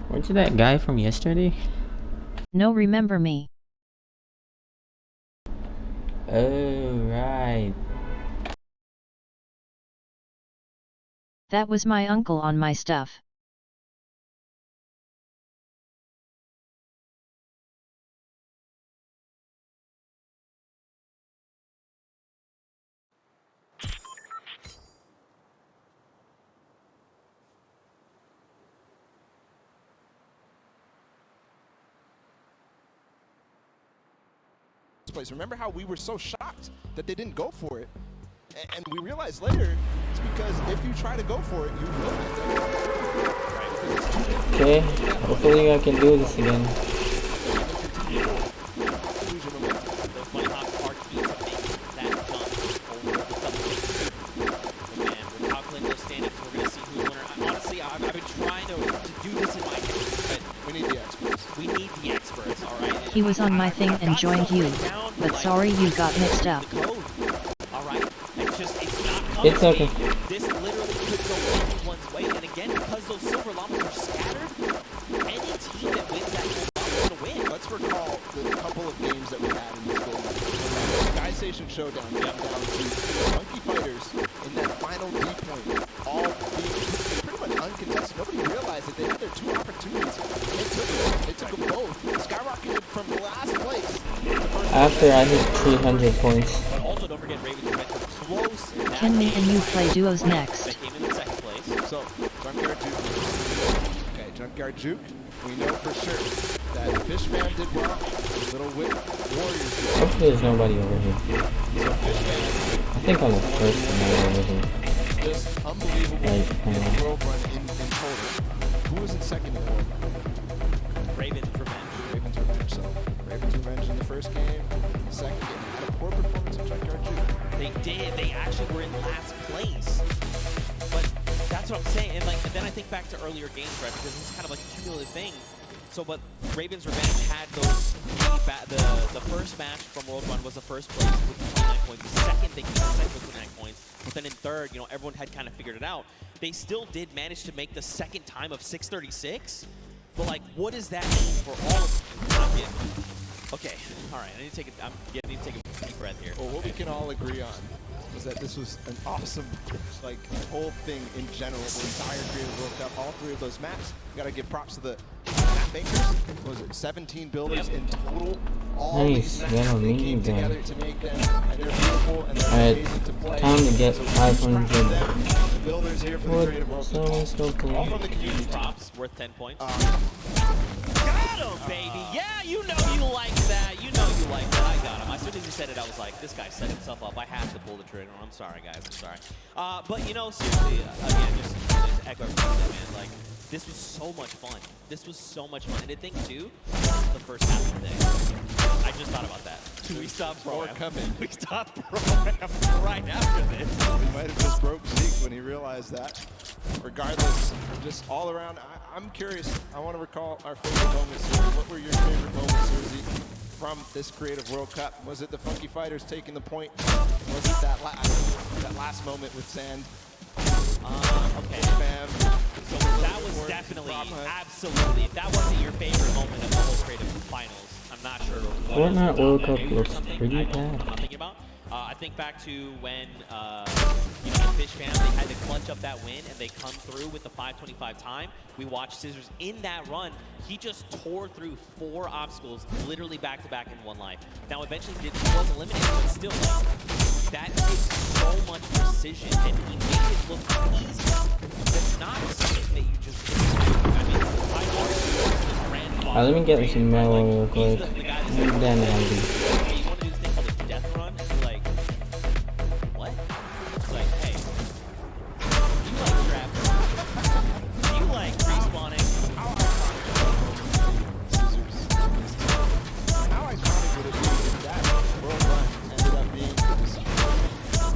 Weren't you that guy from yesterday? No, remember me. Oh, right. That was my uncle on my stuff. Place. Remember how we were so shocked that they didn't go for it? And we realized later it's because if you try to go for it, you will get Okay, hopefully I can do this again. Honestly, I've been trying to do this in my head, but we need the experts. We need the experts, alright? He was on my thing and joined you, but sorry you got mixed up. Alright? It's not coming. It's okay. This literally could go anyone's way, and again, because those silver llamas are scattered, any team that wins that gold llama is gonna win. Let's recall the couple of games that we had in this gold Sky Station Showdown came down to Monkey Fighters in that final D point, all being pretty much uncontested. Nobody realized that they had their 2 opportunities, and they took them both. Skyrocketed from last place. After I hit 300 points. Also, don't forget Ravens went close. Can me and you play duos next? They came in the second place. So I'm here to... Okay, Junkyard Juke. We know for sure that Fishman did well. Little Whip Warriors did well. Hopefully there's nobody over here. So Fishman, I think I'm the first one over here. just unbelievable in the world run in total. Who was in second in the world run? Ravens Revenge. Ravens Revenge. So Ravens Revenge in the first game. Second game had a poor performance in Junkyard Juke. They did. They actually were in last place. But that's what I'm saying. And like, and then I think back to earlier games, right? Because this is kind of like a cumulative thing. So, but Ravens Revenge had those. The first match from World Run was the first place with 29 points. The second, they came second with 29 points. But then in third, you know, everyone had kind of figured it out. They still did manage to make the second time of 636. But like, what does that mean for all of them? Okay, all right. I need to take a deep breath here. Well, what we can all agree on was that this was an awesome, like, whole thing in general. The entire Creative World Cup, all three of those maps. You gotta give props to the map makers. What was it 17 builders in total? All Nice, these yeah, maps, they came game. together to make them, and they're beautiful and they're Alright, amazing to play. time to get So 500. the builders here for the What? Creative World Cup. So cool. All from the community. Props worth 10 points. Got him, baby. Yeah, you know you like that. You know you like that. I got him. As soon as he said it, I was like, this guy set himself up. I have to pull the trigger. I'm sorry, guys. I'm sorry. But, you know, seriously, again, just echo everything, man. Like, this was so much fun. This was so much fun. And the thing, too, the first half of the day. I just thought about that. We stopped More program. coming. We stopped program right after this. He might have just broke Zeke when he realized that. Regardless, just all around, I'm curious. I want to recall our favorite moments here. What were your favorite moments here, Zeke, from this Creative World Cup? Was it the Funky Fighters taking the point? Was it that last moment with Sand? Okay. So that was definitely, absolutely. If that wasn't your favorite moment of the whole Creative Finals, I'm not sure. Fortnite World Cup looks pretty bad. I'm not thinking about. I think back to when, you know, the Fish fam, they had to clutch up that win, and they come through with the 5:25 time. We watched Scissors in that run. He just tore through 4 obstacles, literally back-to-back in one life. Now, eventually, he was eliminated, but still, that takes so much precision, and he made it look easy. That's not something that you just do. I mean, I know grand Let me get some mellow real quick. And then I'll be. Hey, you want to do this thing called a death run? And be like, what? It's like, hey, you like traps? You like respawning? How iconic would it be if that World Run ended up being the decision?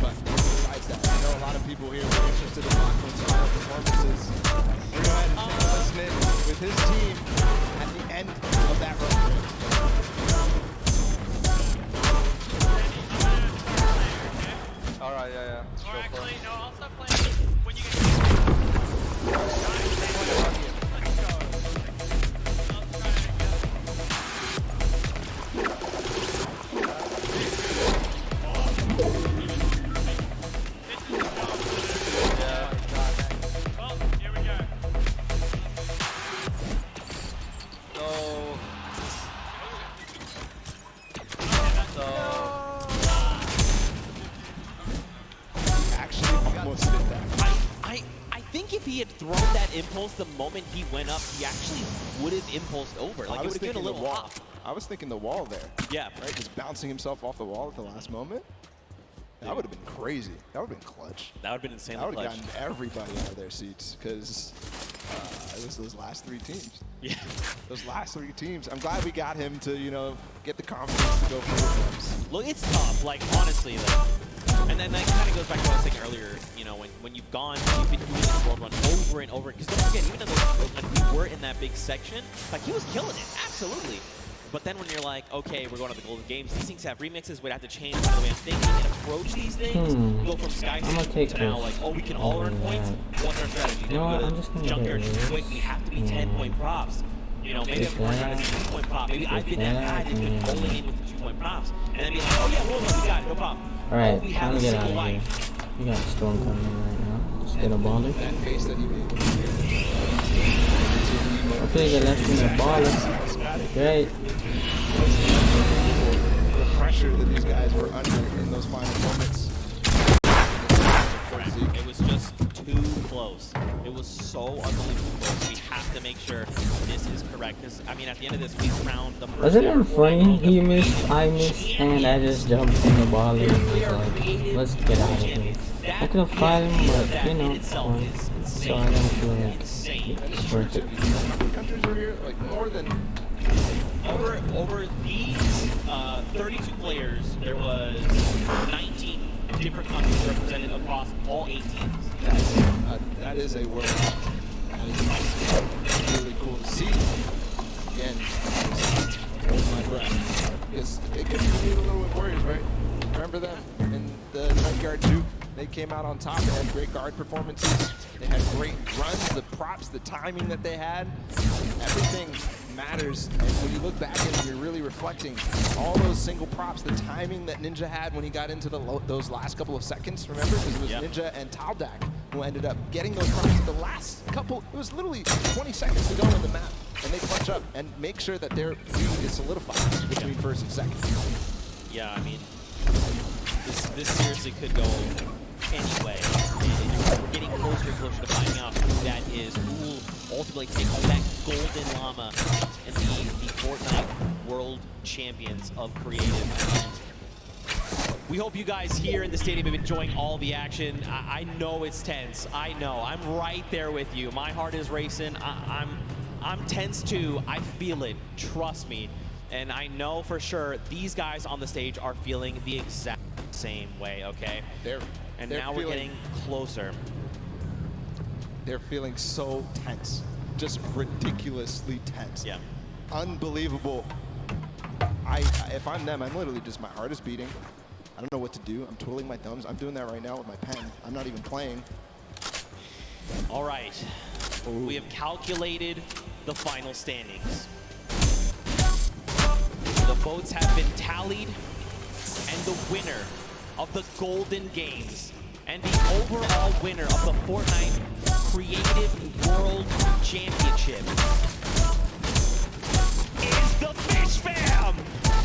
But besides that, I know a lot of people here were interested in Lachlan's final performances. We're going to go ahead and take a listen in with his team at the end of that run. All right, yeah. Or actually, no, I'll stop playing when you get Well, here we go. Actually, almost did that. I think if he had thrown that impulse the moment he went up, he actually would have impulsed over. Like, it would have been a little wall. off. I was thinking the wall there. Yeah. Right, just bouncing himself off the wall at the last moment. That would have been crazy. That would have been clutch. That would have been insanely That would clutch. have gotten everybody out of their seats because it was those last 3 teams. Yeah. Those last 3 teams. I'm glad we got him to, you know, get the confidence to go for the clubs. Look, it's tough. Like, honestly, like, and then that kind of goes back to what I was saying earlier. You know, when you've been doing this World Run over and over. Because don't forget, even though like, we were in that big section, like, he was killing it. Absolutely. But then when you're like, okay, we're going to the Golden Games, these things have remixes, we'd have to change the way I'm thinking and approach these things. Go from Sky Station to now, like, oh, we can all earn points. What's our strategy? Then we go to Junkyard Quick, we have to be 10-point props. You know, maybe I'm running around as a 2-point prop. Maybe I've been that guy that's been rolling in with the 2-point props. And then be like, oh yeah, hold on, we got it, no problem. Alright, we time have to a get out single of here. life. We got a storm coming in right now. Just get a baller. That face that he made. Hopefully they left me a baller. Great. The pressure that these guys were under in those final moments. It was just too close. It was so unbelievably close. We have just to make sure this is correct. Because, I mean, at the end of this, we crowned the first Wasn't ever it funny? Fortnite He missed, I missed, and I just jumped in the ball and was like, let's get out of here. I could have fought him, but you know, so I don't feel that it's worth it. Countries are here, like more than over these 32 players, there was 19 different countries represented across all 8 teams. That is a world. That is really cool to see. Again, just hold my breath. Because they could be a little bit worried, right? Remember them in the night guard juke? They came out on top. They had great guard performances. They had great runs, the props, the timing that they had. Everything matters. And when you look back and you're really reflecting, all those single props, the timing that Ninja had when he got into those last couple of seconds, remember? Because it was Ninja and Taldak who ended up getting those props at the last couple. It was literally 20 seconds to go in the map. And they punch up and make sure that their lead is solidified between first and second. Yeah, I mean, this seriously could go anyway. And we're getting closer and closer to finding out who that is, who will ultimately take home that golden llama and the Fortnite World Champions of Creative. And we hope you guys here in the stadium have been enjoying all the action. I know it's tense. I know. I'm right there with you. My heart is racing. I'm tense too. I feel it. Trust me. And I know for sure these guys on the stage are feeling the exact same way, okay? And now we're getting closer. They're feeling so tense. Just ridiculously tense. Yeah. Unbelievable. If I'm them, I'm literally just, my heart is beating. I don't know what to do. I'm twiddling my thumbs. I'm doing that right now with my pen. I'm not even playing. All right. Ooh. We have calculated the final standings. The votes have been tallied, and the winner of the Golden Games and the overall winner of the Fortnite Creative World Championship is the Fish Fam!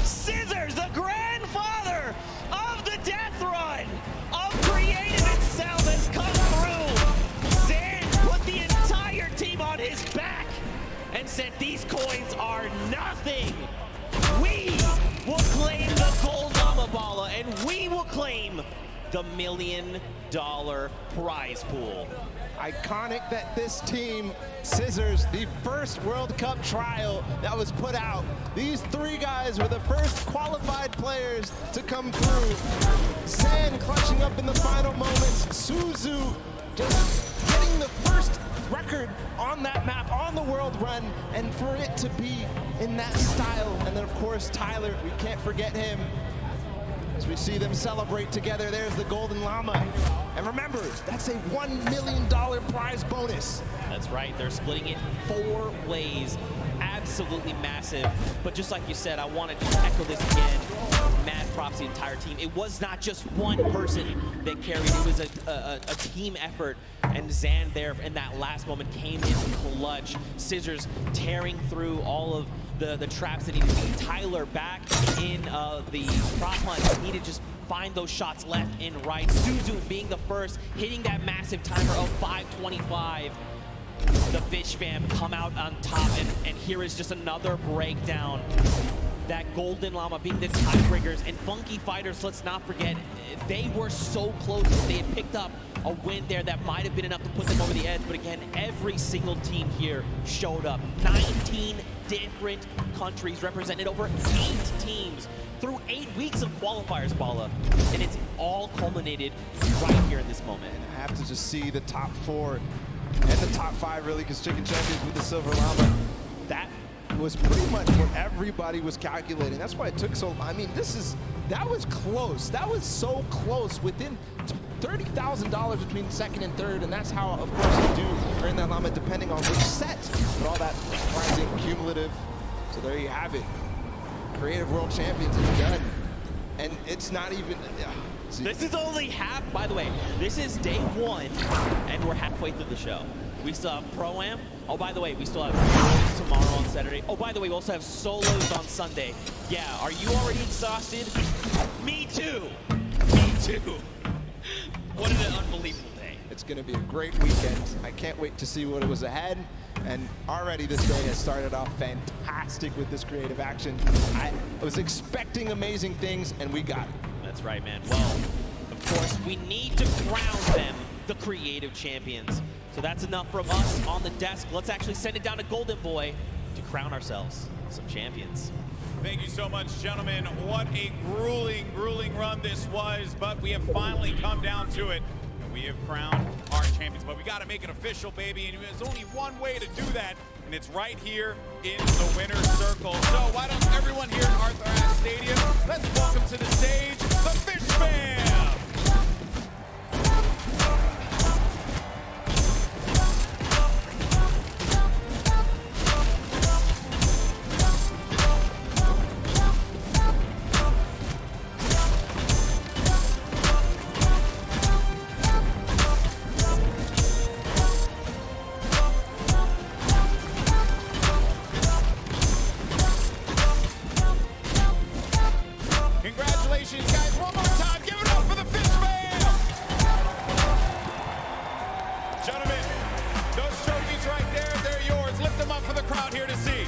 Scissors, the grandfather of the death run of Creative itself, has come through. Zan put the entire team on his back and said these coins are nothing. We will claim the gold llama balla, and we will claim the $1 million prize pool. Iconic that this team, Scissors, the first World Cup trial that was put out. These 3 guys were the first qualified players to come through. Zan clutching up in the final moments. Suzu just getting the first record on that map, on the world run, and for it to be in that style. And then of course Tyler, we can't forget him. As we see them celebrate together, there's the golden llama. And remember, that's a $1 million prize bonus. That's right, they're splitting it 4 ways. Absolutely massive. But just like you said, I want to just echo this again. Mad props the entire team. It was not just one person that carried, it was a team effort. And Zan there in that last moment came in clutch. Scissors tearing through all of the traps that need to be. Tyler back in the prop hunt. He needed to just find those shots left and right. Suzu being the first, hitting that massive timer of 5:25. The Fish Fam come out on top, and here is just another breakdown. That golden llama being the tiebreakers, and Funky Fighters, let's not forget, they were so close. They had picked up a win there that might have been enough to put them over the edge, but again, every single team here showed up. 19 different countries represented, over 8 teams through 8 weeks of qualifiers, Bala, and it's all culminated right here in this moment. And I have to just see the top 4 and the top 5 really, because Chicken Champions with the Silver Llama, that was pretty much what everybody was calculating. That's why it took so long. I mean, that was close. That was so close, within $30,000 between second and third, and that's how, of course, you do earn that llama depending on which set. But all that rising cumulative. So there you have it. Creative World Champions is done. And it's not even... This is only half, by the way, this is day 1, and we're halfway through the show. We still have Pro-Am. Oh, by the way, we still have Worlds tomorrow on Saturday. Oh, by the way, we also have Solos on Sunday. Yeah, are you already exhausted? Me too. Me too. What an unbelievable day. It's going to be a great weekend. I can't wait to see what was ahead. And already this day has started off fantastic with this creative action. I was expecting amazing things, and we got it. That's right, man. Well, of course, we need to crown them the creative champions. So that's enough from us on the desk. Let's actually send it down to Golden Boy to crown ourselves some champions. Thank you so much, gentlemen. What a grueling, grueling run this was, but we have finally come down to it. And we have crowned our champions, but we got to make it official, baby. And there's only one way to do that, and it's right here in the winner's circle. So why don't everyone here at Arthur Ashe Stadium, let's welcome to the stage the Fish Fam. Congratulations, guys. One more time. Give it up for the Fish Fam. Gentlemen, those trophies right there, they're yours. Lift them up for the crowd here to see.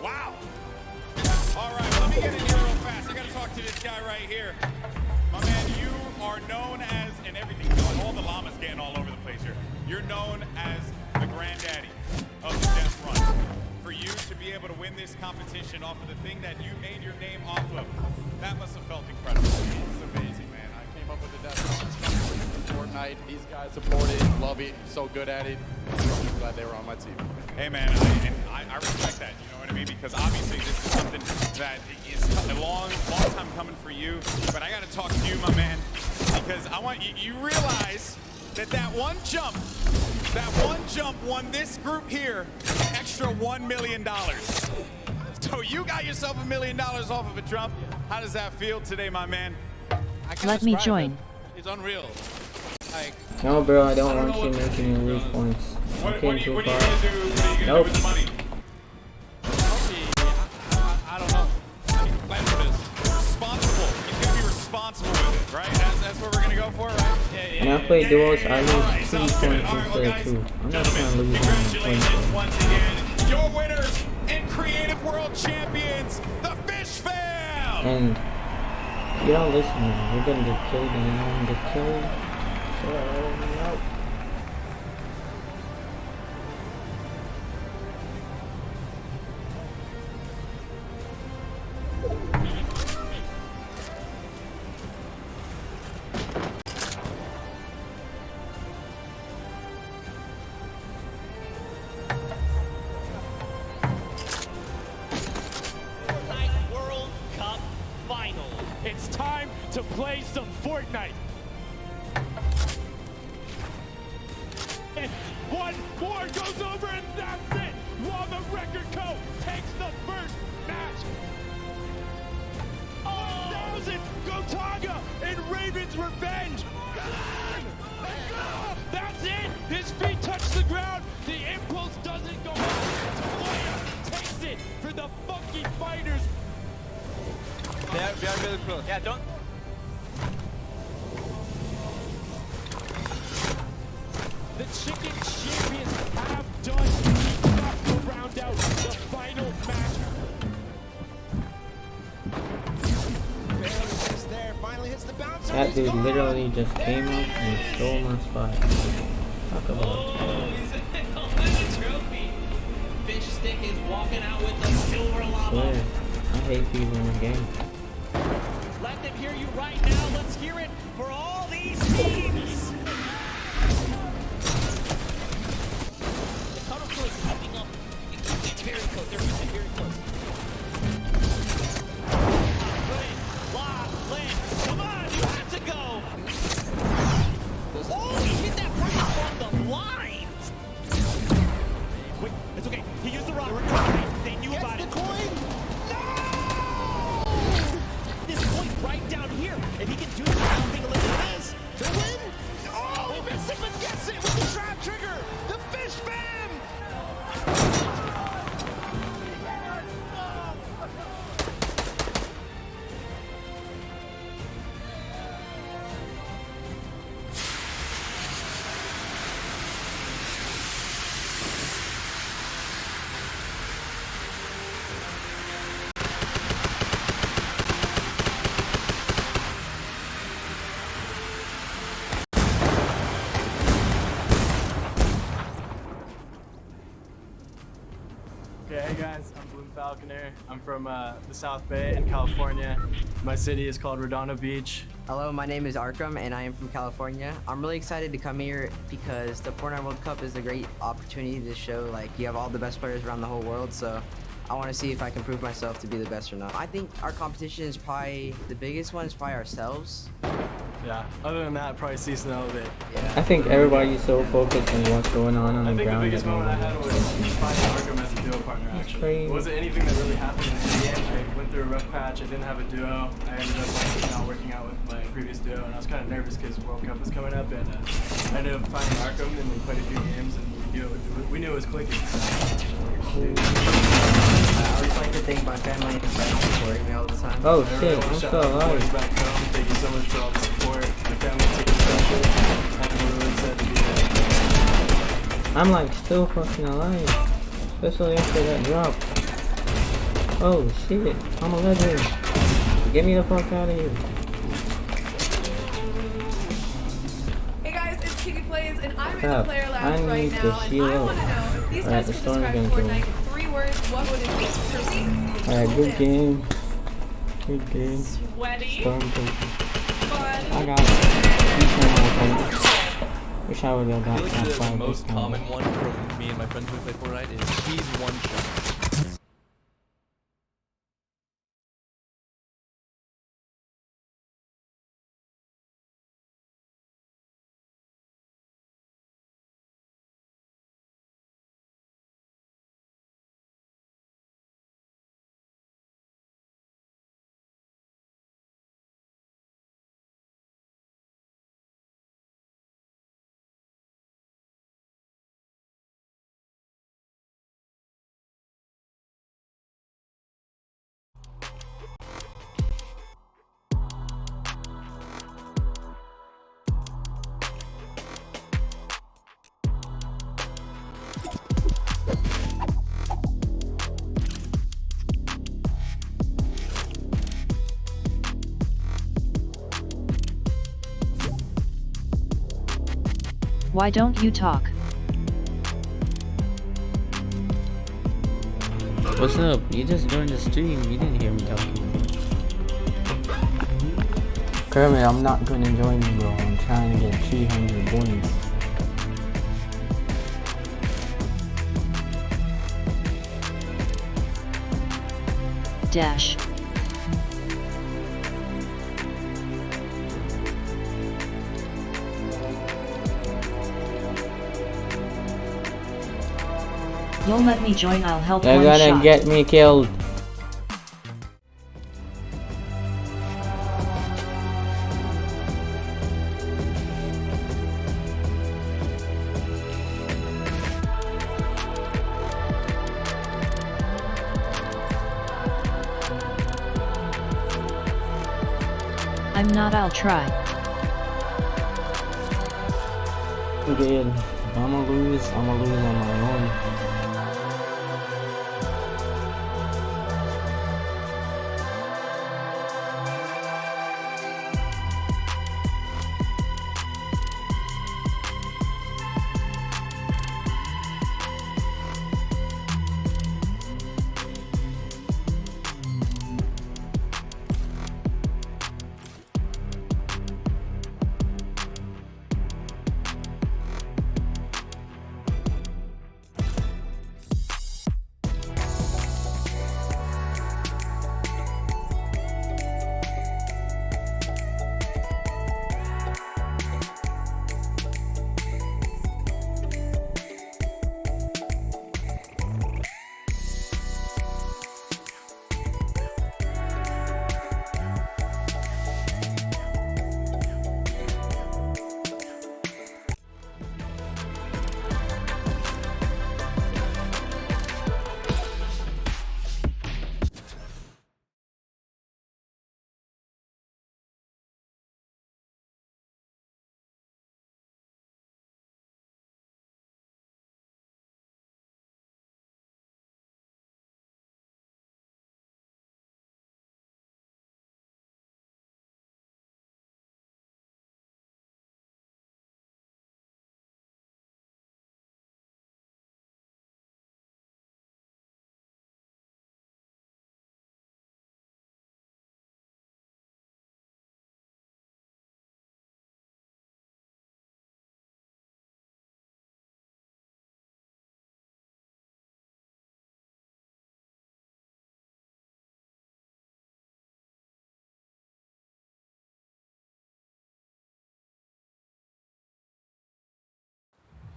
Wow. All right, let me get in here real fast. I got to talk to this guy right here. My man, you are known as, and everything, all the llamas getting all over the place here. You're known as the granddaddy of the Death Run. For you to be able to win this competition off of the thing that you made your name off of, that must have felt incredible. It's amazing, man. I came up with the Death Run Fortnite. These guys support it, love it, so good at it. I'm glad they were on my team. Hey man, I respect that, you know what I mean? Because obviously this is something that is a long time coming for you. But I gotta talk to you, my man, because I want you realize that one jump won this group here an extra $1 million. So you got yourself $1 million off of a jump. How does that feel today, my man? Let me join. It's unreal. Like, No, bro, I don't want you making me lose points. I came too far. Nope. I don't know. I mean, plan for this. Responsible. He's gonna be responsible with it, right? That's what we're gonna go for, right? When I play duos, I lose 2 points instead of 2. I'm not trying to lose any points. Once again, your winners and creative world champions, the Fish Fam! And you don't listen, man. We're gonna get killed and I don't want to get killed. So, no. Fortnite World Cup Final. It's time to play some Fortnite. And one more goes over and that's it. While the Record Co. takes the first match. 1,000 Gotaga and Raven's Revenge. That's it. His feet touch the ground. The impulse doesn't go off. Toya takes it for the Funky Fighters. We are really close. Yeah, don't. The Chicken Champions have done enough to round out the final match. Barely is there, finally hits the bouncer. That dude literally just came up and stole my spot. Talk about Oh, he's a trophy. Fish Stick is walking out with the silver llama. swear. I hate people in the game. Let them hear you right now. Let's hear it for all these teams. The cutoff crew is coming up. It's very close. They're very close. Good. Lock, land. Come on, you have to go. Oh! It's okay. He used the rock. They knew about it. Coin. This point right down here. If he can do this, I don't think Elizabeth is. The win. Oh, he missed it, but gets it with the trap trigger. The fish bam. Okay, hey guys, I'm Bloom Falconer. I'm from the South Bay in California. My city is called Redondo Beach. Hello, my name is Arkham and I am from California. I'm really excited to come here because the Fortnite World Cup is a great opportunity to show like you have all the best players around the whole world, so I want to see if I can prove myself to be the best or not. I think our competition is probably, the biggest one is probably ourselves. Yeah, other than that, probably Cease and Elevate. I think everybody's so focused on what's going on the I think ground. the biggest moment I had was finding Arkham as a duo partner, actually. crazy. It wasn't anything that really happened in the game. I went through a rough patch. I didn't have a duo. I ended up like, not working out with my previous duo, and I was kind of nervous because World Cup was coming up, and I ended up finding Arkham, and we played a few games, and we knew it was clicking. I always like to thank my family and friends for supporting me all the time. Oh, I really shit, want to I'm shout still out my boys alive. back home. Thank you so much for all the support. My family taking special, and we're really excited to be there. I'm like still fucking alive. Especially after that drop. Oh shit, I'm a legend. Get me the fuck out of here. Hey guys, it's Kitty Plays, and I'm in the Crap, player I lounge right need now, to and heal I up. want to know if these Alright, guys the could storm's describe gonna kill me. Fortnite in 3 words, what would it be? For me, Alright, good game. Good game. sweaty, Storm taken. fun, I got it. Wish I would have I got feel like that the most this time. common one from me and my friends who play Fortnite is he's one shot. Why don't you talk? What's up? You just joined the stream. You didn't hear me talking. Kermit, I'm not gonna join you, bro. I'm trying to get 300 points. Dash. Don't let me join, I'll help They're one gonna shot. get me killed. I'm not, I'll try. Good. If I'ma lose on my own.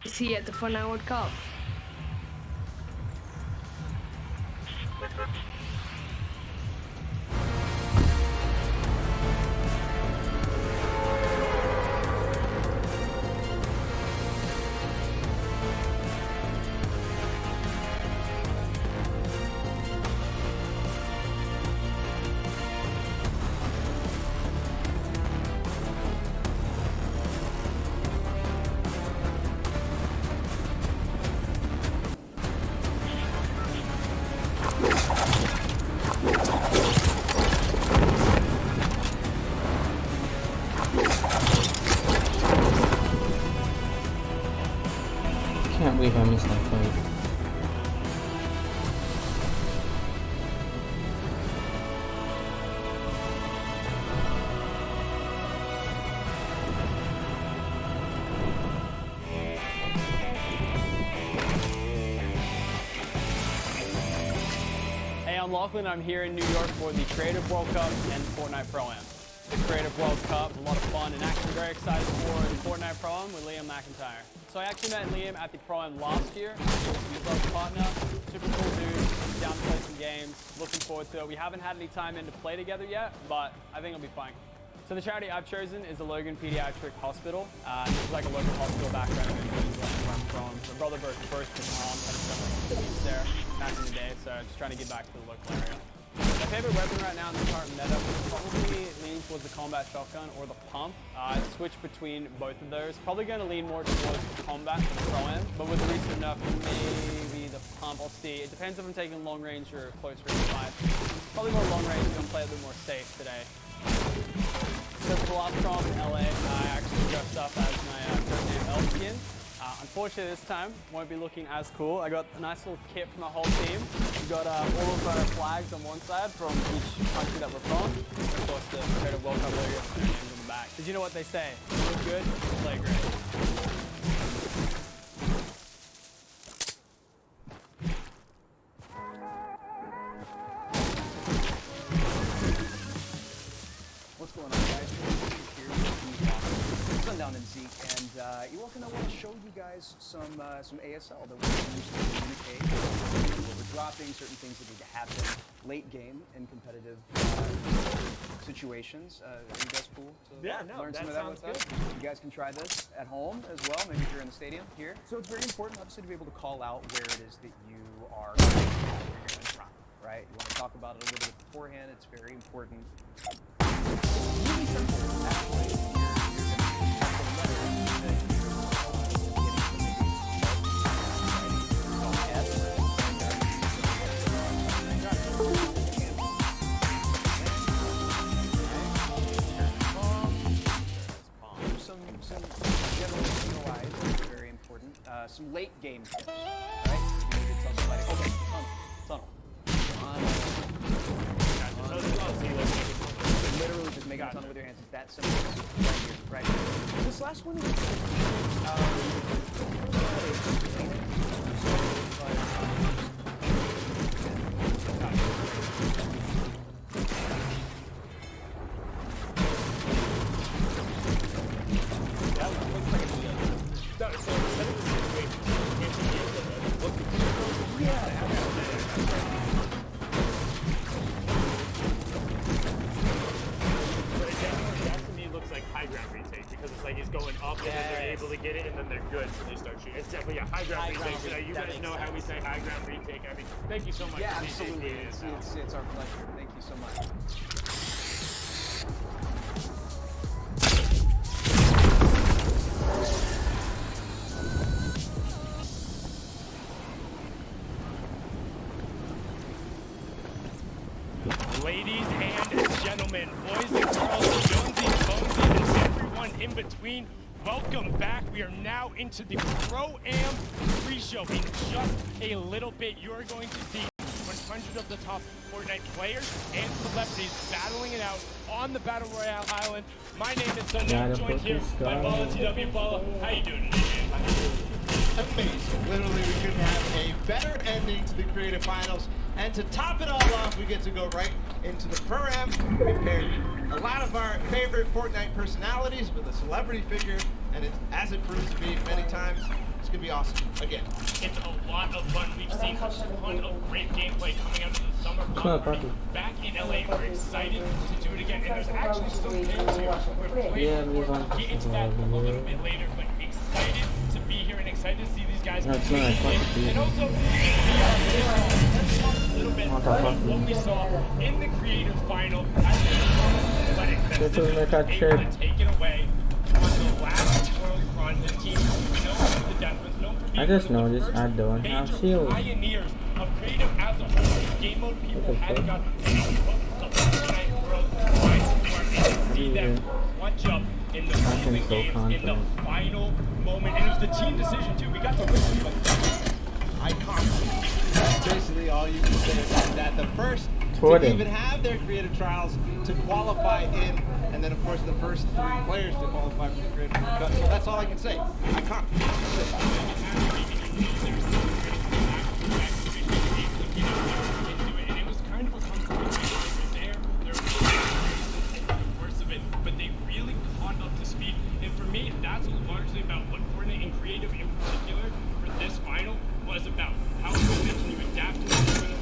is he at the Fortnite World Cup? Can't believe I missed that fight. Hey, I'm Lachlan. I'm here in New York for the Creative World Cup and Fortnite Pro-Am. The Creative World Cup, a lot of fun, and actually very excited for the Fortnite Pro-Am with Liam McIntyre. So I actually met Liam at the Pro-Am last year. He was my brother's partner, super cool dude, down to play some games, looking forward to it. We haven't had any time in to play together yet, but I think it'll be fine. So the charity I've chosen is the Logan Pediatric Hospital. This is like a local hospital background in where I'm from. My brother burst his arm, had some issues there back in the day, so just trying to get back to the local area. My favorite weapon right now in the current meta would probably lean towards the combat shotgun or the pump. I switch between both of those. Probably going to lean more towards the combat than the Pro-Am, but with the recent enough, maybe the pump. I'll see. It depends if I'm taking long range or close range fight. Probably more long range. I'm going to play a bit more safe today. So for the last trial in LA, I actually dressed up as my first name Elf skin. Unfortunately this time, won't be looking as cool. I got a nice little kit for my whole team. We got all of our flags on one side from each country that we're from. And of course the Creative World Cup logo and their names on the back. Because you know what they say, you look good, play great. What's going on, guys? Sundown and Zeke, and Ewok, I want to show you guys some ASL that we can use to communicate what we're dropping, certain things that need to happen late game in competitive situations. Are you guys cool to learn some of that with us? You guys can try this at home as well, maybe if you're in the stadium here. So it's very important, obviously, to be able to call out where it is that you are going to drop, right? You want to talk about it a little bit beforehand. It's very important. Really simple, actually. Some general COIs, very important. Some late game tips, right? You need to tell somebody, okay, tunnel. Literally just make a tunnel with your hands. It's that simple. Right here, right here. This last one is get it, and then they're good, so they start shooting. It's definitely a high ground retake. So you guys know how we say high ground retake. I mean, thank you so much. Yeah, absolutely. It's our pleasure. Thank you so much. Ladies and gentlemen, boys and girls, Jonesies, Bonesies, and everyone in between, welcome back. We are now into the Pro-Am pre-show. In just a little bit, you are going to see 100 of the top Fortnite players and celebrities battling it out on the Battle Royale Island. My name is Sunday, joined here by Bala TW. Bala, how you doing today, man? Amazing. Literally, we couldn't have a better ending to the Creative Finals. And to top it all off, we get to go right into the Pro-Am. We paired a lot of our favorite Fortnite personalities with a celebrity figure, and it's, as it proves to be many times, It's going to be awesome. Again. It's a lot of fun. We've seen a ton of great gameplay coming out of the summer party. Back in LA, we're excited to do it again. And there's actually some games here where players will get into that a little bit later, but excited to be here and excited to see these guys compete. And also, a little bit of what we saw in the creative final. Able to take it away on the last world run. The team known for the death was known for being I just noticed I don't have shield. pioneers of creative as a whole. Game mode people hadn't got any of the Fortnite world. I see them clutch up in the closing games in the final moment. And it was the team decision too. We got the win, but iconic. That's basically all you can say about that. The first to even have their creative trials to qualify in, and then of course the first 3 players to qualify for the creative World Cup. So that's all I can say. Iconic. And it was kind of a comfortable worse of it, but they really caught up to speed. And for me, that's largely about what Fortnite and creative in particular for this final was about. How can you adapt to what's going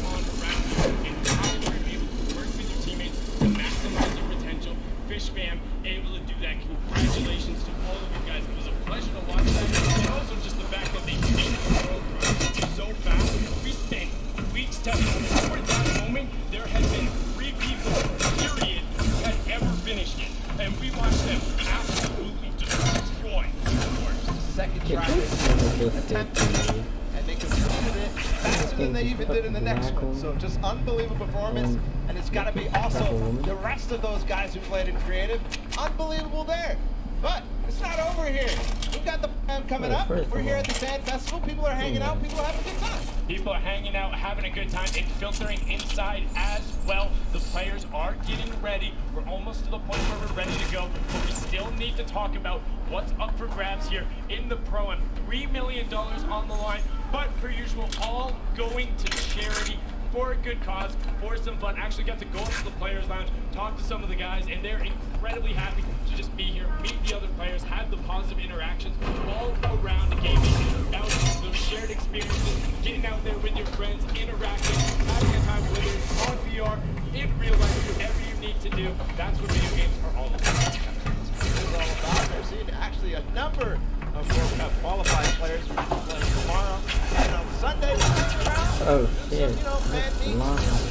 on around you, and how you're able to work with your teammates to maximize your potential. Fish fam able to do that. Congratulations to all of you guys. It was a pleasure to watch that. And also just the fact that they made the world run so fast. We spent weeks testing. Before that moment, there had been 3 people, period, who had ever finished it. And we watched them absolutely destroy the course. Second try attempt. And they completed it faster than they even did in the next one. So just unbelievable performance. And it's got to be also the rest of those guys who played in creative. Unbelievable there. But it's not over here. We've got the plan coming up. We're here at the Fan Festival. People are hanging out. People are having a good time. People are hanging out, having a good time. It's filtering inside as well. The players are getting ready. We're almost to the point where we're ready to go. But we still need to talk about what's up for grabs here in the Pro-Am. $3 million on the line. But per usual, all going to charity for a good cause, for some fun. Actually got to go up to the Players Lounge, talk to some of the guys, and they're incredibly happy to just be here, meet the other players, have the positive interactions all around gaming, about those shared experiences, getting out there with your friends, interacting, having a time, whether it's on VR, in real life, whatever you need to do. That's what video games are all about. It's all about. There's actually a number of World Cup qualified players who will be playing tomorrow. And on Sunday, we're hanging around. Oh, shit. Just, fan meetings,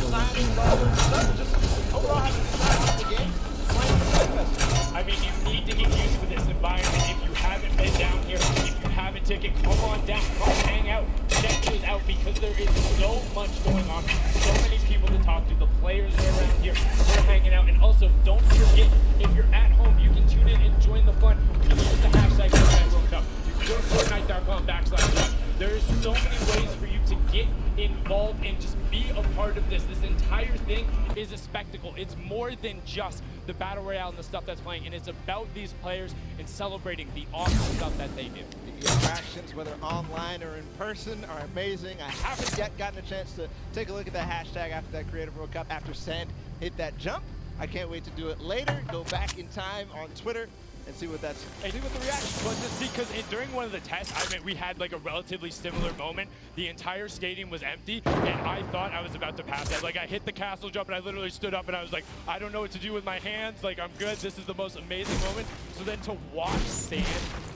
signing stuff, just overall having a good time in the game. Playing the Fan Festival. I mean, you need to get used to this environment. If you haven't been down here, if you have a ticket, come on down, come hang out, check this out, because there is so much going on. So many people to talk to. The players are around here. We're hanging out. And also, don't forget, if you're at home, you can tune in and join the fun. You can use the hashtag Fortnite World Cup. You can go to Fortnite.com/watch. There's so many ways for you to get involved and just be a part of this. This entire thing is a spectacle. It's more than just the Battle Royale and the stuff that's playing, and it's about these players and celebrating the awesome stuff that they do. The interactions, whether online or in person, are amazing. I haven't yet gotten a chance to take a look at that hashtag after that Creative World Cup, after Sand hit that jump. I can't wait to do it later, go back in time on Twitter, and see what the reaction was. Just because during one of the tests, I mean, we had like a relatively similar moment. The entire stadium was empty, and I thought I was about to pass out. Like, I hit the castle jump, and I literally stood up, and I was like, I don't know what to do with my hands. Like, I'm good. This is the most amazing moment. So then to watch Sand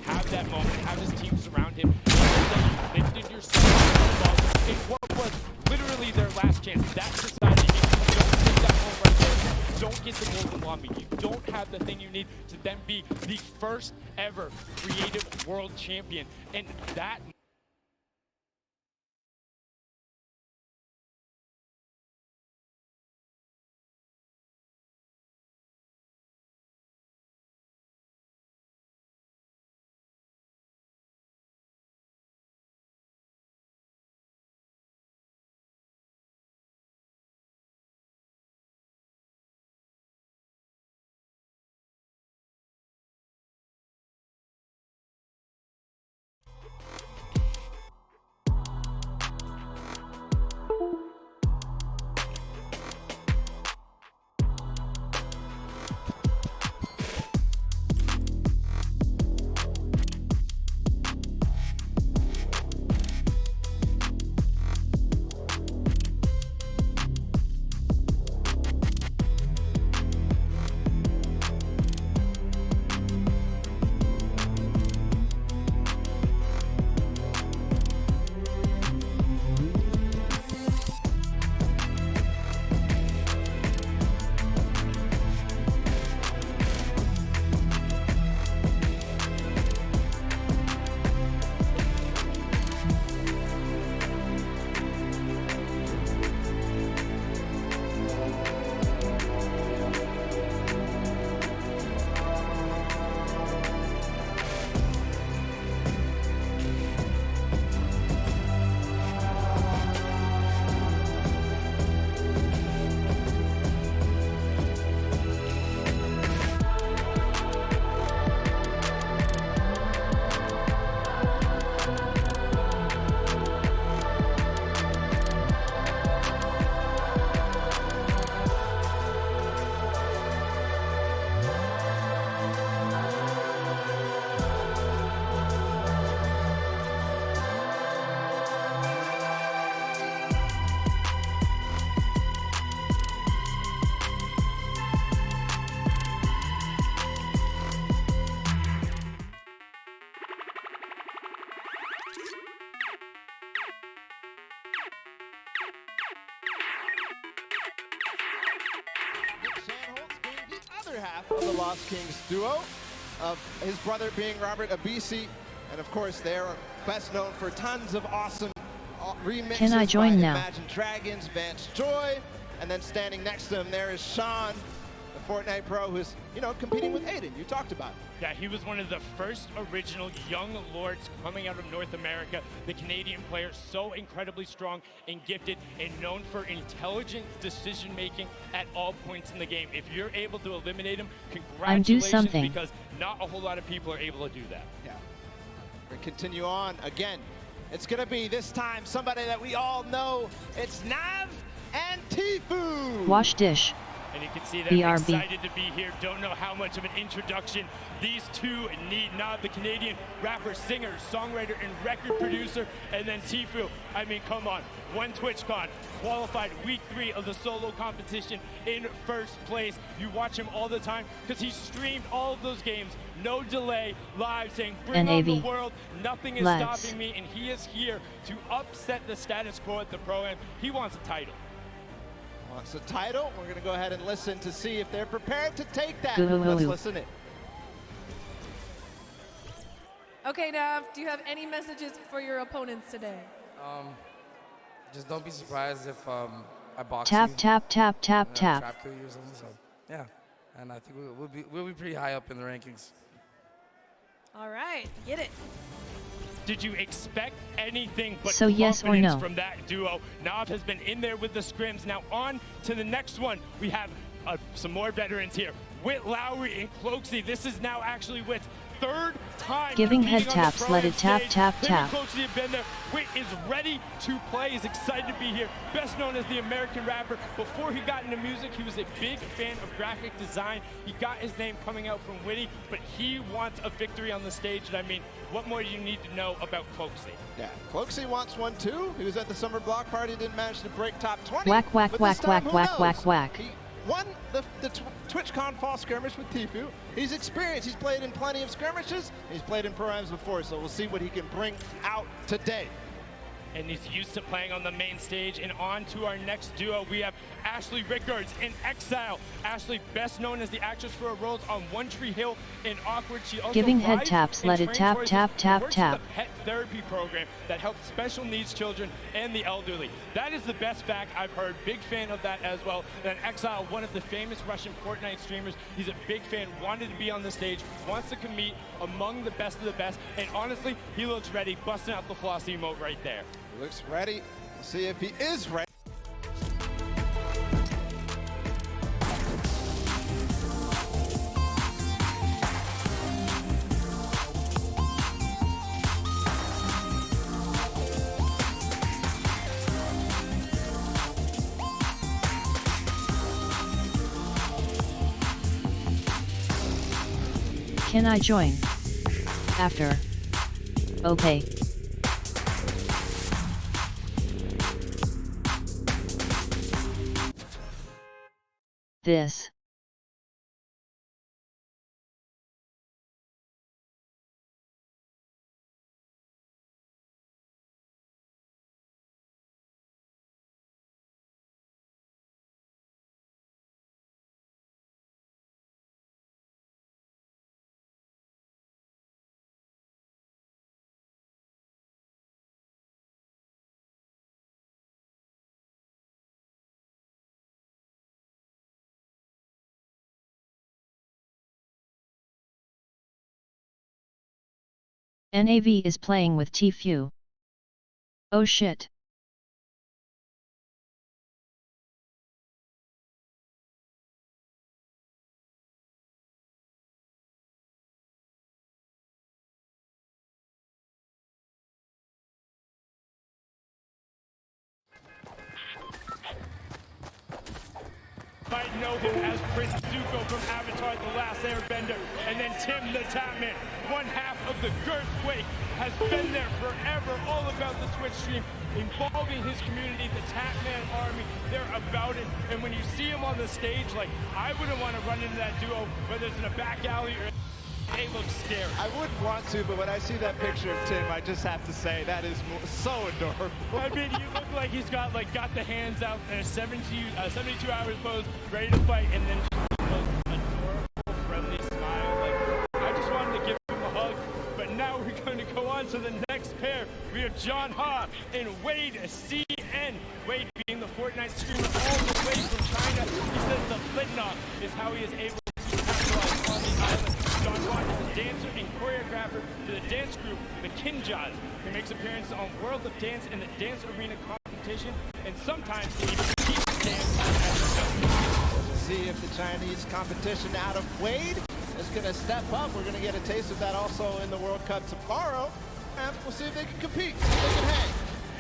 have that moment, have his team surround him, and then lifted yourself in what was literally their last chance. That society, if you don't take that home right there, don't get the golden llama. You don't have the thing you need to then be the first ever creative world champion. And that Other half of the Lost Kings duo, of his brother being Robert Abisi, and of course they're best known for tons of awesome remixes. Can I join by now? Imagine Dragons, Vance Joy, and then standing next to him there is Sean, the Fortnite pro, who's competing with Aiden. You talked about it. Yeah, he was one of the first original young lords coming out of North America. The Canadian player, so incredibly strong and gifted and known for intelligent decision-making at all points in the game. If you're able to eliminate him, congratulations, because not a whole lot of people are able to do that. Yeah. We continue on again. It's going to be this time somebody that we all know. It's Nav and Tfue. Wash dish. And you can see they're excited to be here. Don't know how much of an introduction these two need. Nav, the Canadian rapper, singer, songwriter, and record producer, and then Tfue. I mean, come on. One TwitchCon, qualified week 3 of the solo competition in first place. You watch him all the time because he streamed all of those games, no delay, live, saying, bring on the world, nothing is stopping me, and he is here to upset the status quo at the Pro-Am. He wants a title. Wants a title. We're going to go ahead and listen to see if they're prepared to take that. Let's listen in. Okay, Nav, do you have any messages for your opponents today? Just don't be surprised if I box tap, you. tap, tap, tap, tap. Trap kill you or something. So yeah, and I think we'll be pretty high up in the rankings. All right, get it. Did you expect anything but So yes or no? from that duo? Nav has been in there with the scrims. Now on to the next one. We have some more veterans here. Whit Lowry and Cloaksy. This is now actually Whit's third time Giving head competing on the taps, let it tap, stage. tap, Him tap. and Cloaksy have been there. Whit is ready to play. He's excited to be here. Best known as the American rapper. Before he got into music, he was a big fan of graphic design. He got his name coming out from Witty, but he wants a victory on the stage. And I mean, what more do you need to know about Cloaksy? Yeah, Cloaksy wants one too. He was at the summer block party, didn't manage to break top 20. Whack, whack, but whack, this time, whack, who whack, knows? whack, whack. He won the TwitchCon fall skirmish with Tfue. He's experienced. He's played in plenty of skirmishes. He's played in Pro-Ams before, so we'll see what he can bring out today. And he's used to playing on the main stage. And on to our next duo, we have Ashley Rickards in Exile. Ashley, best known as the actress for her roles on One Tree Hill in Awkward. She also Giving head writes taps, and let it trains tap, voices tap, and tap, works tap. with a pet therapy program that helps special needs children and the elderly. That is the best fact I've heard. Big fan of that as well. And Exile, one of the famous Russian Fortnite streamers. He's a big fan, wanted to be on the stage, wants to compete among the best of the best. And honestly, he looks ready, busting out the floss emote right there. He looks ready. We'll see if he is ready. Can I join? After. Okay. This. NAV is playing with Tfue. Oh shit. Might know him as Prince Zuko from Avatar The Last Airbender, and then Tim the Tapman. One half of the Girthquake has been there forever, all about the Twitch stream, involving his community, the Tapman army. They're about it, and when you see him on the stage, like, I wouldn't want to run into that duo, whether it's in a back alley or They look scary. I wouldn't want to, but when I see that picture of Tim, I just have to say that is so adorable. I mean, you look like he's got the hands out in a 72 hours pose, ready to fight, and then the most adorable, friendly smile. Like, I just wanted to give him a hug, but now we're going to go on to the next pair. We have John Ha and Wade CN. Wade being the Fortnite streamer all the way from China. He says the flintlock is how he is able to capitalize on the island. John Ha is a dancer and choreographer to the dance group, the Kinjas. He makes appearances on World of Dance and the Dance Arena competition, and sometimes he even keeps dance at the show. To see if the Chinese competition out of Wade is going to step up. We're going to get a taste of that also in the World Cup tomorrow. And we'll see if they can compete, see if they can hang.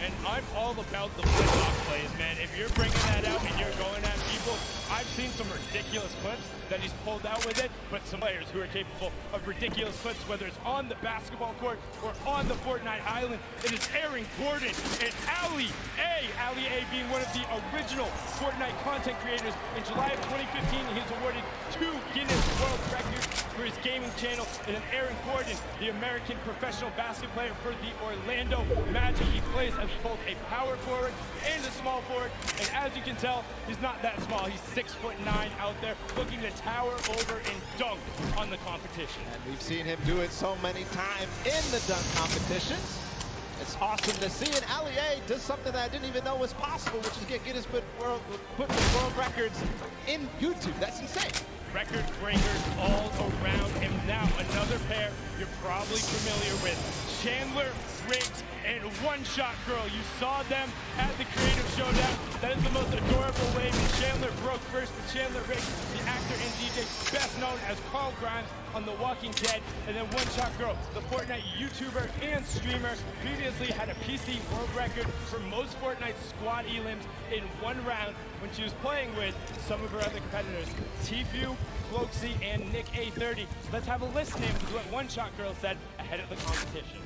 And I'm all about the flip-flop plays, man. If you're bringing that out and you're going at people, I've seen some ridiculous clips that he's pulled out with it, but some players who are capable of ridiculous clips, whether it's on the basketball court or on the Fortnite island. It is Aaron Gordon and Ali A. Ali A being one of the original Fortnite content creators. In July of 2015, he was awarded 2 Guinness World Records for his gaming channel. And then Aaron Gordon, the American professional basketball player for the Orlando Magic. He plays as both a power forward and a small forward. And as you can tell, he's not that small. He's 6'9" out there, looking to tower over and dunk on the competition. And we've seen him do it so many times in the dunk competitions. It's awesome to see. And Ali A does something that I didn't even know was possible, which is get Guinness Book World Records in YouTube. That's insane. Record breakers all around him. Now another pair you're probably familiar with. Chandler Riggs and One Shot Girl. You saw them at the Creative Showdown. That is the most adorable way Chandler broke first with Chandler Riggs, the actor and DJ best known as Carl Grimes on The Walking Dead. And then One Shot Girl, the Fortnite YouTuber and streamer, previously had a PC world record for most Fortnite squad elims in one round when she was playing with some of her other competitors, Tfue, Floxy, and Nick A30. Let's have a listen in to what One Shot Girl said ahead of the competition.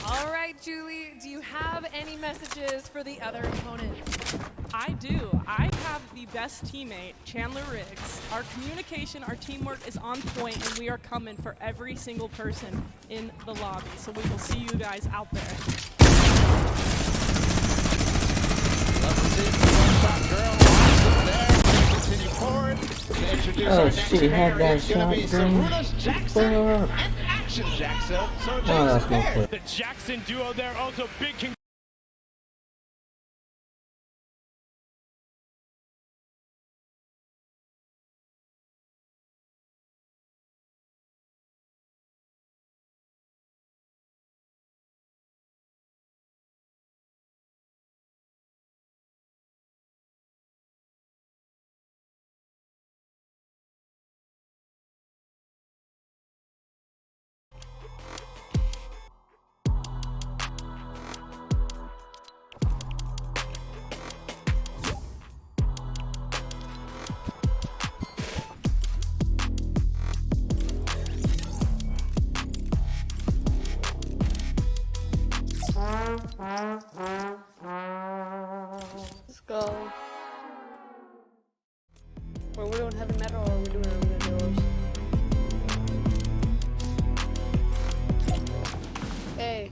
All right, Julie, do you have any messages for the other opponents? I do. I have the best teammate, Chandler Riggs. Our communication, our teamwork is on point, and we are coming for every single person in the lobby. So we will see you guys out there. Oh shit, he had that shotgun. Oh, that's my foot. The Jackson duo there, also big Let's go. We're doing heavy metal or we're doing arena duos. Hey.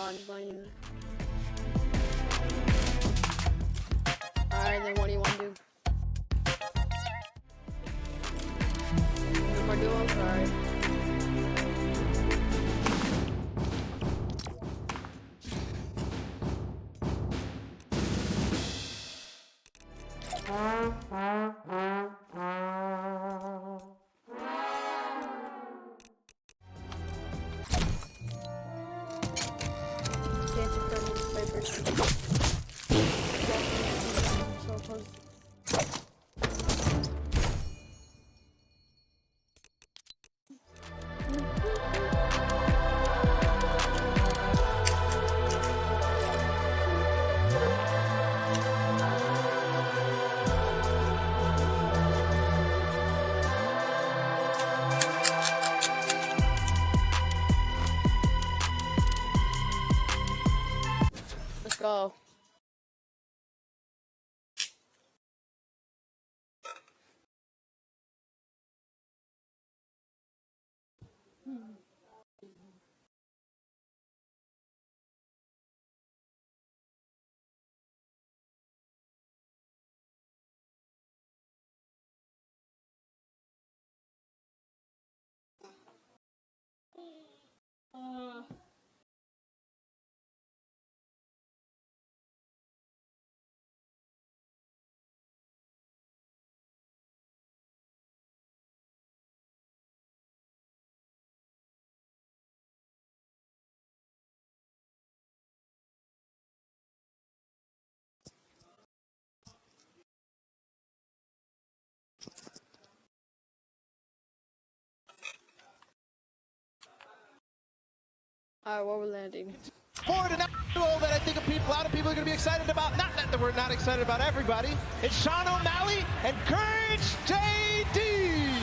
Microphone. Alright, then what do you want to do? No more duos? Alright. Alright, where we're landing. Forward and duo that I think a lot of people are going to be excited about. Not that we're not excited about everybody. It's Sean O'Malley and Courage JD.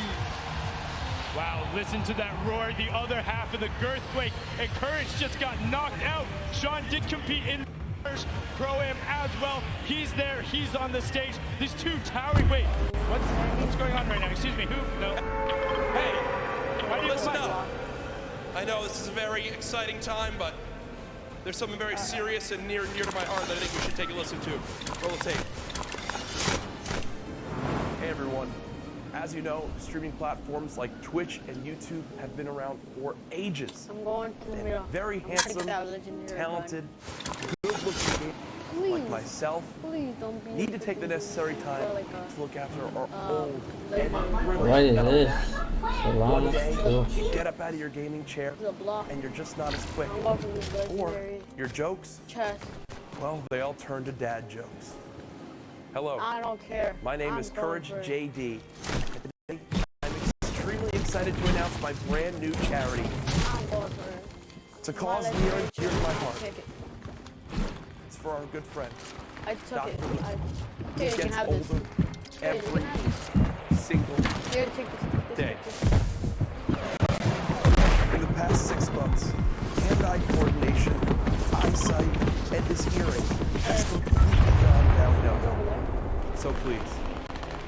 Wow, listen to that roar, the other half of the Girthquake, and Courage just got knocked out. Sean did compete in first Pro-Am as well. He's there, he's on the stage. These two towering, wait, what's going on right now? Excuse me, who? No. Hey, why do you listen fight? up. I know this is a very exciting time, but there's something very serious and near to my heart that I think we should take a listen to. Roll the tape. Hey everyone. As you know, streaming platforms like Twitch and YouTube have been around for ages. I'm going to the middle. Very handsome, talented, good-looking gamers like myself need to take the necessary time to look after our old and What is this? One day, you get up out of your gaming chair and you're just not as quick. Or your jokes, well, they all turn to dad jokes. Hello. I don't care. My name is Courage JD. And today, I'm extremely excited to announce my brand new charity. It's a cause near and dear to my heart. It's for our good friend. I took Dr. it. He gets older every single day. In the past 6 months, hand-eye coordination, eyesight, and his hearing has completely gone downhill. So please,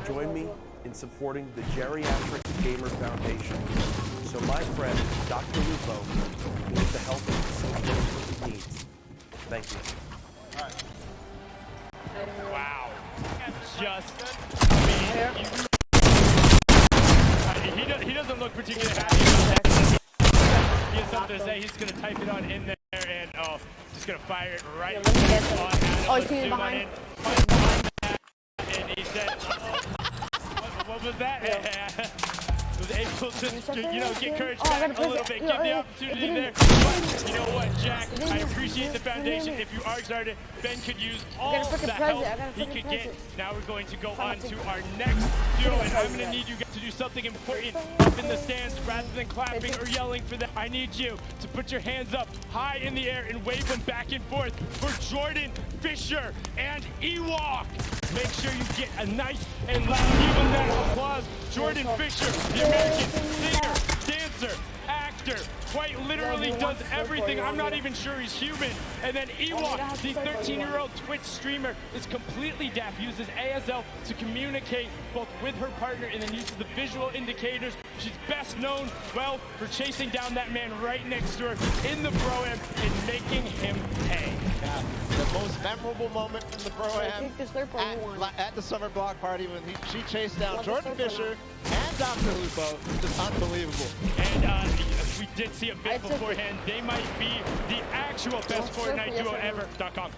join me in supporting the Geriatric Gamer Foundation so my friend, Dr. Lupo, can get the help he needs. Thank you. Wow. Just, he doesn't look particularly happy about that. He has something to say. He's going to type it on in there and, just going to fire it right on Adam. Oh, he's getting behind. And he said, what was that? Was able to, get Courage back a little bit, give the opportunity there. But you know what, Jack? I appreciate the foundation. If you are excited, Ben could use all the help he could get. Now we're going to go on to our next duo, and I'm going to need you guys to do something important up in the stands rather than clapping or yelling for them. I need you to put your hands up high in the air and wave them back and forth for Jordan, Fisher, and Ewok. Make sure you get a nice and loud, even that applause. Jordan Fisher, the American singer, dancer, actor, quite literally does everything. I'm not even sure he's human. And then Ewok, the 13-year-old Twitch streamer, is completely deaf, uses ASL to communicate both with her partner and then uses the visual indicators. She's best known, well, for chasing down that man right next to her in the Pro-Am and making him pay. Yeah, the most memorable moment from the Pro-Am at the summer block party when she chased down Jordan Fisher and Dr. Lupo. Just unbelievable. And we did see a bit beforehand. They might be the actual best Fortnite duo ever.com.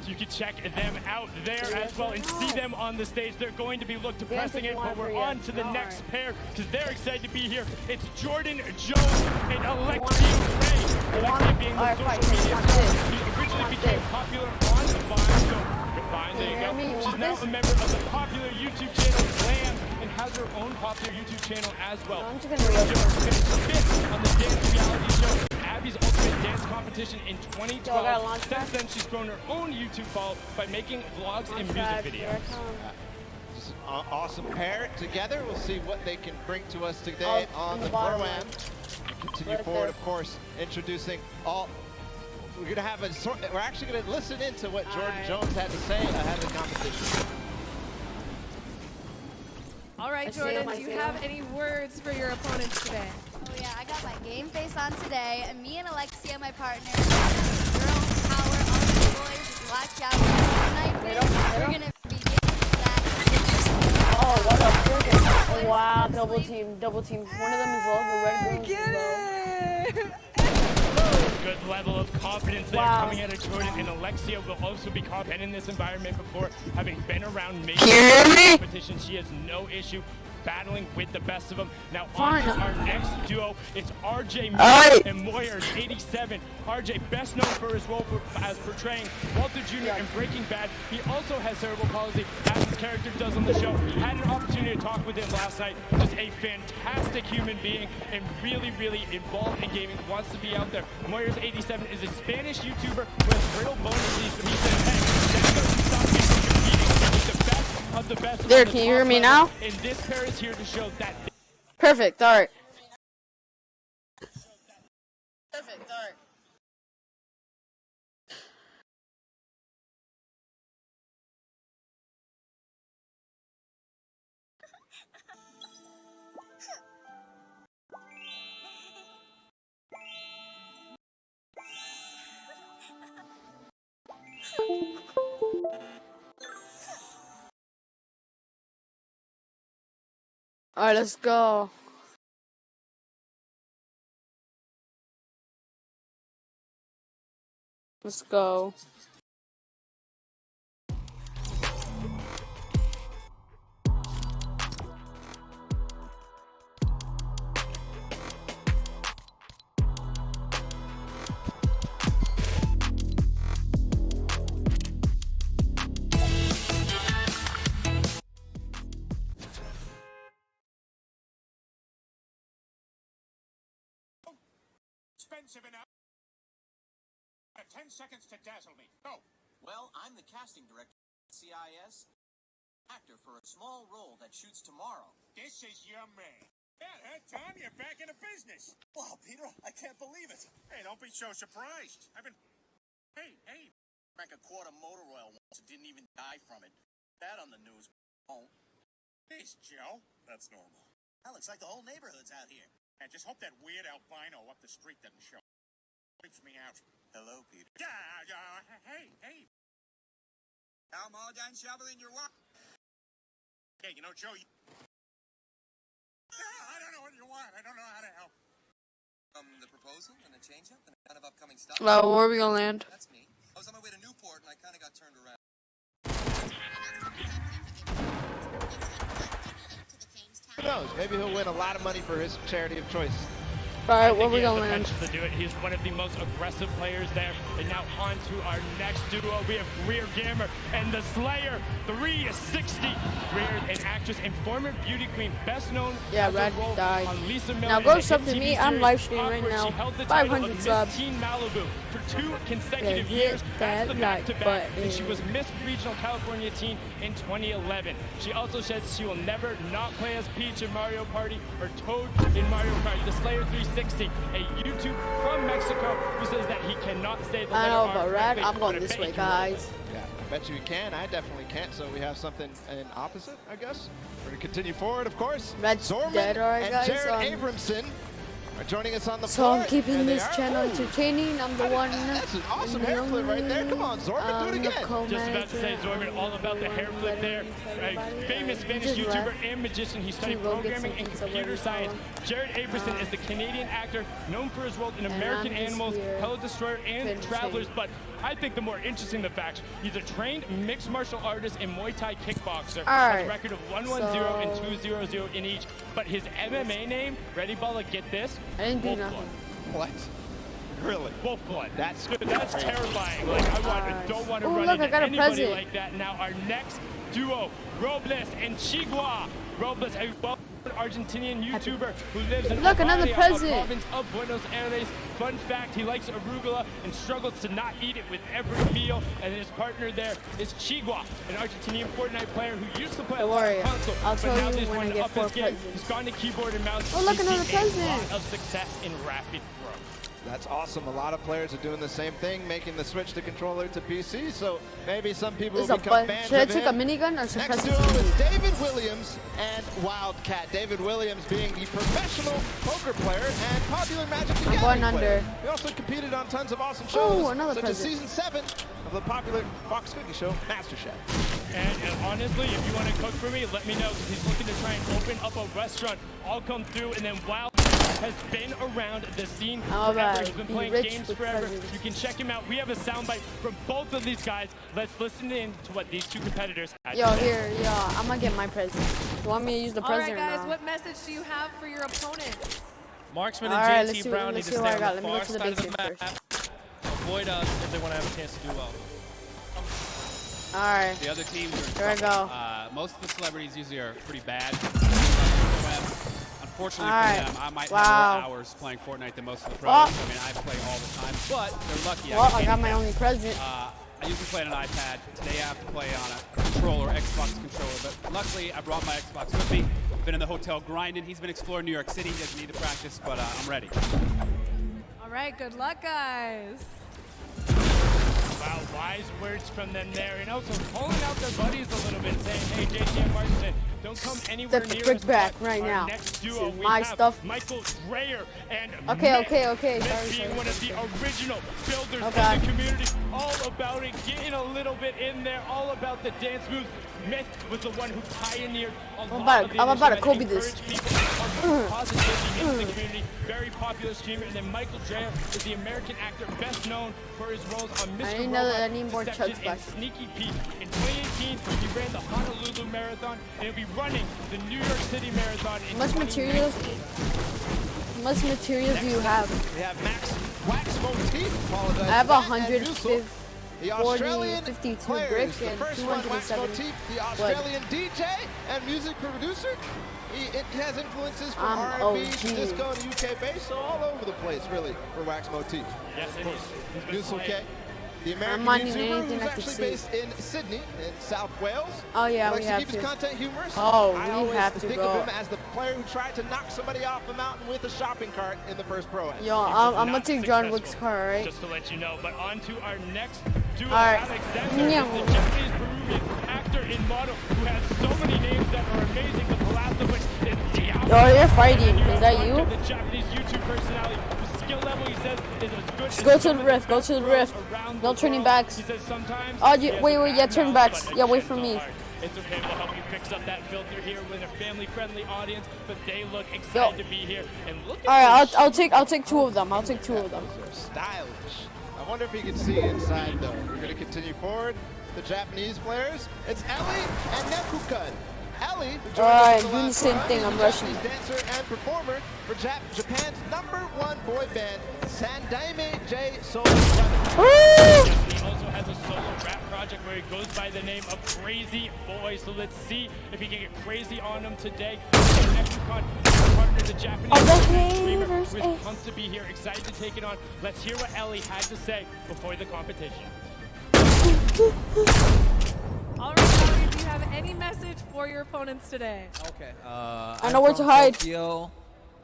So you can check them out there as well and see them on the stage. They're going to be looked depressing it, but we're on to the next pair because they're excited to be here. It's Jordan Jones and Alexia Ray. Alexia being the social media star. She originally became popular on the Vine, so Vine, there you go. She's now a member of the popular YouTube channel Glam and has her own popular YouTube channel as well. Finished fifth on the dance reality show Abby's Ultimate Dance Competition in 2012. Since then, she's grown her own YouTube follow by making vlogs and music videos. Just an awesome pair together. We'll see what they can bring to us today on the Pro-Am. Continue forward, of course, introducing all. We're actually going to listen into what Jordan Jones had to say ahead of the competition. All right, Jordan, do you have any words for your opponents today? Oh yeah, I got my game face on today, and me and Alexia, my partner, girl power, all the boys, watch out for Fortnite. We're gonna be getting that. Oh, what a freaking! Wow, double team. One of them is low, the red girl is low. Good level of confidence there coming out of Jordan, and Alexia will also be confident in this environment before having been around major competition. She has no issue battling with the best of them. Now on to our next duo. It's RJ and Moyers 87. RJ, best known for his role as portraying Walter Jr. in Breaking Bad. He also has cerebral palsy, as his character does on the show. Had an opportunity to talk with him last night. Just a fantastic human being and really, really involved in gaming. Wants to be out there. Moyers 87 is a Spanish YouTuber with real bonuses, but he said, hey, that doesn't stop me from competing with the best of the best. There, can you hear me now? And this pair is here to show that. Perfect, alright. Perfect, alright. Alright, let's go. Let's go. Expensive enough. 10 seconds to dazzle me. Go. Well, I'm the casting director at CIS. Actor for a small role that shoots tomorrow. This is your man. Yeah, Tom, you're back in the business. Wow, Peter, I can't believe it. Hey, don't be so surprised. I've been... Hey. Drank a quart of motor oil once and didn't even die from it. That on the news. Oh. Jeez, Joe. That's normal. That looks like the whole neighborhood's out here. And just hope that weird albino up the street doesn't show. Creeps me out. Hello, Peter. Yeah, hey. I'm all done shoveling your walk. Hey, you know, Joe, I don't know what you want. I don't know how to help. The proposal and a change-up and a kind of upcoming stuff. Where are we gonna land? That's me. I was on my way to Newport and I kind of got turned around. Who knows? Maybe he'll win a lot of money for his charity of choice. Alright, where we gonna land? land? To do it. He's one of the most aggressive players there. And now on to our next duo. We have Rear Gamer and the Slayer 360. Rear, an actress and former beauty queen, best known yeah, as Red role died. on Lisa Miller. Now go sub to me. I'm live streaming right now. 500 subs. Teen Malibu for 2 consecutive years. That the like back-to-back. And she was Miss Regional California Teen in 2011. She also says she will never not play as Peach in Mario Party or Toad in Mario Kart. The Slayer 360, a YouTube from Mexico, who says that he cannot say the I letter know, R but Red, correctly, I'm going but I this bet way, he can guys. Yeah, I bet you can. I definitely can't. So we have something in opposite, I guess. We're going to continue forward, of course. Red's Zorman dead, alright, and guys. Jared Abramson are joining us on the So floor. I'm keeping There they this are. channel Ooh. entertaining. I'm the one. That's an awesome hair flip right there. Come on, Zorman, do it again. Just about to say, Zorman, all about the hair flip there. A famous Spanish YouTuber and magician. He studied programming and computer science. Jared Abramson is the Canadian actor known for his role in American Animals, Hello Destroyer, and Travelers. But I think the more interesting the fact, he's a trained mixed martial artist and Muay Thai kickboxer. Has a record of 110 and 200 in each. But his MMA name, ready, Balla, get this? I didn't do nothing. What? Really? Wolfblood. That's terrifying. Like I don't want to run look, into I got a anybody present. like that. Now our next duo, Robles and Chigua. Robles, a Argentinian YouTuber who lives in Look, another Ovaria, present. a province of Buenos Aires. Fun fact, he likes arugula and struggles to not eat it with every meal. And his partner there is Chigua, an Argentinian Fortnite player who used to play a lot of console, I'll but tell now you just when I wanted to get up 4 his game. presents. He's gone to keyboard and mouse. Oh, look, He's another seen a present. lot of success in rapid growth. That's awesome. A lot of players are doing the same thing, making the switch to controller to PC. So maybe some people will become fans Should I of take him. a minigun or some Next duo is David Williams and Wildcat. David Williams being the professional poker player and popular Magic the Gathering player. He also competed on tons of awesome shows, such as Season 7 of the popular Fox Cookie show, MasterChef. And honestly, if you want to cook for me, let me know, because he's looking to try and open up a restaurant. I'll come through, and then Wild has been around the scene forever. He's been playing games forever. You can check him out. We have a soundbite from both of these guys. Let's listen in to what these two competitors had Yo, to say. here, yo, I'm gonna get my present. You want me to use the present? All right, guys, or what message do you have for your opponents? Marksman All and right, JT Brown need to stay on the far side of the map. Avoid us if they want to have a chance to do well. Alright. The other teams are Here I go. Most of the celebrities usually are pretty bad. Unfortunately Alright. for them, I might Wow. have more hours playing Fortnite than most of the pros. Oh. I mean, I play all the time, but they're lucky. Well, I got my only present. I usually play on an iPad. Today I have to play on a controller, Xbox controller, but luckily I brought my Xbox with me. Been in the hotel grinding. He's been exploring New York City. He doesn't need to practice, but I'm ready. All right, good luck, guys. Wow, wise words from them there, and also calling out their buddies a little bit, saying, hey, JT and Marston, don't come anywhere Step the near frick us. back But right our now. next This duo, is we my have stuff. Michael Dreyer and Okay, Mick. okay. Mick Sorry, being sorry, one of sorry. the original builders Okay. in the community, all about it, getting a little bit in there, all about the dance moves. Mick was the one who pioneered a lot of the I'm about to initiative Kobe and this. encouraged people to put positivity into the community. Very popular streamer. And then Michael Dreyer is the American actor best known for his roles on Mr. need another- Robot, I need more Deception, chugs and back. Sneaky Pete. In 2018, he ran the Honolulu Marathon, and he'll be running the New York City Marathon in How much materials? How much materials do you have? We have Max Wax Motif. Apologize I have for that, and Musil, 150. the 40, Australian 52 players. bricks The and first one, Wax 270 Motif, the wood. Australian DJ and music producer. It has influences from I'm R&B, OG. to disco, to UK bass, so all over the place, really, for Wax Motif. Yes, Of it course, is. He's been Musil K, playing. the American not needing YouTuber anything who's I can actually see. based in Sydney, in South Wales. Oh, yeah, He we likes have to keep his to. content humorous. Oh, I we always have to think go. of him as the player who tried to knock somebody off a mountain with a shopping cart in the first pro. Yo, I'm gonna take John Wick's car, right? Just to let you know, but on to our next duo, Alright. Alexander is Meow. the Japanese Peruvian actor and model who has so many names that are amazing, the last of which is Diablo. Yo, you're fighting. And Is that have you? Mark, the Japanese YouTube personality, whose skill level, he says, is as good Just as go to some the of rift, go best to the pros rift. around No the turning world. backs. He says sometimes Oh, he has wait, a yeah, bad turn mouth, backs. but a Yeah, wait for gentle me. heart. It's okay, we'll help you fix up that filter here with a family-friendly audience, but they look excited to be here. And look at Alright, this I'll take two of them. I'll take two of them. Stylish. I wonder if you can see inside though. We're going to continue forward. The Japanese players. It's Ellie and Nekukun. Ellie, who joined us Alright, in the doing the last same run, thing. is I'm a rushing. Japanese dancer and performer for Japan's #1 boy band, Sandaime J Soul Brothers. He also has a solo rap project where he goes by the name of Crazy Boy. So let's see if he can get crazy on him today. Nekukun, partner, the Japanese streamer, who is pumped to be here, excited to take it on. Let's hear what Ellie had to say before the competition. All right, Ellie, do you have any message for your opponents today? Okay. I know where to hide. Tokyo.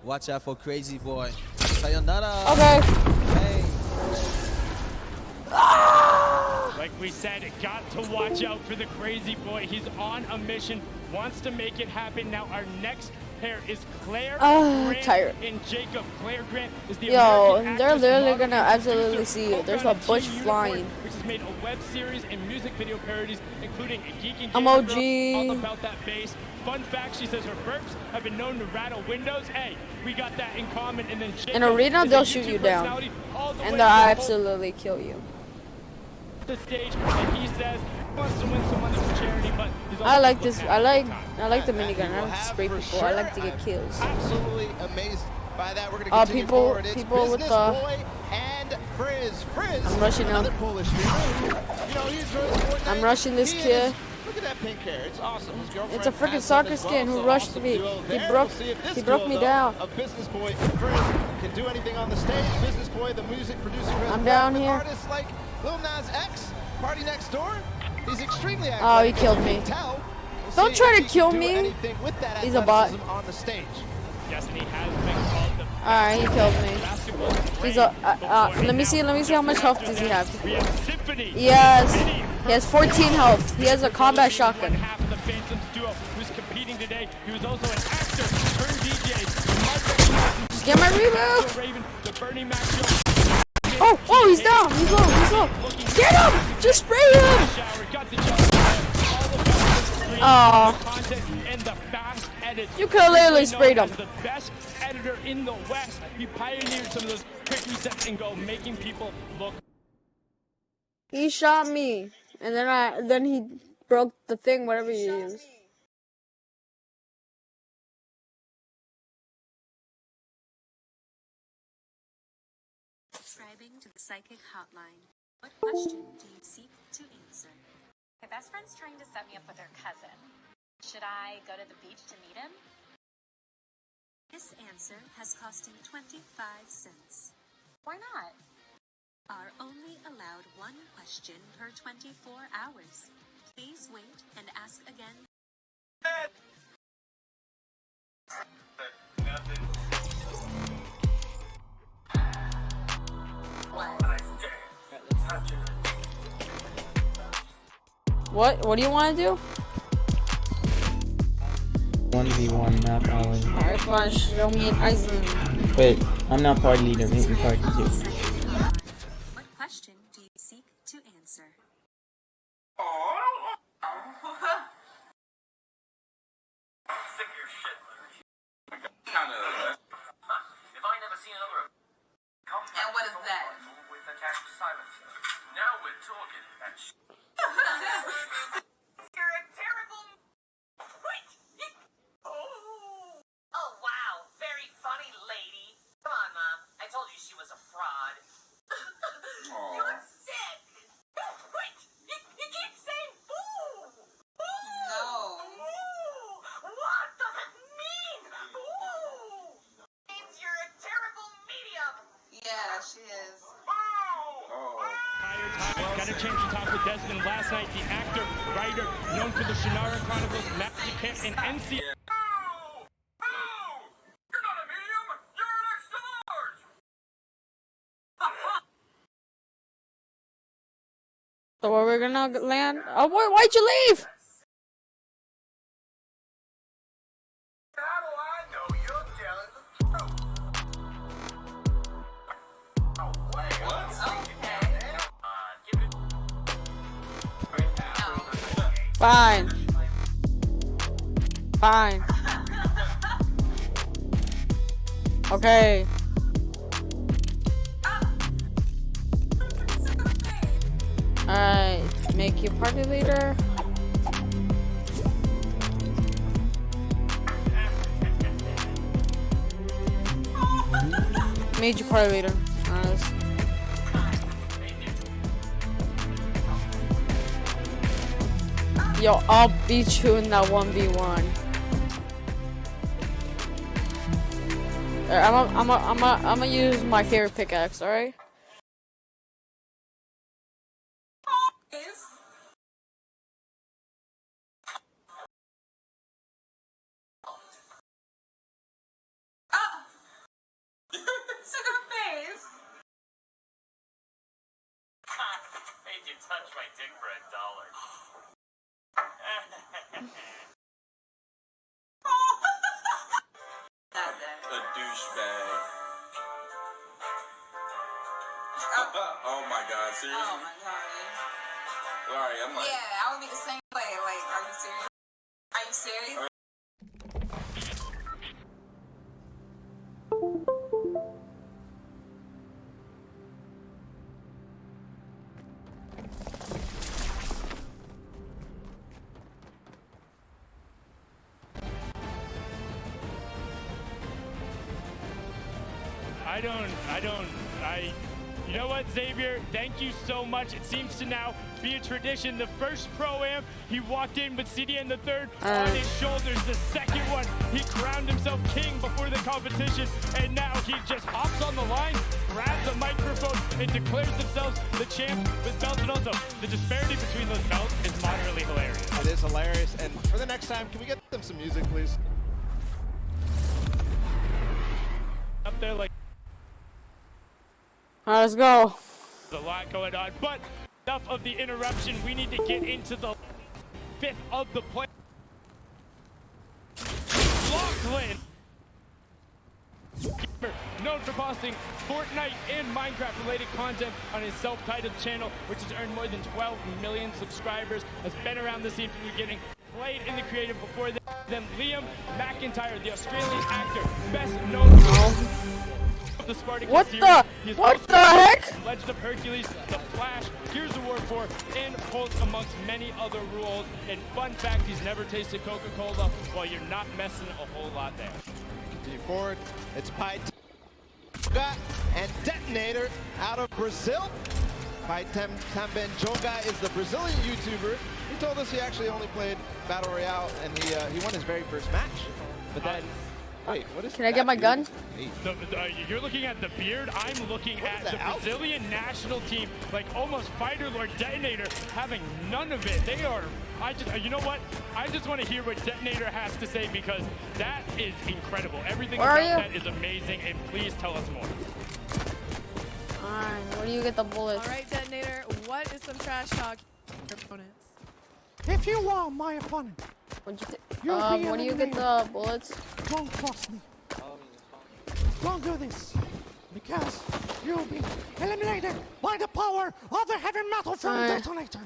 Watch out for Crazy Boy. Sayonara. Okay. Hey. Like we said, got to watch out for the Crazy Boy. He's on a mission, wants to make it happen. Now our next pair is Claire Grant tired. and Jacob. Claire Grant is the Yo, American they're actress, literally model, gonna and absolutely producer, see it. There's a co-founded bush Team Unicorn, flying. which has made a web series and music video parodies, including a Geek and I'm Gamer OG. Girl, all about that bass. Fun fact, she says her burps have been known to rattle windows. Hey, we got that in common. And then Jacob In arena, is a they'll shoot YouTube you down. personality all the way And to they'll the whole absolutely kill you. the stage, and he says he wants to win some money for charity, but he's I also like looking this. at I like the time. the minigun. I like to spray people. I like to get kills. Absolutely amazed by that. We're going to continue people forward. It's with Business the- Boy and Frizz. Frizz, I'm rushing another him. Polish streamer. You know, he enjoys Fortnite. I'm rushing this He kid. is- Look at that pink hair. It's awesome. His girlfriend It's a freaking has soccer one as well, skin who so rushed awesome me. duo He there. broke- We'll see if this he broke duo, me though, down. Of Business Boy and Frizz can do anything on the stage. Business Boy, the music producer, has I'm worked down with here. artists like Lil Nas X, Party Next Door. He's extremely Oh, athletic, he killed as you me. can tell. We'll Don't see try if to he can kill do me. anything with that He's a bot. athleticism on the stage. Destiny has been called the Alright, he killed me. He's a. Let me see how much health does he have. He has 14 health. He has a combat shotgun. Half of the Phantoms duo who's competing today. He was also an actor, turned DJ. Get my reboot! Oh, he's down. He's low. Get him! Just spray him! Oh. You could have literally sprayed him. The best editor in the West. He pioneered some of those quick resets and go, making people look. He shot me, and then he broke the thing, whatever you used. Subscribing to the Psychic Hotline. What question do you seek to answer? My best friend's trying to set me up with her cousin. Should I go to the beach to meet him? This answer has cost you 25 cents. Why not? Are only allowed one question per 24 hours. Please wait and ask again. What do you want to do? 1v1 map always. Alright, fine. Show me an Iceland. Wait, I'm not party leader. Make me party too. What question do you seek to answer? Sick of your shit, Larry. If I never see another. And what is that? With attached silencer. Now we're talking. You're a terrible. Wait. Oh wow, very funny, lady. Come on, Mom. I told you she was a fraud. You're sick. Wait. You keep saying boo. Boo. No. Boo. What does it mean? Boo. Means you're a terrible medium. Yeah, she is. Got a chance to talk with Desmond last night. The actor, writer, known for the Shannara Chronicles, Magic Camp, and NC. So where we're gonna land? Oh boy, why'd you leave? Fine. Fine. Okay. Alright, make you party leader. Made you party leader. Nice. Yo, I'll beat you in that 1v1. I'm gonna use my favorite pickaxe, alright? Made you touch my dick for $1. A douchebag. Oh my god, seriously? Oh my god. Sorry, I'm like. Yeah, I would be the same way. Like, are you serious? Are you serious? You know what, Xavier? Thank you so much. It seems to now be a tradition. The first Pro-Am, he walked in with CDN the third on his shoulders. The second one, he crowned himself king before the competition, and now he just hops on the line, grabs a microphone, and declares themselves the champ with belts. And also, the disparity between those belts is moderately hilarious. It is hilarious. And for the next time, can we get them some music, please? up there like. Alright, let's go. There's a lot going on, but enough of the interruption. We need to get into the 5th of the play. Lachlan, known for posting Fortnite and Minecraft-related content on his self-titled channel, which has earned more than 12 million subscribers, has been around the scene from the beginning, played in the creative before then. Liam McIntyre, the Australian actor, best known for the Spartacus What series. the? What the heck? Legend of Hercules, The Flash, Gears of War 4, and Pulse, amongst many other roles. And fun fact, he's never tasted Coca-Cola, while you're not messing a whole lot there. Continue forward. It's Pai and Detonator out of Brazil. Pai Também Joga is the Brazilian YouTuber. He told us he actually only played Battle Royale, and he won his very first match. But then, wait, what is? Can I get my gun? You're looking at the beard. I'm looking at the Brazilian national team, like almost Fighter Lord Detonator, having none of it. They are. You know what? I just want to hear what Detonator has to say, because that is incredible. Everything about that is amazing, and please tell us more. Alright, where do you get the bullets? All right, Detonator, what is some trash talk for your opponents? If you are my opponent, where do you get the bullets? Don't trust me. Don't do this, because you'll be eliminated by the power of the heavy metal from Detonator.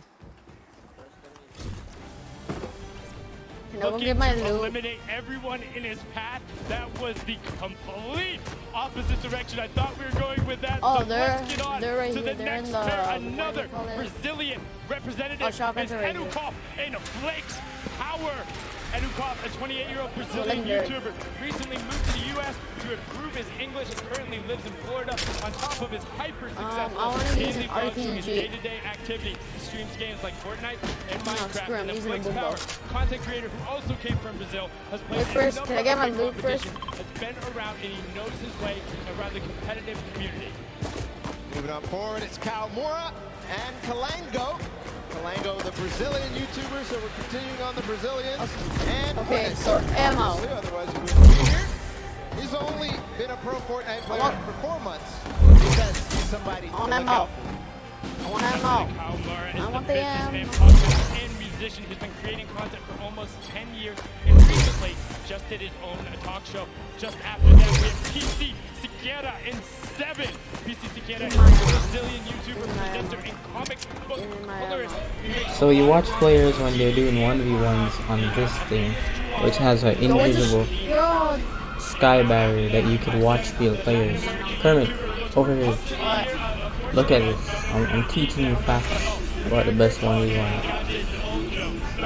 Looking to eliminate everyone in his path. That was the complete opposite direction I thought we were going with that. Oh, so they're let's get on right to here. the They're next in the, pair. Another Brazilian representative is Edukov in Flakes Power. Edukov, a 28-year-old Brazilian YouTuber, recently moved to the U.S. to improve his English and currently lives in Florida. On top of his hyper-successful daily vlogs from his day-to-day activities, he streams games like Fortnite and Minecraft. And the Flakes Power, content creator who also came from Brazil, has played in a number of competitions, has been around, and he knows his way around the competitive community. Moving on forward, it's Kalmora and Kalango. Kalango, the Brazilian YouTuber, so we're continuing on the Brazilians. And so ammo. Otherwise, you wouldn't be here. He's only been a pro Fortnite player for 4 months. He says he's somebody to look out for. I want ammo. I want the ammo. And musician who's been creating content for almost 10 years, and recently just did his own talk show. Just after that, we have PC Siqueira in 7. PC Siqueira is a Brazilian YouTuber, presenter, and comic book colorist. So you watch players when they're doing 1v1s on this thing, which has an invisible sky barrier that you could watch the players. Kermit, over here. Look at this. I'm teaching you facts about the best 1v1. I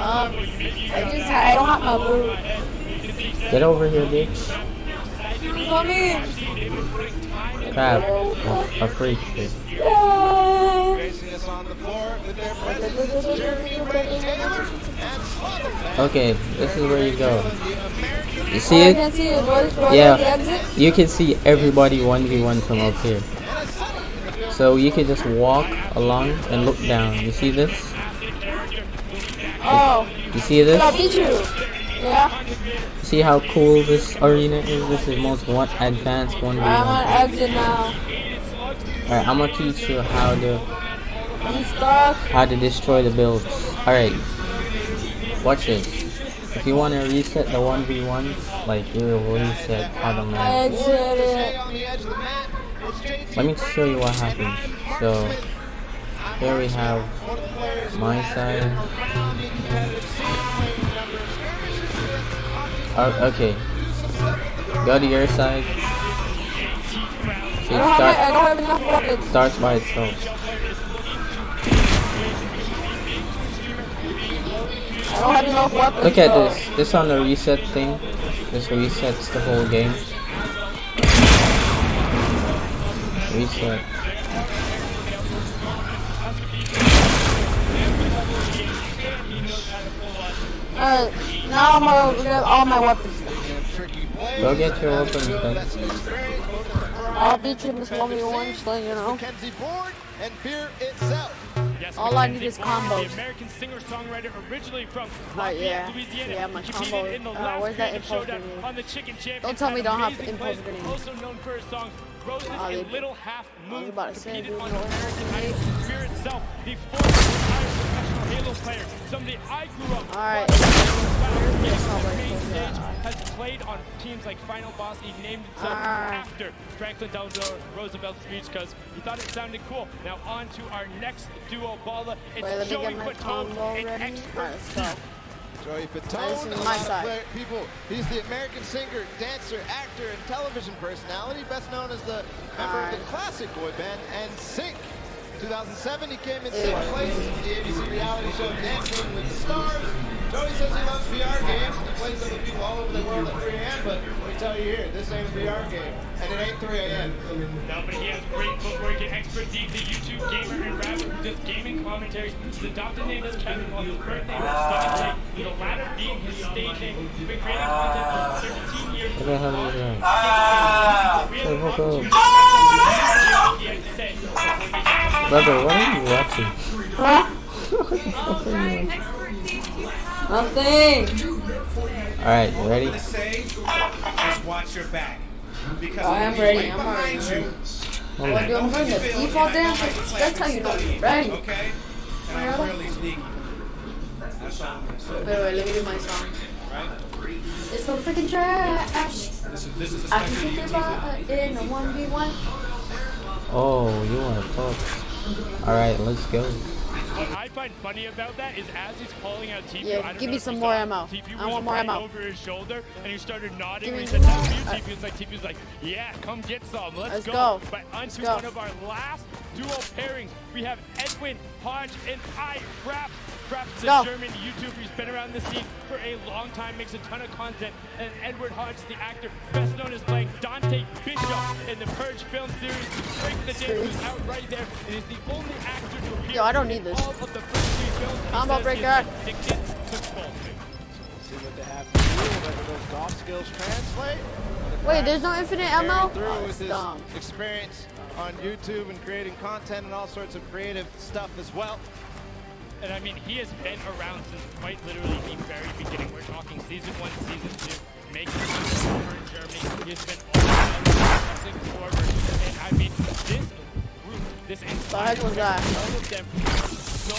don't have my boot. Get over here, bitch. Come in. Crap. A freak shit. Okay, this is where you go. You see it? Yeah, you can see everybody 1v1 from up here. So you can just walk along and look down. You see this? Oh. You see this? Yeah. See how cool this arena is? This is most advanced 1v1. I'm on exit now. Alright, I'm gonna teach you how to destroy the builds. Alright, watch this. If you want to reset the 1v1, like you will reset automatically. Let me show you what happens. So here we have my side. Okay, go to your side. See, it starts by itself. Look at this. This on the reset thing. This resets the whole game. Reset. Now I'm gonna get all my weapons. Go get your weapons then. I'll beat you in this 1v1, just letting you know. And fear itself. Yes, All I need is combos. the American singer-songwriter originally from Right, yeah. Louisiana. Yeah, my He combo. competed in the last Where's that creative impulse showdown grenade? on the Chicken Champions. Don't tell me Had don't have amazing impulse plays, grenade. also known for his song Roses and Little Half Moon. about to say, Competed dude, on no American impulse Idol. Spirit itself, the former retired professional Halo player. Somebody I grew up Alright. has played on teams like Final Boss. He named himself after Franklin Delano Roosevelt's speech because he thought it sounded cool. Now on to our next duo, Bala. It's Joey Patone and Expert. Joey This Patone, is a my lot side. of people. He's the American singer, dancer, actor, and television personality, best known as the member of the classic boy band NSYNC. 2007, he came in 6th place in the ABC reality show Dancing with the Stars. Joey says he loves VR games. He plays them with people all over the world at 3 a.m., but let me tell you here, this ain't a VR game, and it ain't 3 a.m. No, but he has great footwork and expertise. The YouTube gamer and rapper who does gaming commentaries. His adopted name is Kevin, while his birth name is Dante. The latter being his stage name. He's been creating content for 13 years. What the hell is that? We have an opportunity to check out what he has to say. Brother, what are you watching? Nothing. Alright, you ready? Just watch your back. Because I am ready. I'm behind already you. Oh, I'm doing the default dance. That's how you know you're ready. Okay? And I'm really sneaky. That's all I'm gonna say. Wait, let me do my song. Right? It's so freaking trash. This is I can especially get about in a 1v1. Oh, you want to talk? Alright, let's go. What I find funny about that is as he's calling out TPU, Yeah, I don't give know me if some you more saw, ammo. TPU I was want more right ammo. over his shoulder, and he started nodding Give when he me said more. that to you. TPU's like, yeah, come get some. Let's go. go. But onto Let's go. one of our last duo pairings, we have Edwin Hodge and I Rap. Rap's a Go. German YouTuber. He's been around the scene for a long time, makes a ton of content. And Edward Hodge, the actor, best known as playing Dante Bishop in the Purge film series. Break the Day, who's out right there, and is the only actor to appear Yo, I don't in need this. all of the first 3 films. He Combo says he breaker. is addicted to golfing. See what they have to do, whether those golf skills translate. Wait, there's no infinite Carrying ammo? through Oh, with his dumb. experience on YouTube and creating content and all sorts of creative stuff as well. And I mean, he has been around since quite literally the very beginning. We're talking season 1, season 2, making it over in Germany. He has been all pressing forward. And I mean, this group, this entire heck was that? all of them, so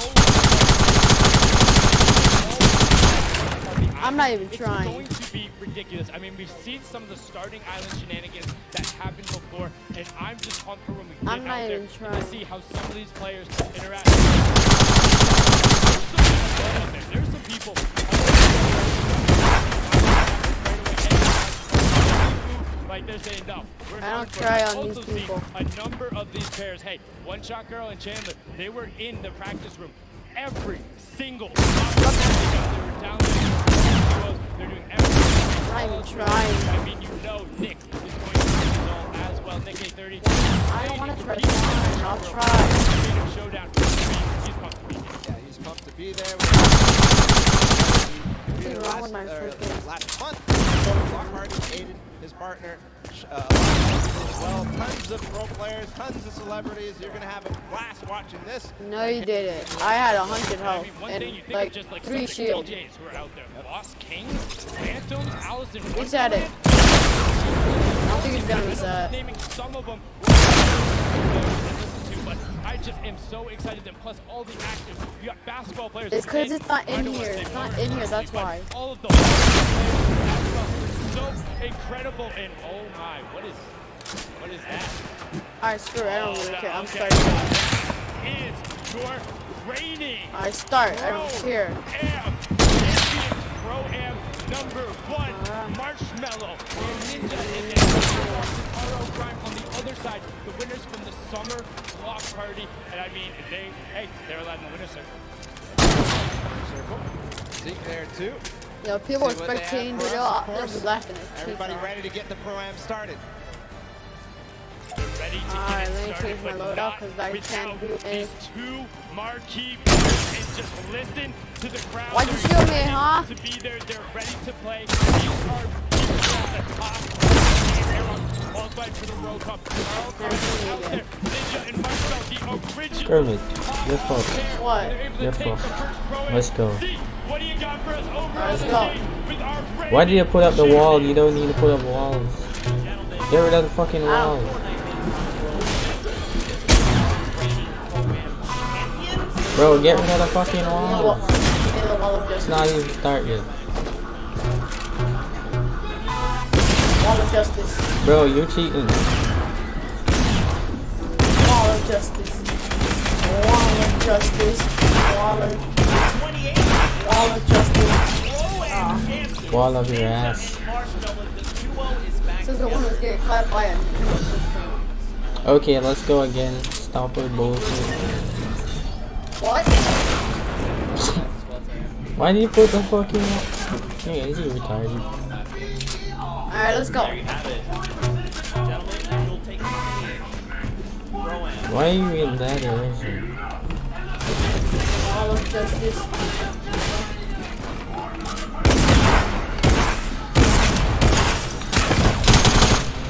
I'm not even it's trying. going to be ridiculous. I mean, we've seen some of the starting island shenanigans that happened before, and I'm just pumped for when we get I'm not out there even to trying. see how some of these players interact. There's some people. Like they're saying no. We're I don't hardcore. try I've on also these seen people. a number of these pairs. Hey, One Shot Girl and Chandler, they were in the practice room every single time. They were down there. They're doing everything. I'm not even trying. I mean, you know Nick is going to do his all as well. Nick A30. I don't want to try. I'll try. Showdown. He's pumped to be here. Yeah, he's pumped to be there. What's wrong with my freaking... Last month, Block Party aided his partner as well. Tons of pro players, tons of celebrities. You're going to have a blast watching this. No, you didn't. I had 100 I health mean, one and thing you think like of just like 3 some shield. DJs who are out there. Boss Kings, Phantoms, Allison. He's at it. I don't think he's gonna reset. Naming some of them. But I just am so excited that plus all the active, we got basketball players. It's because it's not in here. It's not in here, that's why. All of those so incredible, and oh my, what is that? Alright, screw it. I don't really care. I'm Okay. starting. Is your reigning I start. I don't care. Pro-Am number 1, Marshmallow, and Ninja in there. RO Prime on the other side, the winners from the summer block party. And I mean, they're allowed in the winner's circle. Zeke there too. Yo, people are See what they have spectating, for they'll us, of be laughing at Everybody ready to get the Pro-Am started. Ready to Alright, get let it me started, change my but loadout not because I can't do without any. these 2 marquee players. And just listen to the crowd. Why'd you They're shield me, ready huh? To be there, they're ready to play. These are people at the top. They're qualified for the World Cup. Carl Carter out there. Ninja and Marcel, the Kermit, you're fucked. What? You're fucked. Let's go. Let's go. Why do you put up the wall? You don't need to put up walls. Get rid of the fucking wall. Bro, get rid of the fucking wall. It's not even start yet. Wall of justice. Bro, you're cheating. Wall of justice. Wall of justice. Wall of justice. Wall of your ass. This is the one who's getting clapped by a. Okay, let's go again. Stop with bullshit. What? Why do you put the fucking wall? Hey, is he retarded? Alright, let's go. Why are you in that direction? Wall of justice.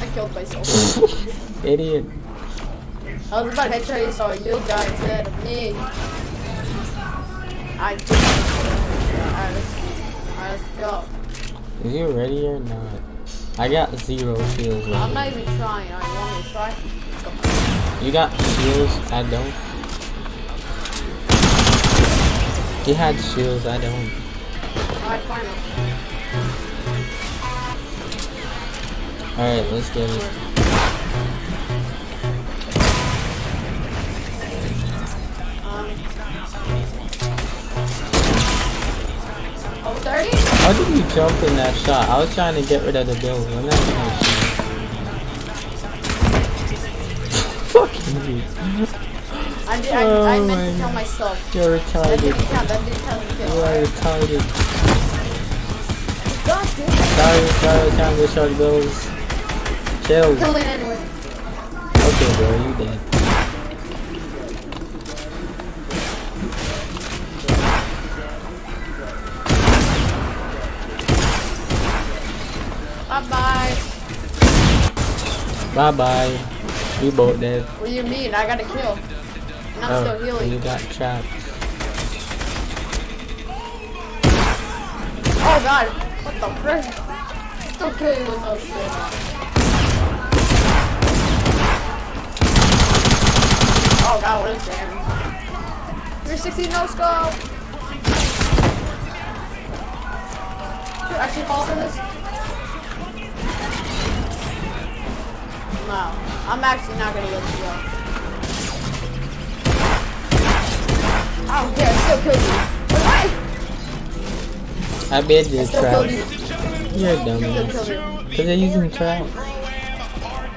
I killed myself. Idiot. I was about to headshot you, so you died instead of me. Alright, let's go. Is you ready or not? I got 0 shields. I'm not even trying. I want to try. You got shields? I don't. He had shields. I don't. Alright, fine. Alright, let's get it. How did you jump in that shot? I was trying to get rid of the building. I'm not trying to shoot. Fucking you. I meant to kill myself. You're retarded. That didn't count. That didn't count. You are retarded. God damn. Sorry, trying to destroy the buildings. Chill. Kill it anyway. Okay, bro, you dead. Bye-bye. Bye-bye. You both dead. What do you mean? I got a kill. And I'm still healing. You got trapped. Oh god. What the frick? Still kill you with no shit. Oh god, what is that? 360 no scope. Should I actually fall for this? No, I'm actually not gonna let you go. I don't care, I still killed you. But why? I bet you're still trapped. killed you. You're a dumbass. Because they're using traps.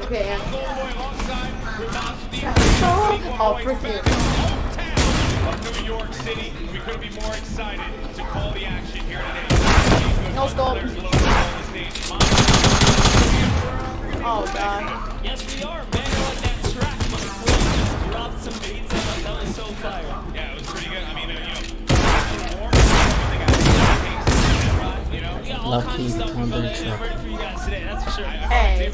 Okay, yeah. Oh, frick you. New York City, we couldn't be more excited to call the action here today. No scope. Oh god. Yes, we are. Man, I like that track. My friend just dropped some beats on us. That was so fire. Yeah, it was pretty good. I mean, we got all Lucky kinds of stuff we're combat ready truck. for you guys today. That's for sure. Hey.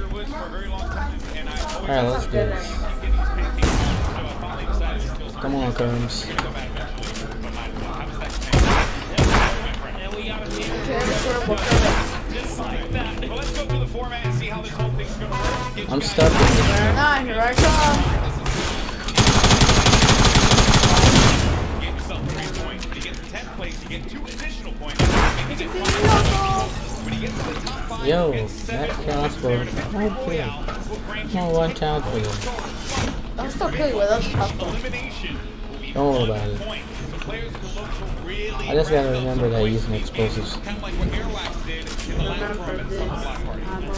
Alright, let's do this. Come on, Kerms. And we got a meter just like that. Well, let's go through the format and see how this whole thing's going to work. I'm stuck in this. Here I come. Get yourself 3 points. You get 10 plays. You get 2 additional points. When you get to the top 5, Yo, that counts for one kill. No, 1 count for them. I'm still kill you with us. Don't worry about it. I just gotta remember that using explosives. That's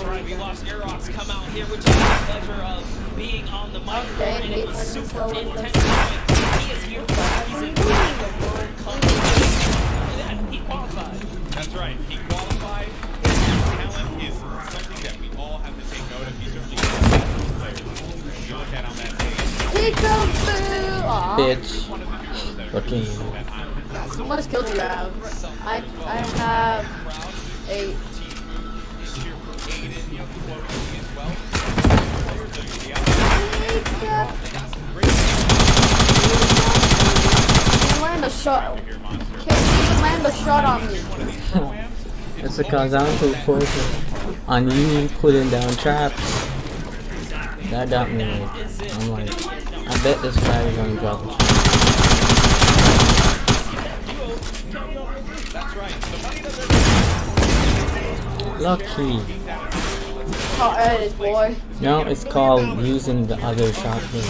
right. We lost Aerox come out here, which I have the pleasure of being on the mic. And it was super intense. He is here for a reason. The World Cup. Look at that. He qualified. That's right. He qualified. His talent is something that we all have to take note of. He's certainly one of the best players you look at on that stage. Bitch. Fucking. How much kills do you have? I have 8. shot. Can't land a shot on me. It's because I'm too focused on you putting down traps. That got me. I'm like, I bet this guy is gonna drop a trap. Lucky. Oh, edit, boy. No, it's called using the other shotgun.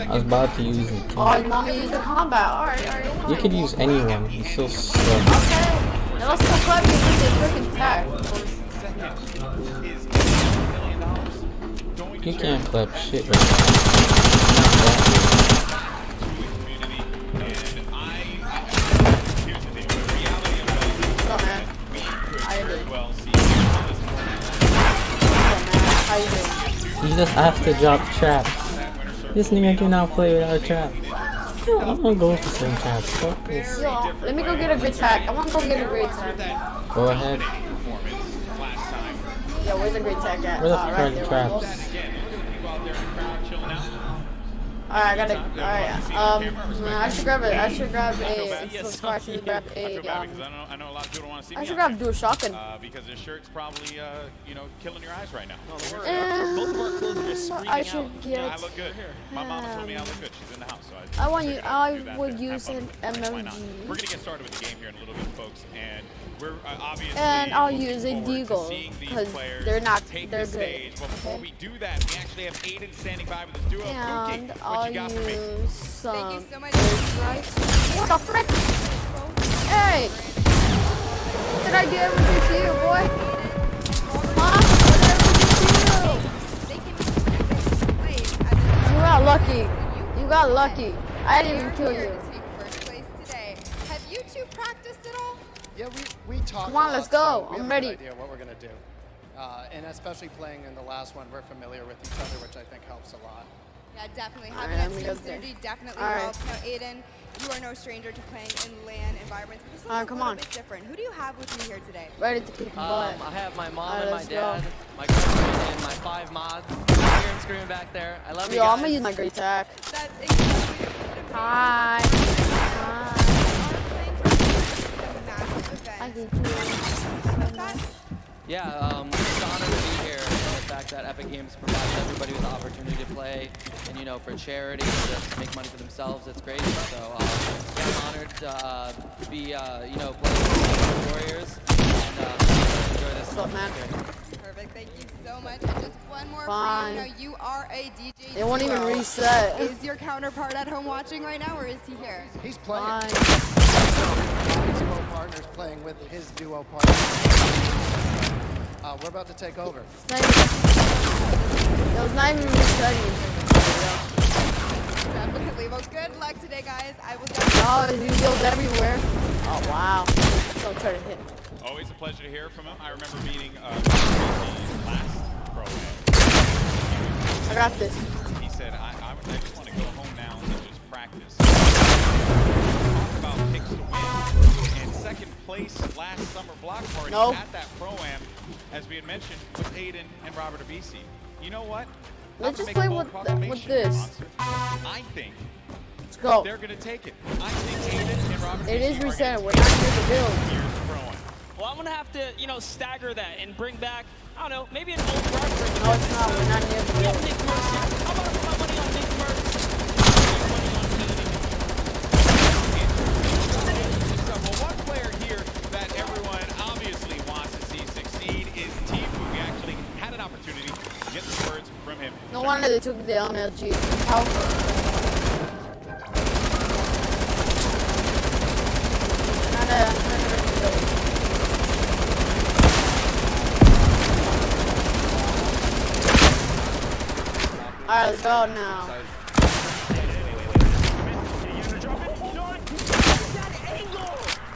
I was about to use it too. Oh, you want me to use the combat? Alright. You could use anyone. He's so slow. Okay. Now let's go clap you with this freaking tag. You can't clap shit right now. You just have to drop traps. This nigga cannot play without traps. I'm gonna go for some traps. Fuck this. Yo, let me go get a great tag. I want to go get a great tag. Go ahead. Yo, where's the great tag at? Where the Right fuck are the there. traps? Alright, I gotta. Alright, I should grab it. I should grab a. I should grab a. I know a lot of people don't want to see I me should out grab dual shotgun. because this shirt's probably, you know, killing your eyes right now. Both of our clothes are just screaming I should out. get. I look good. My mama told me I look good. She's in the house, so I want you. I do that would to have use fun an with it. Why not? MMG. We're gonna get started with the game here in a little bit, folks, and we're obviously And I'll looking use a forward to deagle seeing these because players they're not. take They're the good. stage. But before we do that, we actually have Aiden standing by with his duo. Pookie, And what I'll you got for me? use some. What the frick? Hey! What did I do everything to you, boy? Huh? What did I do to you? You got lucky. You got lucky. I didn't even kill you. Have you two practiced at all? Yeah, we talked. Come on, let's go. We have I'm a ready. good idea what we're gonna do, and especially playing in the last one, we're familiar with each other, which I think helps a lot. Yeah, definitely. All Having right, that let me team go there. synergy definitely All right. helps. Now, Aiden, you are no stranger to playing in LAN environments, but this is a come little on. bit different. Who do you have with you here today? Ready to kick butt. I have my mom Alright, and my let's go. dad, my girlfriend, and my 5 mods. You hear them screaming back there. I love you Yo, guys. I'm gonna use my great attack. That's exactly Hi. I hate you. Yeah, it's an honor to be here. And the fact that Epic Games provides everybody with the opportunity to play, and you know, for charity, to make money for themselves, it's great. So yeah, I'm honored to be, you know, playing with the Warriors and enjoy this. What's up, man? Perfect. Thank you so much. And just one more Fine. for you. Now, you are a DJ. It won't even duo. reset. Is your counterpart at home watching right now, or is he here? He's playing. Fine. Duo partners playing with his duo partner. We're about to take over. It was not even resetting. Definitely. Well, good luck today, guys. I will Oh, he heals everywhere. Oh, wow. Don't try to hit him. Always a pleasure to hear from him. I remember meeting last pro. I got this. He said, I just want to go home now and just practice. Talk about picks to win. And second place last summer block party at that Pro-Am, as we had mentioned, was Aiden and Robert Abisi. You know what? Let's just play with this. Monster. I think Let's go. they're going to take it. I think Aiden and Robert It is Abisi are reset. gonna We're take not here to build. Here's the Pro-Am. Well, I'm gonna have to, you know, stagger that and bring back, I don't know, maybe an old reference. No, it's not. We're not near the build. Nick Mercer. How about I put my money on Nick Mercer? Well, one player here that everyone obviously wants to see succeed is Tifu. We actually had an opportunity to get some words from him. No wonder they took the LMG. How? Alright, let's go now.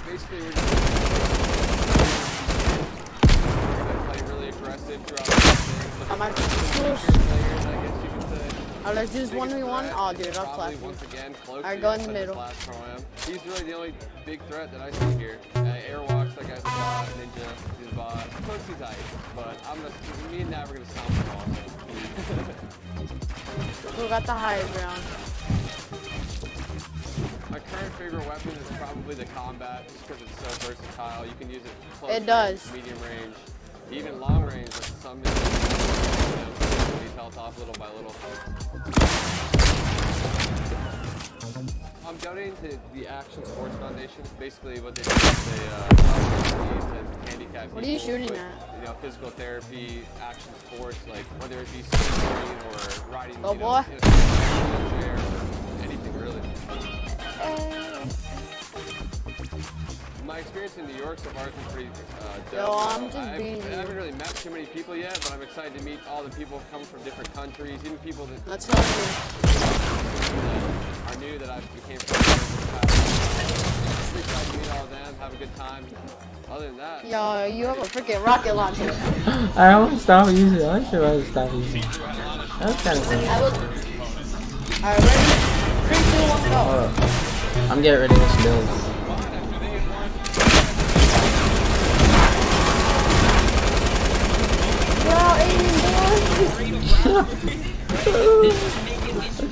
Basically, we're just play really aggressive throughout the thing. I'm at Players, I guess you could say. Alright, let's do this 1v1. Oh, dude, I'll Probably clap. once again close. Alright, go in the middle. He's really the only big threat that I see here. Airwalks, that guy's a bot. Ninja, he's a bot. Close tight, but me and Nav are gonna stomp him all. Who got the higher ground? My current favorite weapon is probably the combat, just because it's so versatile. You can use it close It does. range, medium range, even long range with some these health off little by little. I'm donating to the Action Sports Foundation. Basically, what they do is they handicap What are you people shooting with, at? you know, physical therapy, action sports, like whether it be skateboarding or riding, Oh, you boy. know, chair, anything really. My experience in New York so far has been pretty dope. Yo, I'm just I being haven't really met too many people yet, but I'm excited to meet all the people coming from different countries, even people that That's not me. are new that I became friends with in the past. I'm excited to meet all of them, have a good time. Other than that, Yo, you have a freaking rocket launcher. I won't stop using it. I should rather stop using it. That's kind of funny. Alright, ready? 3, 2, 1, go. Hold up. I'm getting rid of this build.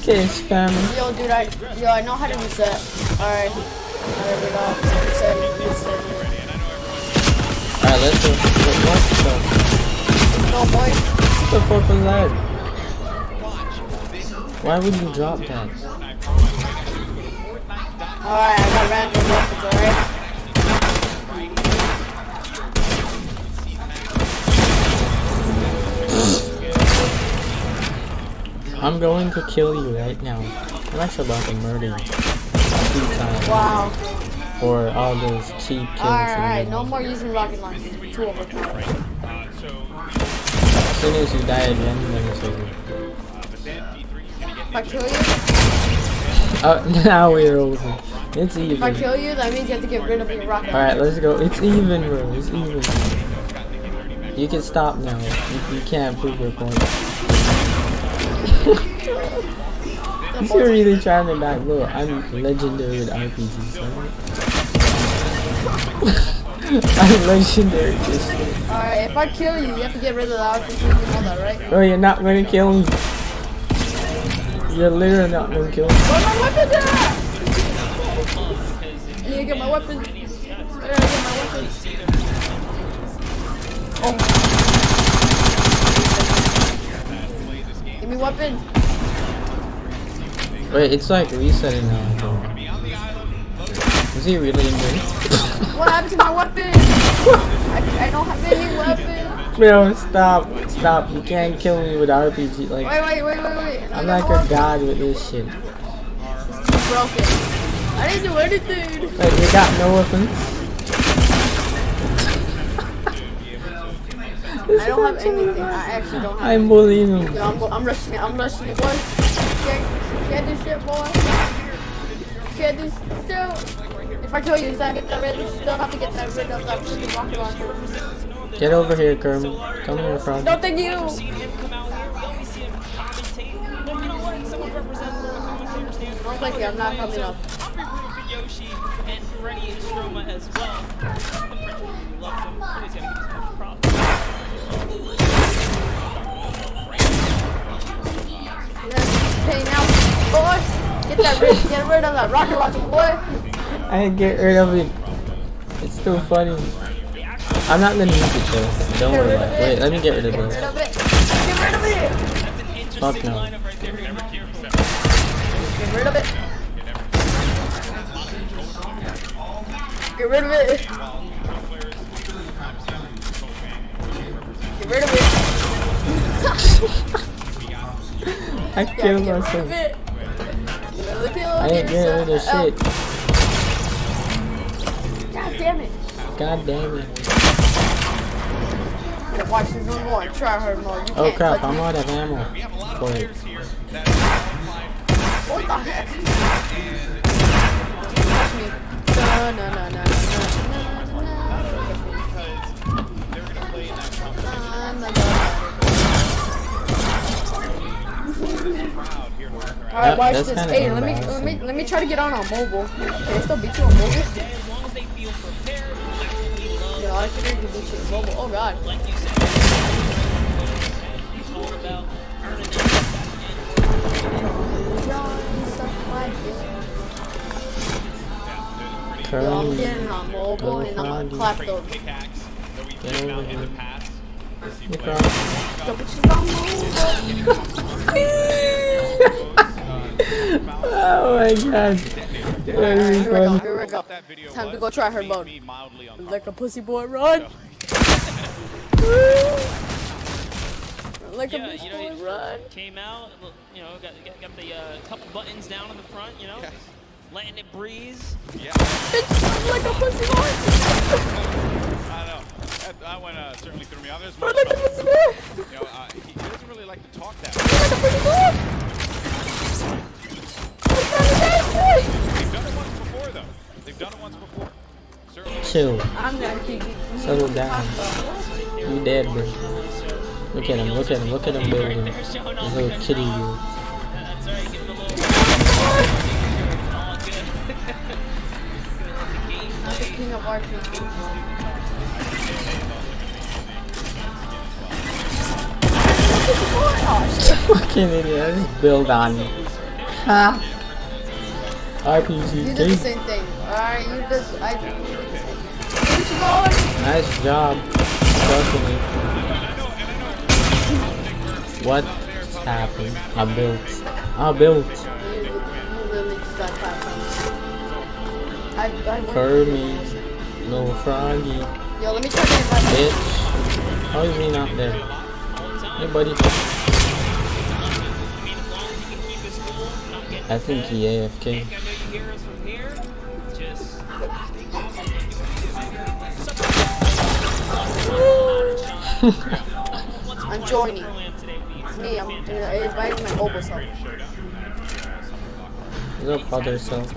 Okay, spammer. Yo, dude, I know how to reset. Alright. There we go. Reset. Alright, let's go. What the? No, boy. What the fuck was that? Why would you drop that? Alright, I got random weapons, alright? I'm going to kill you right now. I'm actually about to murder you. 2 times. Wow. For all those cheap kills. Alright, no more using rocket launchers. 2 overpowered. As soon as you die again, then it's over. If I kill you? Oh, now we're over. It's even. If I kill you, that means you have to get rid of your rocket Alright, let's go. It's even, bro. It's even. You can stop now. You can't prove your point. You're really trying to back. Look, I'm legendary with RPGs. I'm legendary with this shit. Alright, if I kill you, you have to get rid of the RPG. You know that, right? Oh, you're not gonna kill me. You're literally not gonna kill me. Where my weapons at? I need to get my weapons. I gotta get my weapons. Oh. Give me weapons. Wait, it's like resetting now. Is he really in there? What happened to my weapons? I don't have any weapons. Bro, stop. Stop. You can't kill me with RPG. Like, Wait. I'm like a god with this shit. It's too broken. I didn't do anything. Wait, you got no weapons? I don't have anything. I actually don't have I'm bullying him. Yo, I'm rushing it. I'm rushing it, boy. Get this shit, boy. Get this shit. If I kill you, you still have to get that rid of that freaking rocket launcher. Get over here, Kermit. Come here, Frog. No, thank you. We see him come out here. We always see him commentate. But you know what? Someone represents from a commentator standpoint. No, thank you. I'm not coming up. I'm rooting for Yoshi and Freddy and Stroma as well. The French community loves him. Always gotta give him some props. Okay, now, boy, get rid of that rocket launcher, boy. I ain't get rid of it. It's still funny. I'm not gonna use it though. Don't worry about it. Wait, let me get rid of this. Get rid of it. Fuck no. Get rid of it. Get rid of it. Get rid of it. I killed myself. I ain't getting rid of shit. God damn it. God damn it. Watch this one more. Try hard more. Oh crap, I'm out of ammo. For it. What the heck? No. Alright, watch this. Hey, let me try to get on mobile. Can I still beat you on mobile? Yeah, I can beat you on mobile. Oh god. I'm getting on mobile and I'm gonna clap those. Pickaxe that we've given out in the past. The bitch is on mobile. Oh my god. Very fun. Here we go. Time to go try her mode. Like a pussy boy, run! Like a pussy boy, run! Came out, you know, got the couple buttons down in the front, you know, letting it breeze. Yeah. Like a pussy boy! I know. That one certainly threw me off. There's Like a pussy boy! You know, he doesn't really like to talk that Like a pussy boy! They've done it once before, though. They've done it once before. Chill. I'm gonna keep Settle down. You dead, bro. Look at him, look at him, look at him building. His little kitty view. That's right, give him a little. It's all good. I'm the king of RPG. Fucking idiot, I just build on you. Ha! RPG. You did the same thing. Alright, you just. Nice job. Trust me. What happened? I built. You literally just got Kirby. Little froggy. Yo, let me try to invite Bitch. How is he not there? Hey, buddy. I think he AFK. I'm joining. It's me, I'm inviting my mobile self. What's up, other self?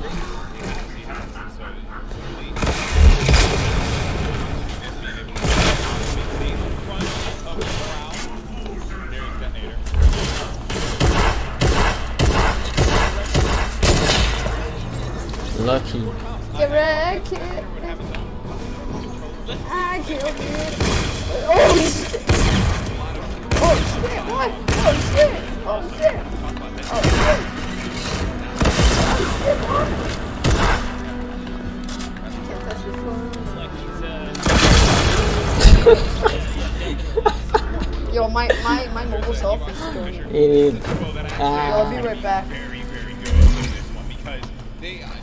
Lucky. Get wrecked. I killed it. Oh shit! Oh shit! What? Oh shit! Oh shit! Oh shit! Yo, my mobile self is doing it. Idiot. Yo, I'll be right back.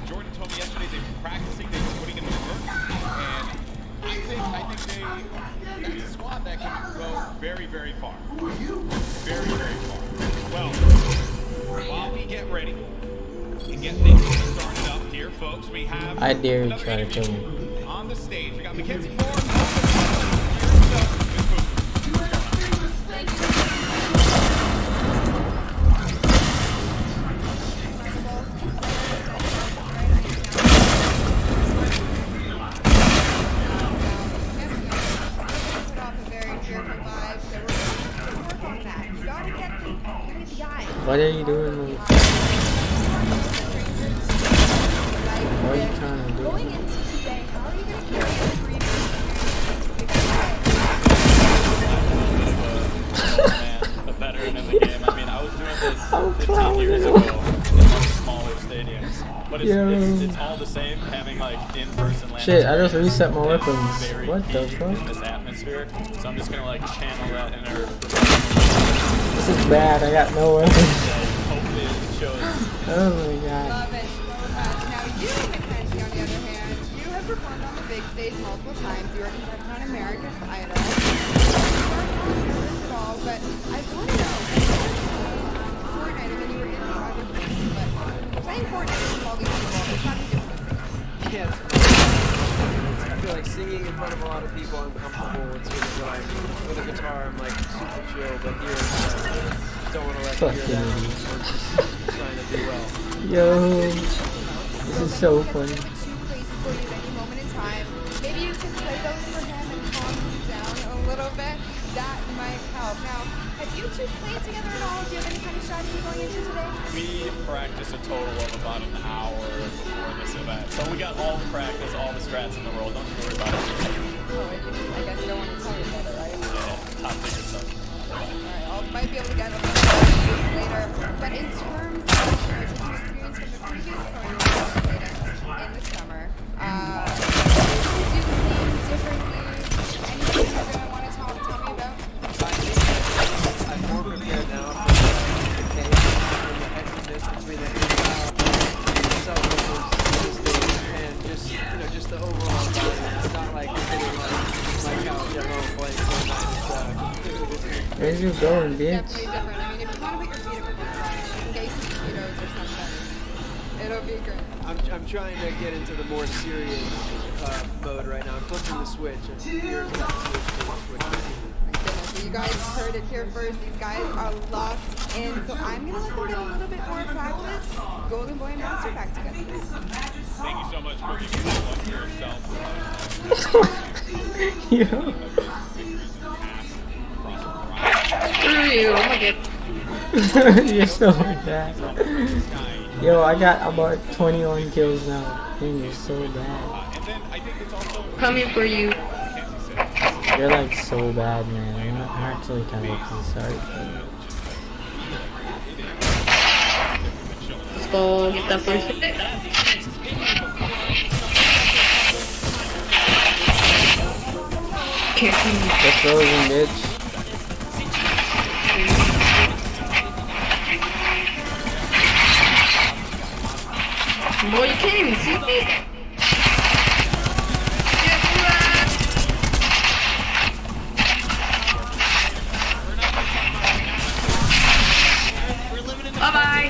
Jordan told me yesterday they've been practicing, they've been putting in the work, and I think that's a squad that can go very, very far. Very, very far. Well, while we get ready and get things started up here, folks, we have I dare you try to kill me. on the stage. We got Mackenzie Ford. What are you doing, Luke? What are you trying to do? Going into today, how are you going to carry a veteran in the game. I mean, I was doing this 15 years ago in like smaller stadiums, but it's all the same having like in-person land. Shit, I just reset my weapons. What the fuck? In this atmosphere, so I'm just gonna like channel that inner. This is bad. I got no weapons. Hopefully it shows. Oh my god. Love it so much. Now you, Mackenzie, on the other hand, you have performed on the big stage multiple times. You were contestant on American Idol. At all, but I want to know. Fortnite, and then you were in the other things, but playing Fortnite with all these people, it's not different. Yes. I feel like singing in front of a lot of people, I'm comfortable. It's sort of what I do. With a guitar, I'm like super chill, but here, don't want to let you hear that. I'm just trying to do well. Yo, this is so funny. Too crazy for you at any moment in time. Maybe you can play those for him and calm him down a little bit. That might help. Now, have you two played together at all? Do you have any kind of strategy going into today? We practiced a total of about an hour before this event, so we got all the practice, all the strats in the world. Don't you worry about it. Oh, I guess you don't want to tell your brother, right? Yeah, top secret stuff. Alright, I might be able to get a little bit later. But in terms of your experience opponents from the previous pro you participated in the summer. Did you do the thing differently? Anything you're going to want to tell me about? I'm more prepared now for the chaos and the hecticness between the subwoofers and just the overall vibe. It's not like we're sitting on my couch at home playing Fortnite. It's completely different. Where's you going, bitch? Definitely different. I mean, if you want to put your feet up against it, you can get some Cheetos or something. It'll be great. I'm trying to get into the more serious mode right now. I'm flipping the switch. And here's that switch. You guys heard it here first. These guys are locked in. So I'm going to let them get a little bit more practice. Golden Boy and Monster back together. Thank you so much for giving that one to yourself. Yo. Screw you, I'm gonna get. You're so bad. Yo, I got about 21 kills now. Damn, you're so bad. Coming for you. You're like so bad, man. I'm actually kind of sorry. Let's go get that first hit. Let's go, bitch. Boy, you can't even see me. Bye-bye.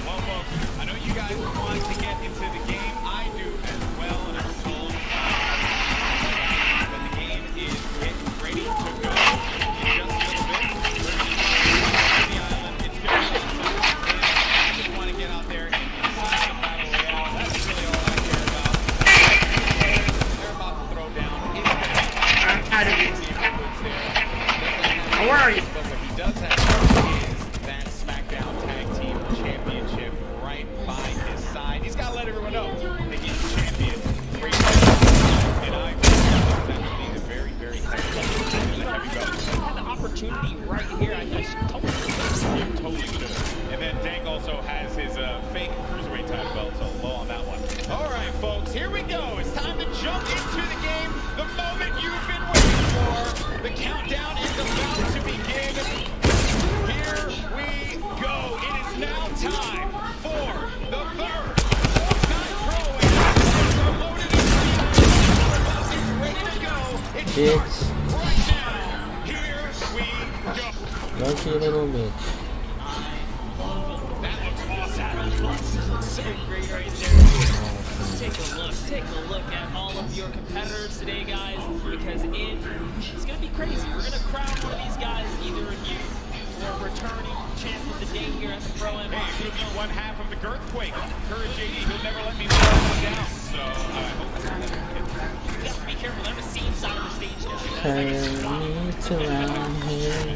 Well, folks, I know you guys want to get into the game. I do as well, and I'm told that the game is getting ready to go in just a little bit. We're going to the island. It's going to be awesome. And I just want to get out there and see some battle royale. That's really all I care about. They're about to throw down. It's going to be How do you? Where are you? But what he does have is that SmackDown Tag Team Championship right by his side. He's got to let everyone know that he's the champion. Great. And I think that would be a very, very heavy belt. Had the opportunity right here. I should totally should have. And then Dank also has his fake cruiserweight title belt, so low on that one. All right, folks, here we go. It's time to jump into the game. The moment you've been waiting for. The countdown is about to begin. Here we go. It is now time for the third Fortnite Pro-Am. We're loaded and ready to go. It starts right now. Here we go. Lucky little bitch. That looks awesome. so great right there. Take a look at all of your competitors today, guys, because it's going to be crazy. We're going to crown one of these guys, either a new or returning champ of the day here at the Pro-Am. Hey, he'll be one half of the Girthquake. Courage JD, he'll never let me fall down. So, I hope that's you have to be careful. They're on the same side of the stage now. Turn me to around here.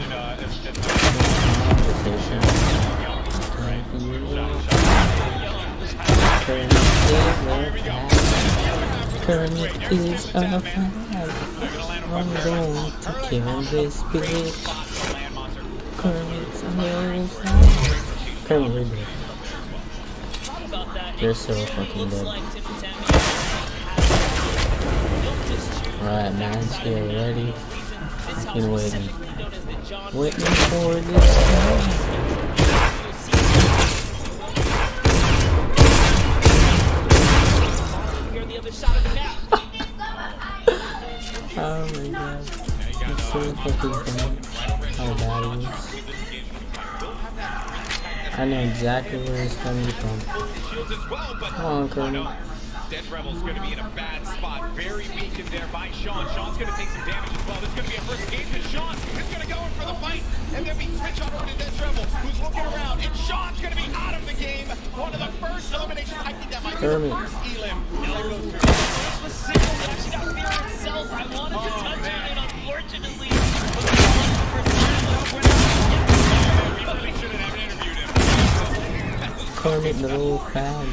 Kermit is a fan. I'm going to kill this bitch. Kermit's a little fan. Kermit, you're dead. You're so fucking dead. Alright, man, get ready. I've been waiting for this time. Oh my god, it's so fucking funny how bad it is. I know exactly where it's coming from. Come on, Kermit. Dead Rebel's going to be in a bad spot. Very weakened there by Sean. Sean's going to take some damage as well. This is going to be a first game because Sean is going to go in for the fight. And then we switch over to Dead Rebel, who's looking around. And Sean's going to be out of the game. One of the first eliminations. I think that might be the first elim. Now there goes through. This was simple. It actually got fear itself. I wanted to touch on it, unfortunately. Kermit the little fag.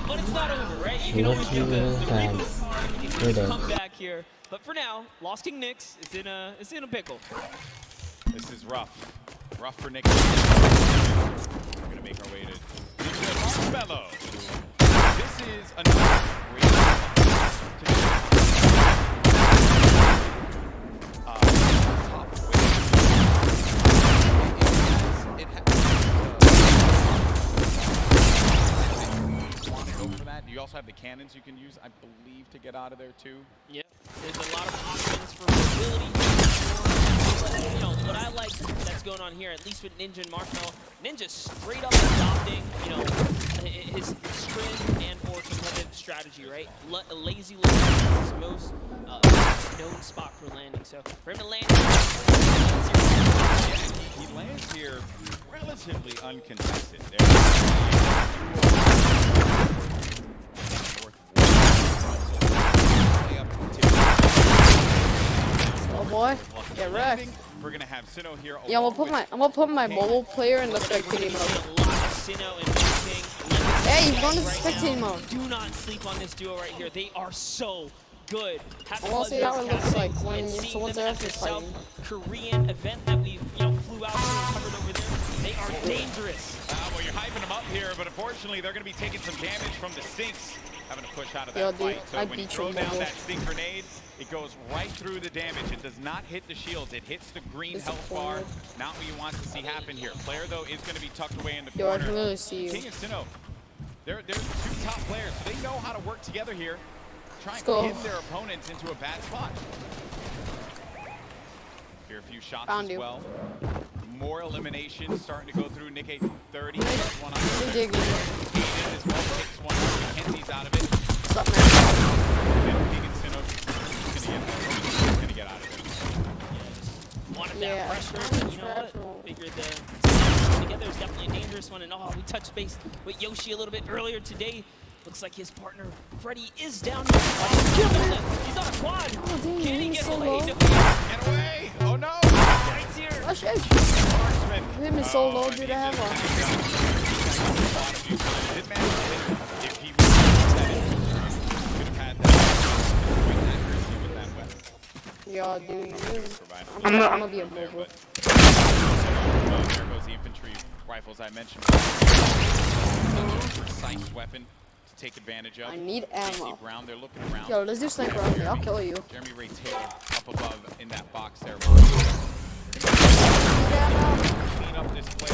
But it's not over, right? You can always Lucky get little better. fag. You're dead. Come back here. But for now, Lost King Nix is in a pickle. This is rough. Rough for Nick. We're gonna make our way to Marshmallow. This is another great spot to top it has over that. You also have the cannons you can use, I believe, to get out of there too. Yep, there's a lot of options for mobility. You know, what I like that's going on here, at least with Ninja and Marshmallow, Ninja straight up adopting, you know, his sprint and or competitive strategy, right? Lazy look is his most known spot for landing. So for him to land, he lands here relatively uncontested. Oh boy, get wrecked. We're gonna have Sinnoh here. Yeah, I'm gonna put my mobile player in the spectating mode. Hey, he's going to the spectating mode. Do not sleep on this duo right here. They are so good. I want to see how it looks like when someone's actually fighting. Korean event that we flew out and covered over there. They are dangerous. Well, you're hyping them up here, but unfortunately, they're gonna be taking some damage from the sinks, having to push out of that fight. So when you throw down that stink grenade, it goes right through the damage. It does not hit the shields. It hits the green health bar. Not what you want to see happen here. Player, though, is going to be tucked away in the corner. I can really see you. King and Sinnoh, they're two top players. So they know how to work together here, trying to pin their opponents into a bad spot. Here, a few shots as well. More eliminations starting to go through. Nick 830 takes one on Aiden as well takes one. Mackenzie's out of it. What's up, man? King and Sinnoh is going to get out of it. Wanted that pressure, but you know what? Figured the together is definitely a dangerous one. And we touched base with Yoshi a little bit earlier today. Looks like his partner Freddy is down here. He's on a quad. Can he get away? Get away! Oh no! Right here. Oh shit! Him is so low, dude. I have one. If he could have had that with that weapon. Yeah, dude. I'm gonna be a mobile. There goes the infantry rifles I mentioned. Precise weapon to take advantage of. I need ammo. Brown, they're looking around. Yo, let's do sniper on me. I'll kill you. Jeremy Ray Taylor up above in that box there. Clean up this play.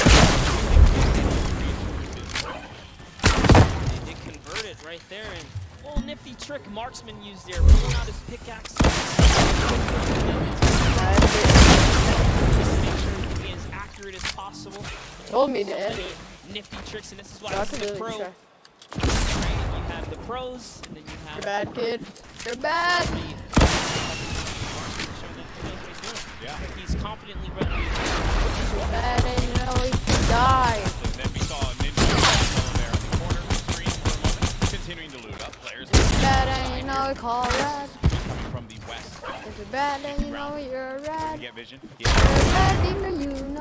They did convert it right there, and little nifty trick Marksman used there, pulling out his pickaxe. Just to make sure he can be as accurate as possible. Told me that. Nifty tricks, and this is why this is the pro. Right, you have the pros, and then you have. You're bad, kid. You're bad. Yeah. He's confidently running. Bad, and you know he can die. And then we saw a ninja there in the corner of the screen for a moment, continuing to loot up players. Bad, and you know we call red. Coming from the west. If you're bad, then you know you're red. Get vision. You're bad, you know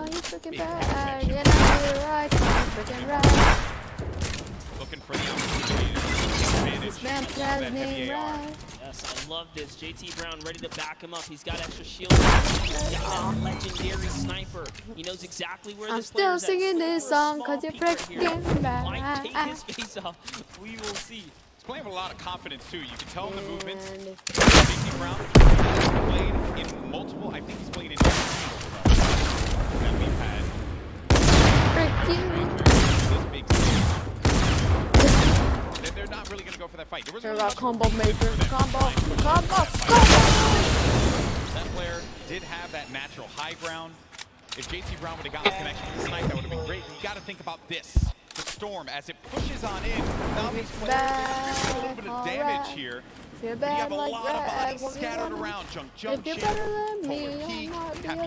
you're freaking bad. You know you're right, you're freaking right. Looking for the opportunity to manage This man has me right. Yes, I love this. JT Brown ready to back him up. He's got extra shield. He's got that legendary sniper. He knows exactly where this player is. I'm still singing this song because you're freaking Might take bad. his face off. We will see. He's playing with a lot of confidence too. You can tell in the movements. JT Brown played in multiple. I think he's played in every single pro that we've had. This big stage. They're not really going to go for that fight. There was a combo maker. Combo. That player did have that natural high ground. If JT Brown would have gotten the connection with the snipe, that would have been great. You got to think about this. The storm, as it pushes on in. Now these players are a little bit of damage here. But you have a lot of bodies scattered around. Junk, Happy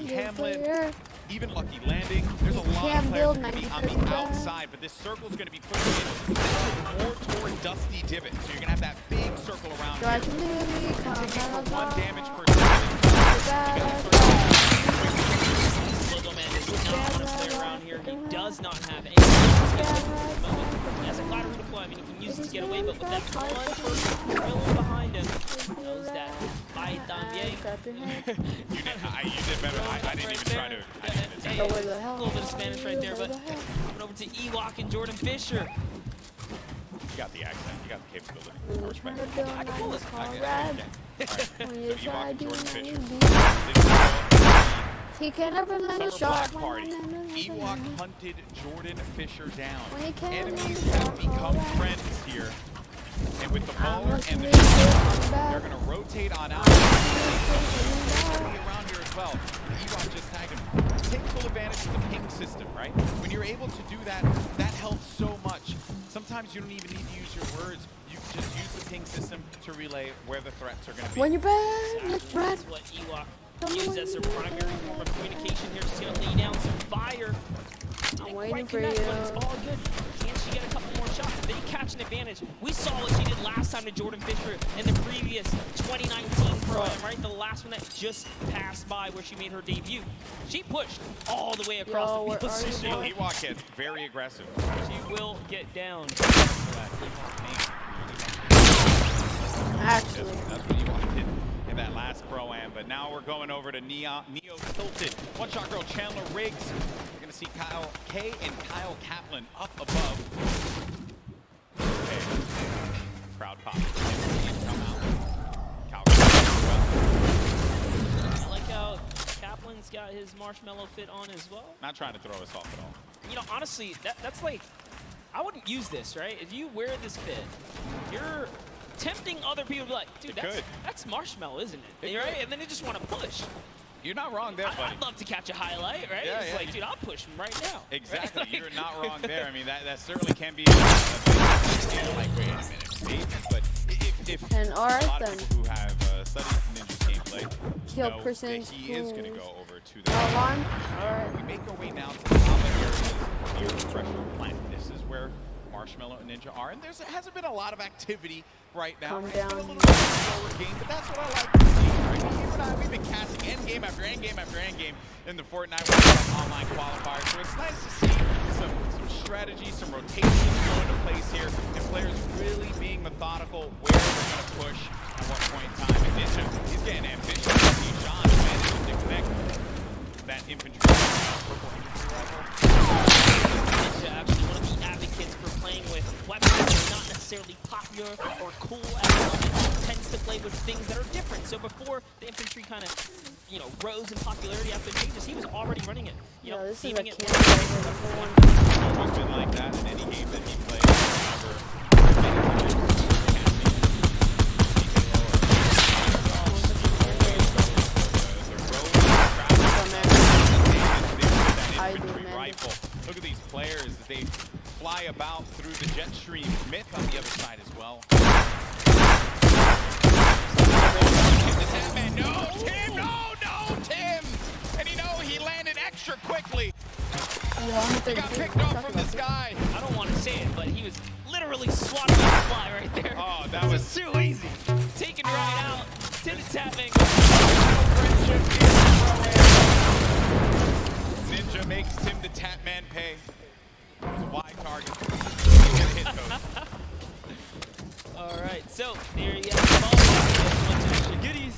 Hamlet, even Lucky Landing. There's a lot of players that are going to be on the outside, but this circle is going to be pushing in more toward Dusty Divot. So you're going to have that big circle around here. Taking for 1 damage per second. Logo Man does not want to play around here. He does not have any moment. He has a ladder redeploy. I mean, he can use it to get away, but with that one person drilling behind him, he knows that. Bye, también. You did better. I didn't even try to. I don't know where the hell. A little bit of Spanish right there, but coming over to Ewok and Jordan Fisher. You got the accent. You got the capability. I respect it. I can pull it. When you try to Jordan Fisher. he can never land a shot. Party. Ewok hunted Jordan Fisher down. When he can't Enemies have become friends here. And with the baller and the shot, they're going to rotate on out. Around here as well. Ewok just tagged him. Take full advantage of the ping system, right? When you're able to do that, that helps so much. Sometimes you don't even need to use your words. You can just use the ping system to relay where the threats are going to be. When you're bad, That's what Ewok used as their primary form of communication here. She's going to lay down some fire. I'm waiting for you. It's all good. Can she get a couple more shots? They catch an advantage. We saw what she did last time to Jordan Fisher in the previous 2019 Pro-Am, right? The last one that just passed by where she made her debut. She pushed all the way across the field. Ewok gets very aggressive. She will get down. Actually. That's what Ewok did in that last Pro-Am, but now we're going over to Neo Tilted. One Shot Girl Chandler Riggs. We're going to see Kyle K and Kyle Kaplan up above. Okay. Crowd pop. Come out. Kyle I like how Kaplan's got his marshmallow fit on as well. Not trying to throw us off at all. You know, honestly, that's like, I wouldn't use this, right? If you wear this fit, you're tempting other people to be like, dude, that's marshmallow, isn't it? Right? And then they just want to push. You're not wrong there, buddy. I'd love to catch a highlight, right? Yeah, it's yeah. like, dude, I'll push him right now. Exactly. Right? You're not wrong there. I mean, that certainly can be a big, like, wait a minute, statement. But if And a lot then. of people who have studied Ninja's gameplay Kill know percentage that he is going to go over to the Alright. We make our way now to the lava areas near the pressure plant. This is where Marshmallow and Ninja are, and there hasn't been a lot of activity right now. It's been a little bit of a slower game, but that's what I like to see, right? You and I, we've been casting endgame after endgame after endgame in the Fortnite online qualifier, so it's nice to see some strategy, some rotation go into place here, and players really being methodical where they're going to push at what point in time. And Ninja, he's getting ambitious. He's Sean managing to connect that infantry rifle. Actually, one of the advocates for playing with weapons that are not necessarily popular or cool at the moment, tends to play with things that are different. So before the infantry kind of, you know, rose in popularity after the changes, he was already running it. You know, this is aiming a it. It's always been like that in any game that he plays. Look at these players as they fly about through the jet stream. Myth on the other side as well. No, Tim! No, Tim! And he landed extra quickly. He got picked off from the sky. I don't want to say it, but he was literally swatted on the fly right there. Oh, that was too easy. Taken right out, tapping. Ninja makes Tim the tap man pay. It was a wide target. He's gonna hit those. All right, so there you have the ball. Bunch of extra goodies.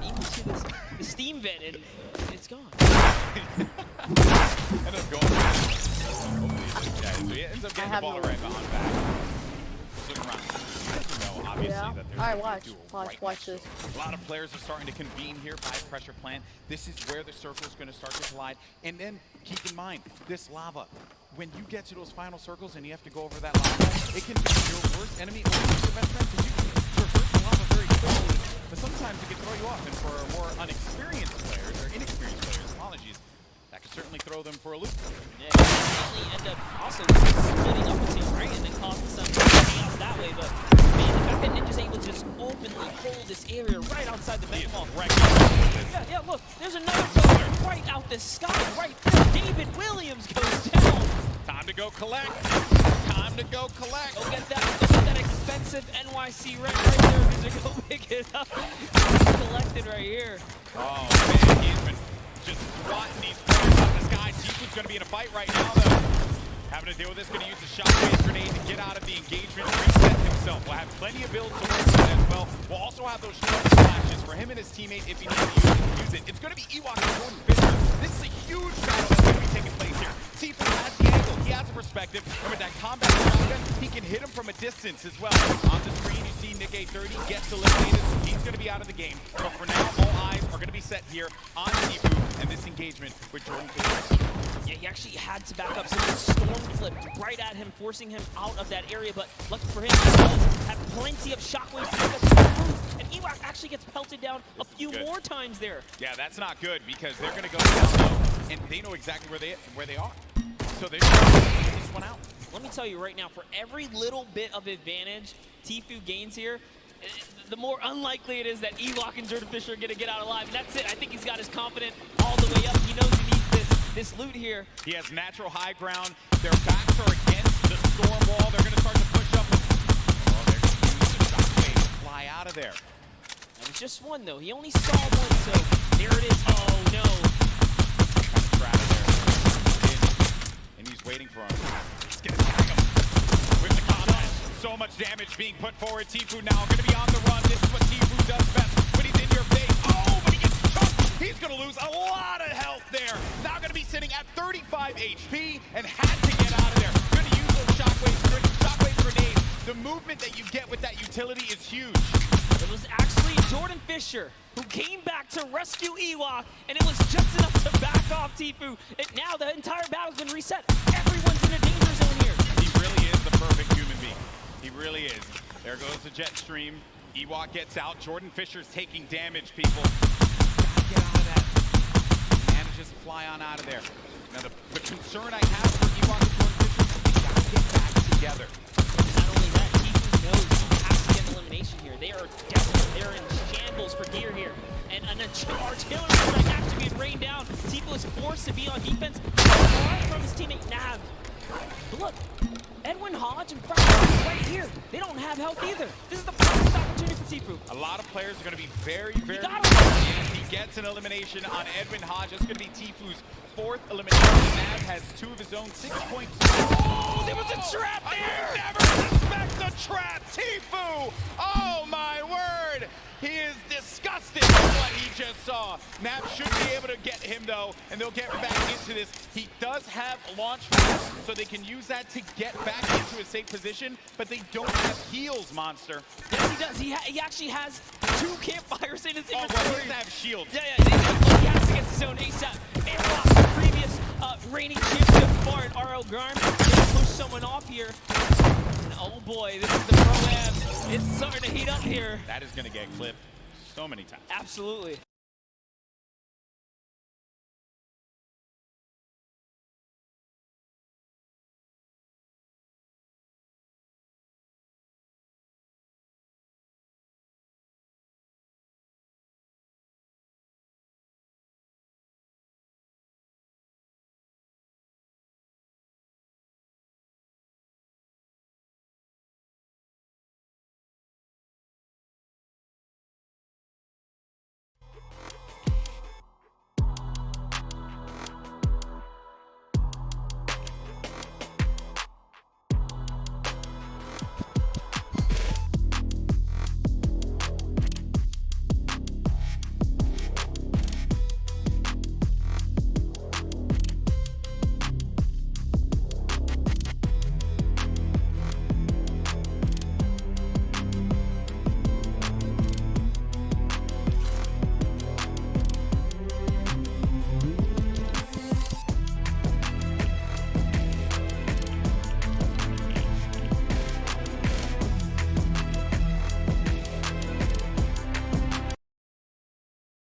Into the steam vent, and it's gone. Ended up going. Yeah, so he ends up getting the ball right behind back. Look around. Obviously, that there's Alright, watch this. A lot of players are starting to convene here by pressure plant. This is where the circle is going to start to collide. And then keep in mind, this lava, when you get to those final circles and you have to go over that lava, it can be your worst enemy or your best friend, because you can traverse the lava very quickly. But sometimes it can throw you off. And for more unexperienced players, or inexperienced players, apologies, that could certainly throw them for a loop. Yeah, definitely end up also splitting up the team, right? And then causing some chaos that way. But man, the fact that Ninja's able to just openly hold this area right outside the main wall. Yeah, look, there's another player right out the sky, right there. David Williams goes down. Time to go collect. Time to go collect. Go get that expensive NYC right there. Ninja, go pick it up. Collected right here. Oh man, he's been just swatting these players out the sky. Jifu's going to be in a fight right now, though. Having to deal with this, going to use the shockwave grenade to get out of the engagement, reset himself. We'll have plenty of builds to work with as well. We'll also have those sharp flashes for him and his teammate if he needs to use it. It's good. going to be Ewok and Jordan Fisher. This is a huge battle that's going to be taking place here. Tifu has the angle, he has a perspective, and with that combat shotgun, he can hit him from a distance as well. On the screen, you see Nick A30 gets eliminated, so he's going to be out of the game. But for now, all eyes are going to be set here on Tifu and this engagement with Jordan Fisher. Yeah, he actually had to back up, so he storm flipped right at him, forcing him out of that area. But lucky for him, he does have plenty of shockwaves to make up the move. And Ewok actually gets pelted down a few more times there. Yeah, that's not good because they're going to go down low, and they know exactly where they are. So they're going to take this one out. Let me tell you right now, for every little bit of advantage Tifu gains here, the more unlikely it is that Ewok and Jordan Fisher are going to get out alive. And that's it. I think he's got his confidence all the way up. He knows he needs this loot here. He has natural high ground. Their backs are against the storm wall. They're going to start to push up. Oh, they're going to use the shockwave to fly out of there. That was just one, though. He only saw one, so there it is. Oh, no. Trap there. And he's waiting for him. He's going to tag him with the combat. So much damage being put forward. Tifu now going to be on the run. This is what Tifu does best when he's in your face. Oh, but he gets chunked. He's going to lose a lot of health there. Now going to be sitting at 35 HP and had to get out of there. Going to use those shockwave grenades. The movement that you get with that utility is huge. It was actually Jordan Fisher who came back to rescue Ewok, and it was just enough to back off Tifu. And now the entire battle's been reset. Everyone's in a danger zone here. He really is the perfect human being. He really is. There goes the jet stream. Ewok gets out. Jordan Fisher's taking damage, people. Gotta get out of that. Manages to fly on out of there. Now the concern I have for Ewok and Jordan Fisher is they gotta get back together. Not only that, Tifu knows he has to get an elimination here. They are desperate. They're in shambles for gear here. And an artillery strike actually being rained down. Tifu is forced to be on defense from his teammate Nav. But look, Edwin Hodge and Frank right here. They don't have health either. This is the perfect opportunity for Tifu. A lot of players are going to be very he gets an elimination on Edwin Hodge. That's going to be Tifu's fourth elimination. Nav has 2 of his own, 6 points. Oh, there was a trap there! I never suspect the trap, Tifu! Oh my word! He is disgusted with what he just saw. Nav should be able to get him though, and they'll get back into this. He does have launch pads, so they can use that to get back into a safe position, but they don't have heals, Monster. Yes, he does. He actually has 2 campfires in his inventory. Oh, well, he doesn't have shields. Yeah, he has to get his own ASAP. Airlock, the previous reigning champion far at RL Garm. They push someone off here. And oh boy, this is the Pro-Am. It's starting to heat up here. That is going to get clipped so many times. Absolutely.